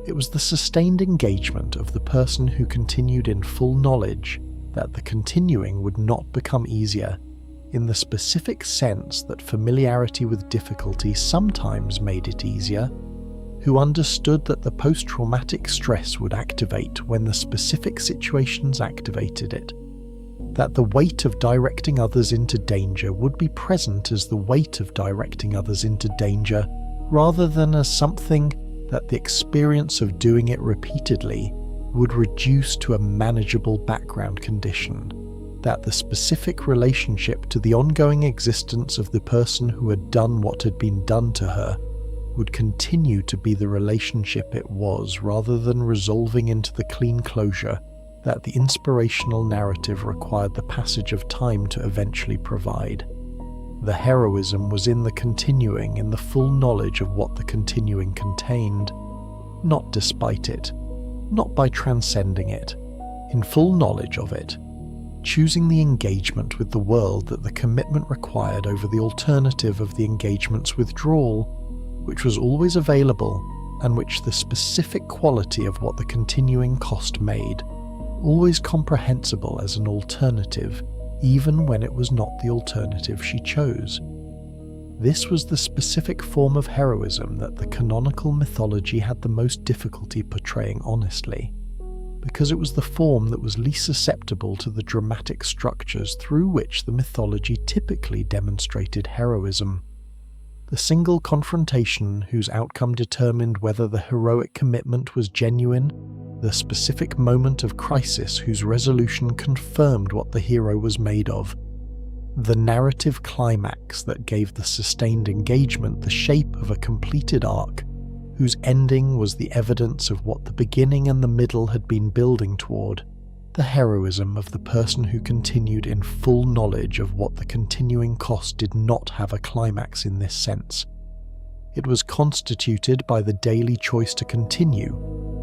It was the sustained engagement of the person who continued in full knowledge that the continuing would not become easier, in the specific sense that familiarity with difficulty sometimes made it easier, who understood that the post-traumatic stress would activate when the specific situations activated it, that the weight of directing others into danger would be present as the weight of directing others into danger, rather than as something that the experience of doing it repeatedly would reduce to a manageable background condition, that the specific relationship to the ongoing existence of the person who had done what had been done to her would continue to be the relationship it was, rather than resolving into the clean closure that the inspirational narrative required the passage of time to eventually provide. The heroism was in the continuing, in the full knowledge of what the continuing contained, not despite it, not by transcending it, in full knowledge of it, choosing the engagement with the world that the commitment required over the alternative of the engagement's withdrawal, which was always available and which the specific quality of what the continuing cost made, always comprehensible as an alternative, even when it was not the alternative she chose. This was the specific form of heroism that the canonical mythology had the most difficulty portraying honestly, because it was the form that was least susceptible to the dramatic structures through which the mythology typically demonstrated heroism. The single confrontation whose outcome determined whether the heroic commitment was genuine, the specific moment of crisis whose resolution confirmed what the hero was made of, the narrative climax that gave the sustained engagement the shape of a completed arc, whose ending was the evidence of what the beginning and the middle had been building toward, the heroism of the person who continued in full knowledge of what the continuing cost did not have a climax in this sense. It was constituted by the daily choice to continue,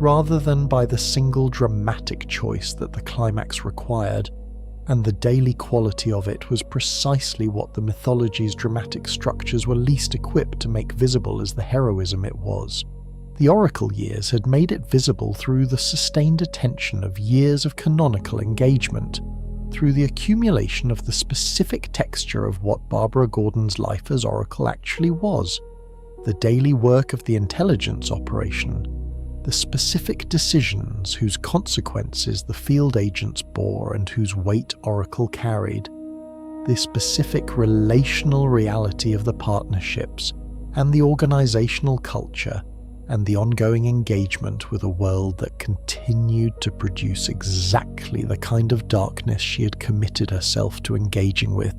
rather than by the single dramatic choice that the climax required, and the daily quality of it was precisely what the mythology's dramatic structures were least equipped to make visible as the heroism it was. The Oracle years had made it visible through the sustained attention of years of canonical engagement, through the accumulation of the specific texture of what Barbara Gordon's life as Oracle actually was, the daily work of the intelligence operation, the specific decisions whose consequences the field agents bore and whose weight Oracle carried, the specific relational reality of the partnerships and the organizational culture, and the ongoing engagement with a world that continued to produce exactly the kind of darkness she had committed herself to engaging with,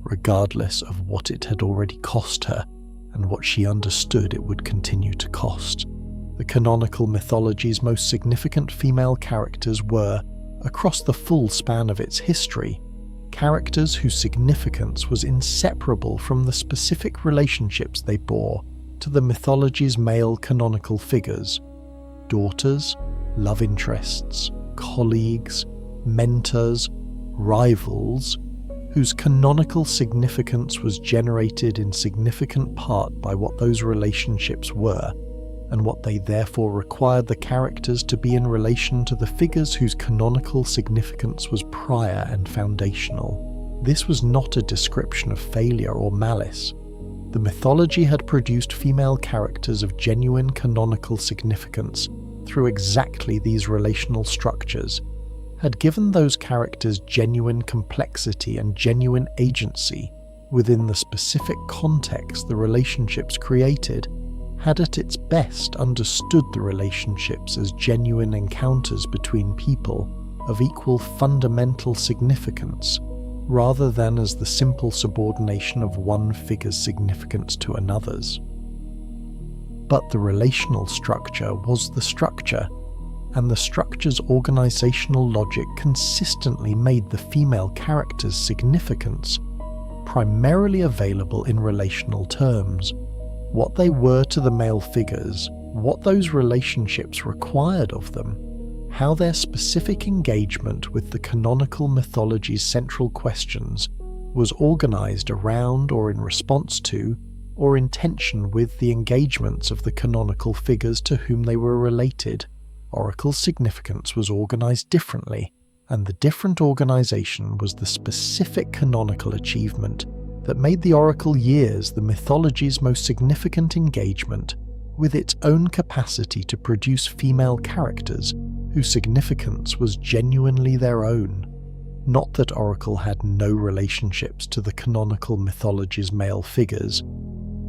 regardless of what it had already cost her and what she understood it would continue to cost. The canonical mythology's most significant female characters were, across the full span of its history, characters whose significance was inseparable from the specific relationships they bore to the mythology's male canonical figures: daughters, love interests, colleagues, mentors, rivals, whose canonical significance was generated in significant part by what those relationships were, and what they therefore required the characters to be in relation to the figures whose canonical significance was prior and foundational. This was not a description of failure or malice. The mythology had produced female characters of genuine canonical significance through exactly these relational structures, had given those characters genuine complexity and genuine agency within the specific context the relationships created, had at its best understood the relationships as genuine encounters between people of equal fundamental significance, rather than as the simple subordination of one figure's significance to another's. But the relational structure was the structure, and the structure's organizational logic consistently made the female character's significance primarily available in relational terms. What they were to the male figures, what those relationships required of them, how their specific engagement with the canonical mythology's central questions was organized around or in response to, or in tension with the engagements of the canonical figures to whom they were related. Oracle's significance was organized differently, and the different organization was the specific canonical achievement that made the Oracle years the mythology's most significant engagement with its own capacity to produce female characters whose significance was genuinely their own. Not that Oracle had no relationships to the canonical mythology's male figures.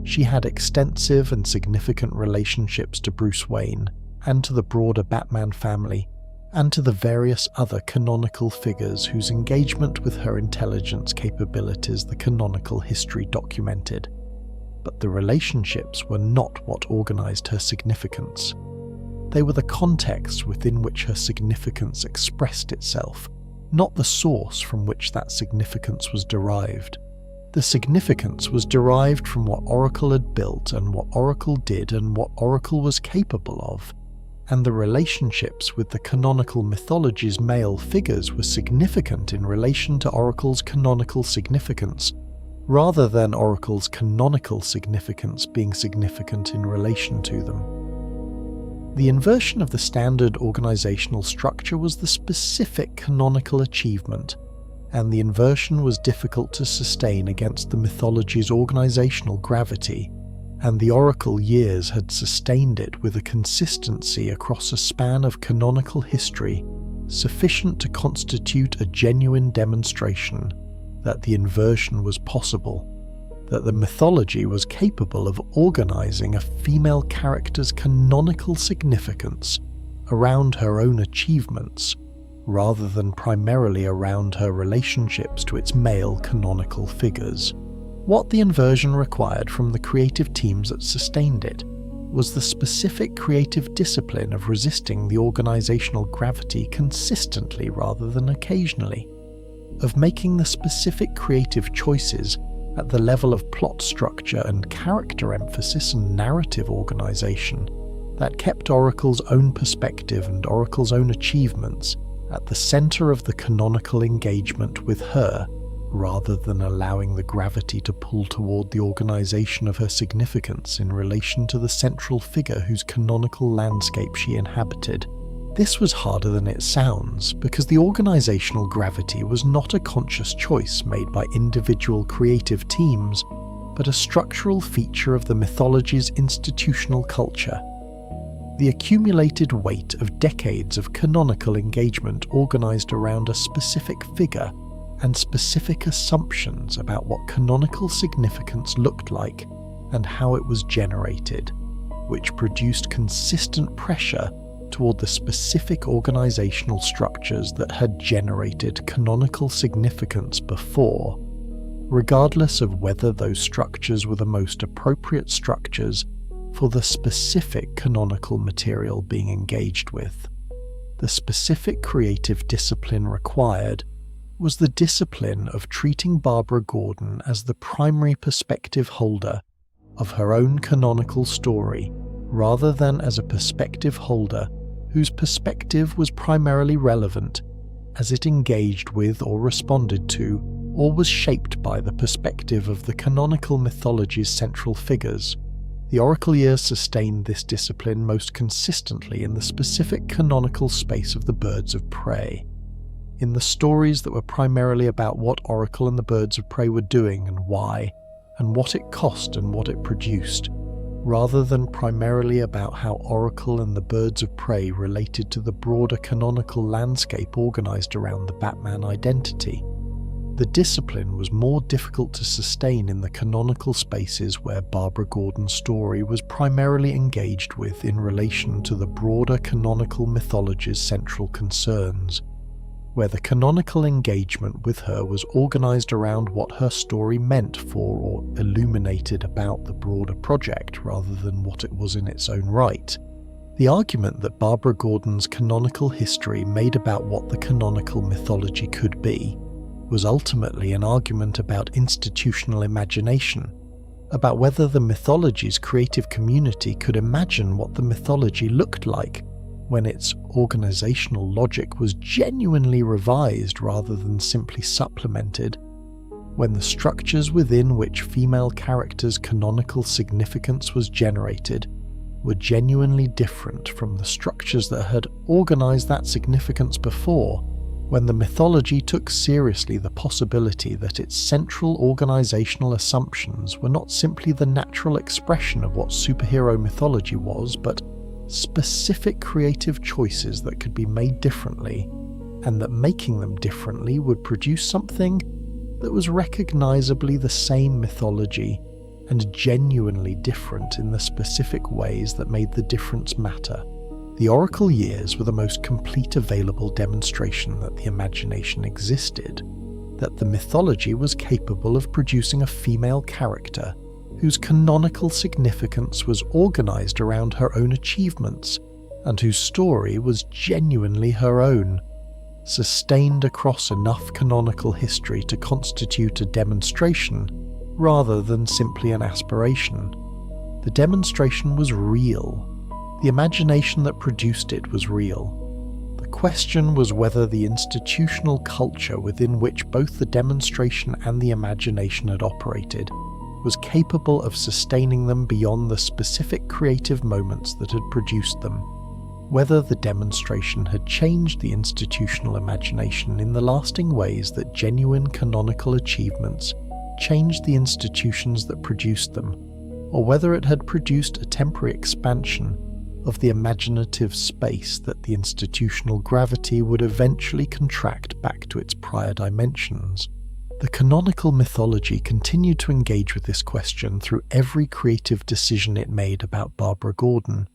She had extensive and significant relationships to Bruce Wayne, and to the broader Batman family, and to the various other canonical figures whose engagement with her intelligence capabilities the canonical history documented. But the relationships were not what organized her significance. They were the context within which her significance expressed itself, not the source from which that significance was derived. The significance was derived from what Oracle had built and what Oracle did and what Oracle was capable of, and the relationships with the canonical mythology's male figures were significant in relation to Oracle's canonical significance, rather than Oracle's canonical significance being significant in relation to them. The inversion of the standard organizational structure was the specific canonical achievement, and the inversion was difficult to sustain against the mythology's organizational gravity, and the Oracle years had sustained it with a consistency across a span of canonical history sufficient to constitute a genuine demonstration that the inversion was possible, that the mythology was capable of organizing a female character's canonical significance around her own achievements, rather than primarily around her relationships to its male canonical figures. What the inversion required from the creative teams that sustained it was the specific creative discipline of resisting the organizational gravity consistently rather than occasionally, of making the specific creative choices at the level of plot structure and character emphasis and narrative organization that kept Oracle's own perspective and Oracle's own achievements at the center of the canonical engagement with her, rather than allowing the gravity to pull toward the organization of her significance in relation to the central figure whose canonical landscape she inhabited. This was harder than it sounds, because the organizational gravity was not a conscious choice made by individual creative teams, but a structural feature of the mythology's institutional culture. The accumulated weight of decades of canonical engagement organized around a specific figure and specific assumptions about what canonical significance looked like and how it was generated, which produced consistent pressure toward the specific organizational structures that had generated canonical significance before, regardless of whether those structures were the most appropriate structures for the specific canonical material being engaged with. The specific creative discipline required was the discipline of treating Barbara Gordon as the primary perspective holder of her own canonical story, rather than as a perspective holder whose perspective was primarily relevant as it engaged with or responded to or was shaped by the perspective of the canonical mythology's central figures. The Oracle years sustained this discipline most consistently in the specific canonical space of the Birds of Prey, in the stories that were primarily about what Oracle and the Birds of Prey were doing and why, and what it cost and what it produced, rather than primarily about how Oracle and the Birds of Prey related to the broader canonical landscape organized around the Batman identity. The discipline was more difficult to sustain in the canonical spaces where Barbara Gordon's story was primarily engaged with in relation to the broader canonical mythology's central concerns, where the canonical engagement with her was organized around what her story meant for or illuminated about the broader project rather than what it was in its own right. The argument that Barbara Gordon's canonical history made about what the canonical mythology could be was ultimately an argument about institutional imagination, about whether the mythology's creative community could imagine what the mythology looked like when its organizational logic was genuinely revised rather than simply supplemented, when the structures within which female characters' canonical significance was generated were genuinely different from the structures that had organized that significance before, when the mythology took seriously the possibility that its central organizational assumptions were not simply the natural expression of what superhero mythology was, but specific creative choices that could be made differently, and that making them differently would produce something that was recognizably the same mythology and genuinely different in the specific ways that made the difference matter. The Oracle years were the most complete available demonstration that the imagination existed, that the mythology was capable of producing a female character whose canonical significance was organized around her own achievements, and whose story was genuinely her own, sustained across enough canonical history to constitute a demonstration rather than simply an aspiration. The demonstration was real. The imagination that produced it was real. The question was whether the institutional culture within which both the demonstration and the imagination had operated was capable of sustaining them beyond the specific creative moments that had produced them, whether the demonstration had changed the institutional imagination in the lasting ways that genuine canonical achievements changed the institutions that produced them, or whether it had produced a temporary expansion of the imaginative space that the institutional gravity would eventually contract back to its prior dimensions. The canonical mythology continued to engage with this question through every creative decision it made about Barbara Gordon,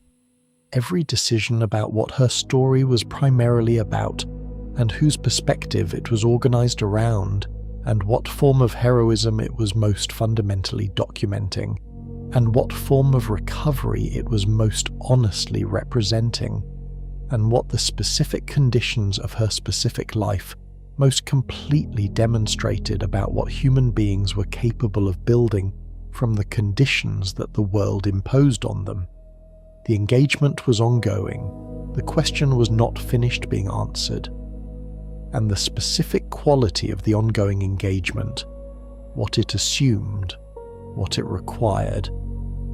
every decision about what her story was primarily about, and whose perspective it was organized around, and what form of heroism it was most fundamentally documenting, and what form of recovery it was most honestly representing, and what the specific conditions of her specific life most completely demonstrated about what human beings were capable of building from the conditions that the world imposed on them. The engagement was ongoing, the question was not finished being answered, and the specific quality of the ongoing engagement, what it assumed, what it required,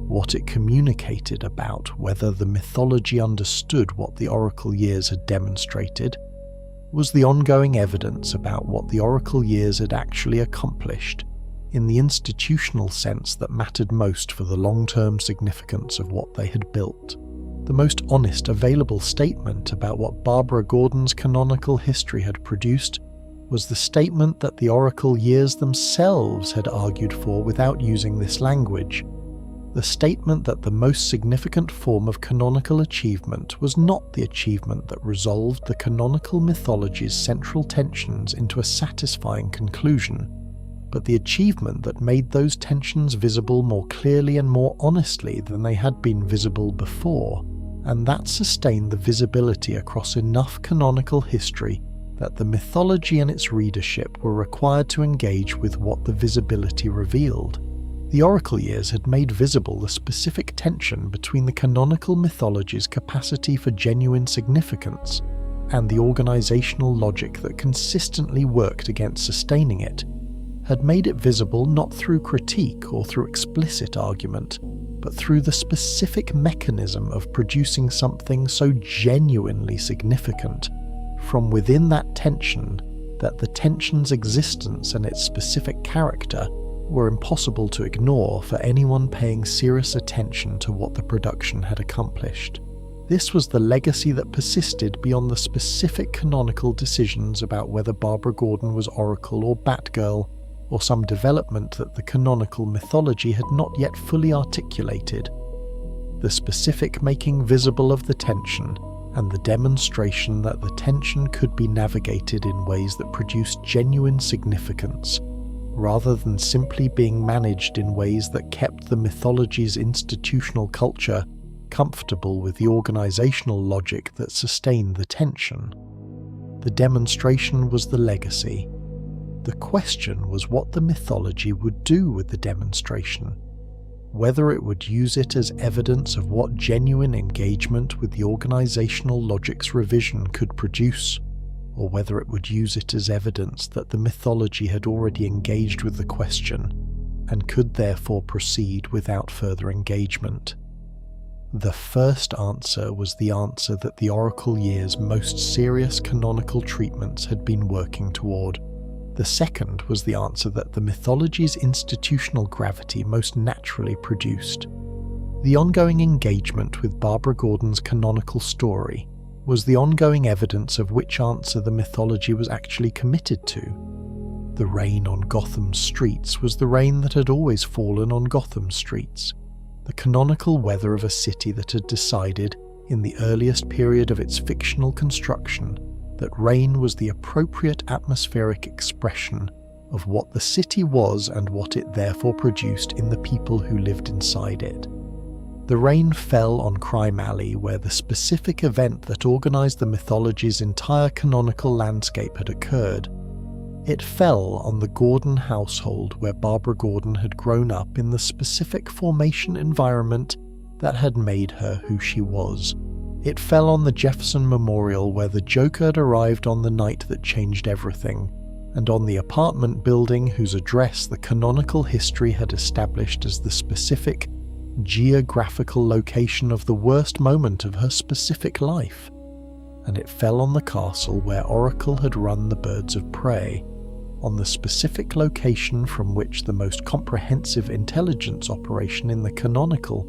What it communicated about whether the mythology understood what the oracle years had demonstrated was the ongoing evidence about what the oracle years had actually accomplished in the institutional sense that mattered most for the long-term significance of what they had built. The most honest available statement about what Barbara Gordon's canonical history had produced was the statement that the oracle years themselves had argued for without using this language. The statement that the most significant form of canonical achievement was not the achievement that resolved the canonical mythology's central tensions into a satisfying conclusion, but the achievement that made those tensions visible more clearly and more honestly than they had been visible before, and that sustained the visibility across enough canonical history that the mythology and its readership were required to engage with what the visibility revealed. The oracle years had made visible the specific tension between the canonical mythology's capacity for genuine significance and the organizational logic that consistently worked against sustaining it, had made it visible not through critique or through explicit argument, but through the specific mechanism of producing something so genuinely significant from within that tension that the tension's existence and its specific character were impossible to ignore for anyone paying serious attention to what the production had accomplished. This was the legacy that persisted beyond the specific canonical decisions about whether Barbara Gordon was Oracle or Batgirl, or some development that the canonical mythology had not yet fully articulated. The specific making visible of the tension, and the demonstration that the tension could be navigated in ways that produced genuine significance, rather than simply being managed in ways that kept the mythology's institutional culture comfortable with the organizational logic that sustained the tension. The demonstration was the legacy. The question was what the mythology would do with the demonstration, whether it would use it as evidence of what genuine engagement with the organizational logic's revision could produce, or whether it would use it as evidence that the mythology had already engaged with the question and could therefore proceed without further engagement. The first answer was the answer that the oracle year's most serious canonical treatments had been working toward. The second was the answer that the mythology's institutional gravity most naturally produced. The ongoing engagement with Barbara Gordon's canonical story was the ongoing evidence of which answer the mythology was actually committed to. The rain on Gotham's streets was the rain that had always fallen on Gotham's streets, the canonical weather of a city that had decided, in the earliest period of its fictional construction, that rain was the appropriate atmospheric expression of what the city was and what it therefore produced in the people who lived inside it. The rain fell on Crime Alley, where the specific event that organized the mythology's entire canonical landscape had occurred. It fell on the Gordon household, where Barbara Gordon had grown up in the specific formation environment that had made her who she was. It fell on the Jefferson Memorial, where the Joker had arrived on the night that changed everything, and on the apartment building whose address the canonical history had established as the specific geographical location of the worst moment of her specific life. And it fell on the castle where Oracle had run the birds of prey, on the specific location from which the most comprehensive intelligence operation in the canonical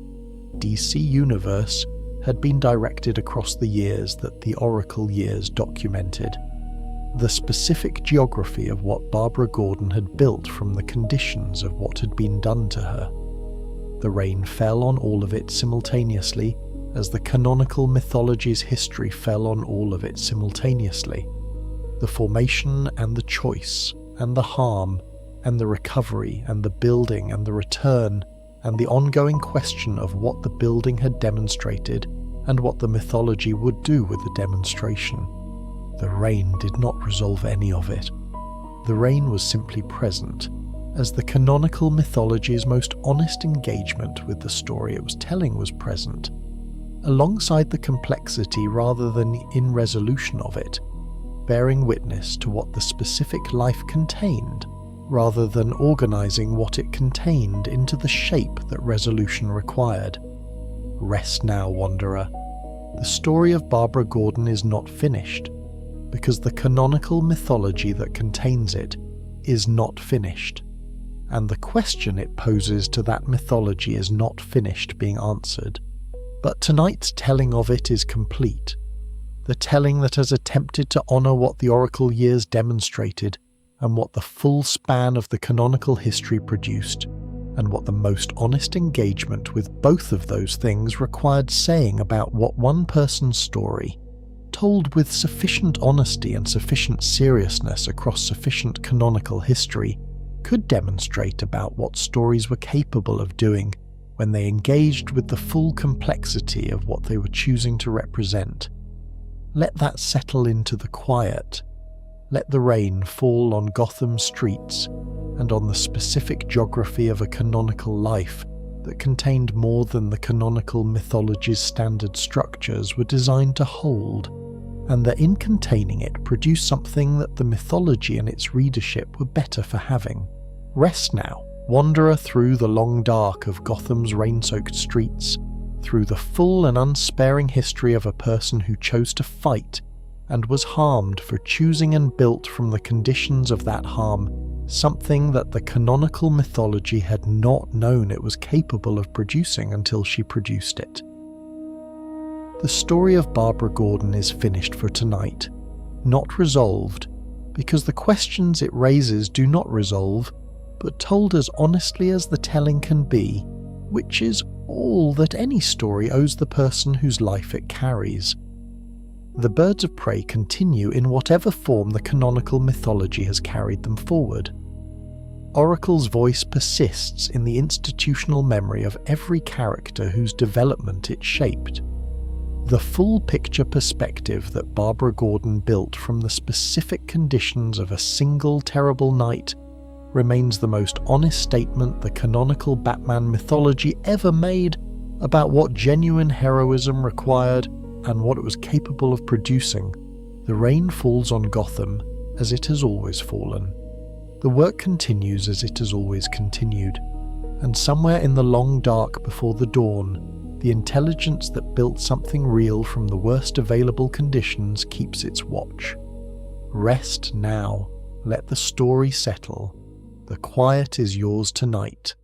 DC universe had been directed across the years that the Oracle years documented. The specific geography of what Barbara Gordon had built from the conditions of what had been done to her. The rain fell on all of it simultaneously, as the canonical mythology's history fell on all of it simultaneously. The formation and the choice, and the harm, and the recovery, and the building, and the return, and the ongoing question of what the building had demonstrated and what the mythology would do with the demonstration. The rain did not resolve any of it. The rain was simply present, as the canonical mythology's most honest engagement with the story it was telling was present, alongside the complexity rather than in resolution of it, bearing witness to what the specific life contained, rather than organising what it contained into the shape that resolution required. Rest now, Wanderer. The story of Barbara Gordon is not finished, because the canonical mythology that contains it is not finished, and the question it poses to that mythology is not finished being answered. But tonight's telling of it is complete, the telling that has attempted to honour what the Oracle years demonstrated and what the full span of the canonical history produced, and what the most honest engagement with both of those things required saying about what one person's story, told with sufficient honesty and sufficient seriousness across sufficient canonical history, could demonstrate about what stories were capable of doing when they engaged with the full complexity of what they were choosing to represent. Let that settle into the quiet. Let the rain fall on Gotham streets and on the specific geography of a canonical life that contained more than the canonical mythology's standard structures were designed to hold, and that in containing it produced something that the mythology and its readership were better for having. Rest now, wanderer, through the long dark of Gotham's rain-soaked streets, through the full and unsparing history of a person who chose to fight and was harmed for choosing and built from the conditions of that harm something that the canonical mythology had not known it was capable of producing until she produced it. The story of Barbara Gordon is finished for tonight, not resolved, because the questions it raises do not resolve, but told as honestly as the telling can be, which is all that any story owes the person whose life it carries. The birds of prey continue in whatever form the canonical mythology has carried them forward. Oracle's voice persists in the institutional memory of every character whose development it shaped. The full picture perspective that Barbara Gordon built from the specific conditions of a single terrible night remains the most honest statement the canonical Batman mythology ever made about what genuine heroism required and what it was capable of producing. The rain falls on Gotham as it has always fallen. The work continues as it has always continued, and somewhere in the long dark before the dawn, the intelligence that built something real from the worst available conditions keeps its watch. Rest now, let the story settle. The quiet is yours tonight.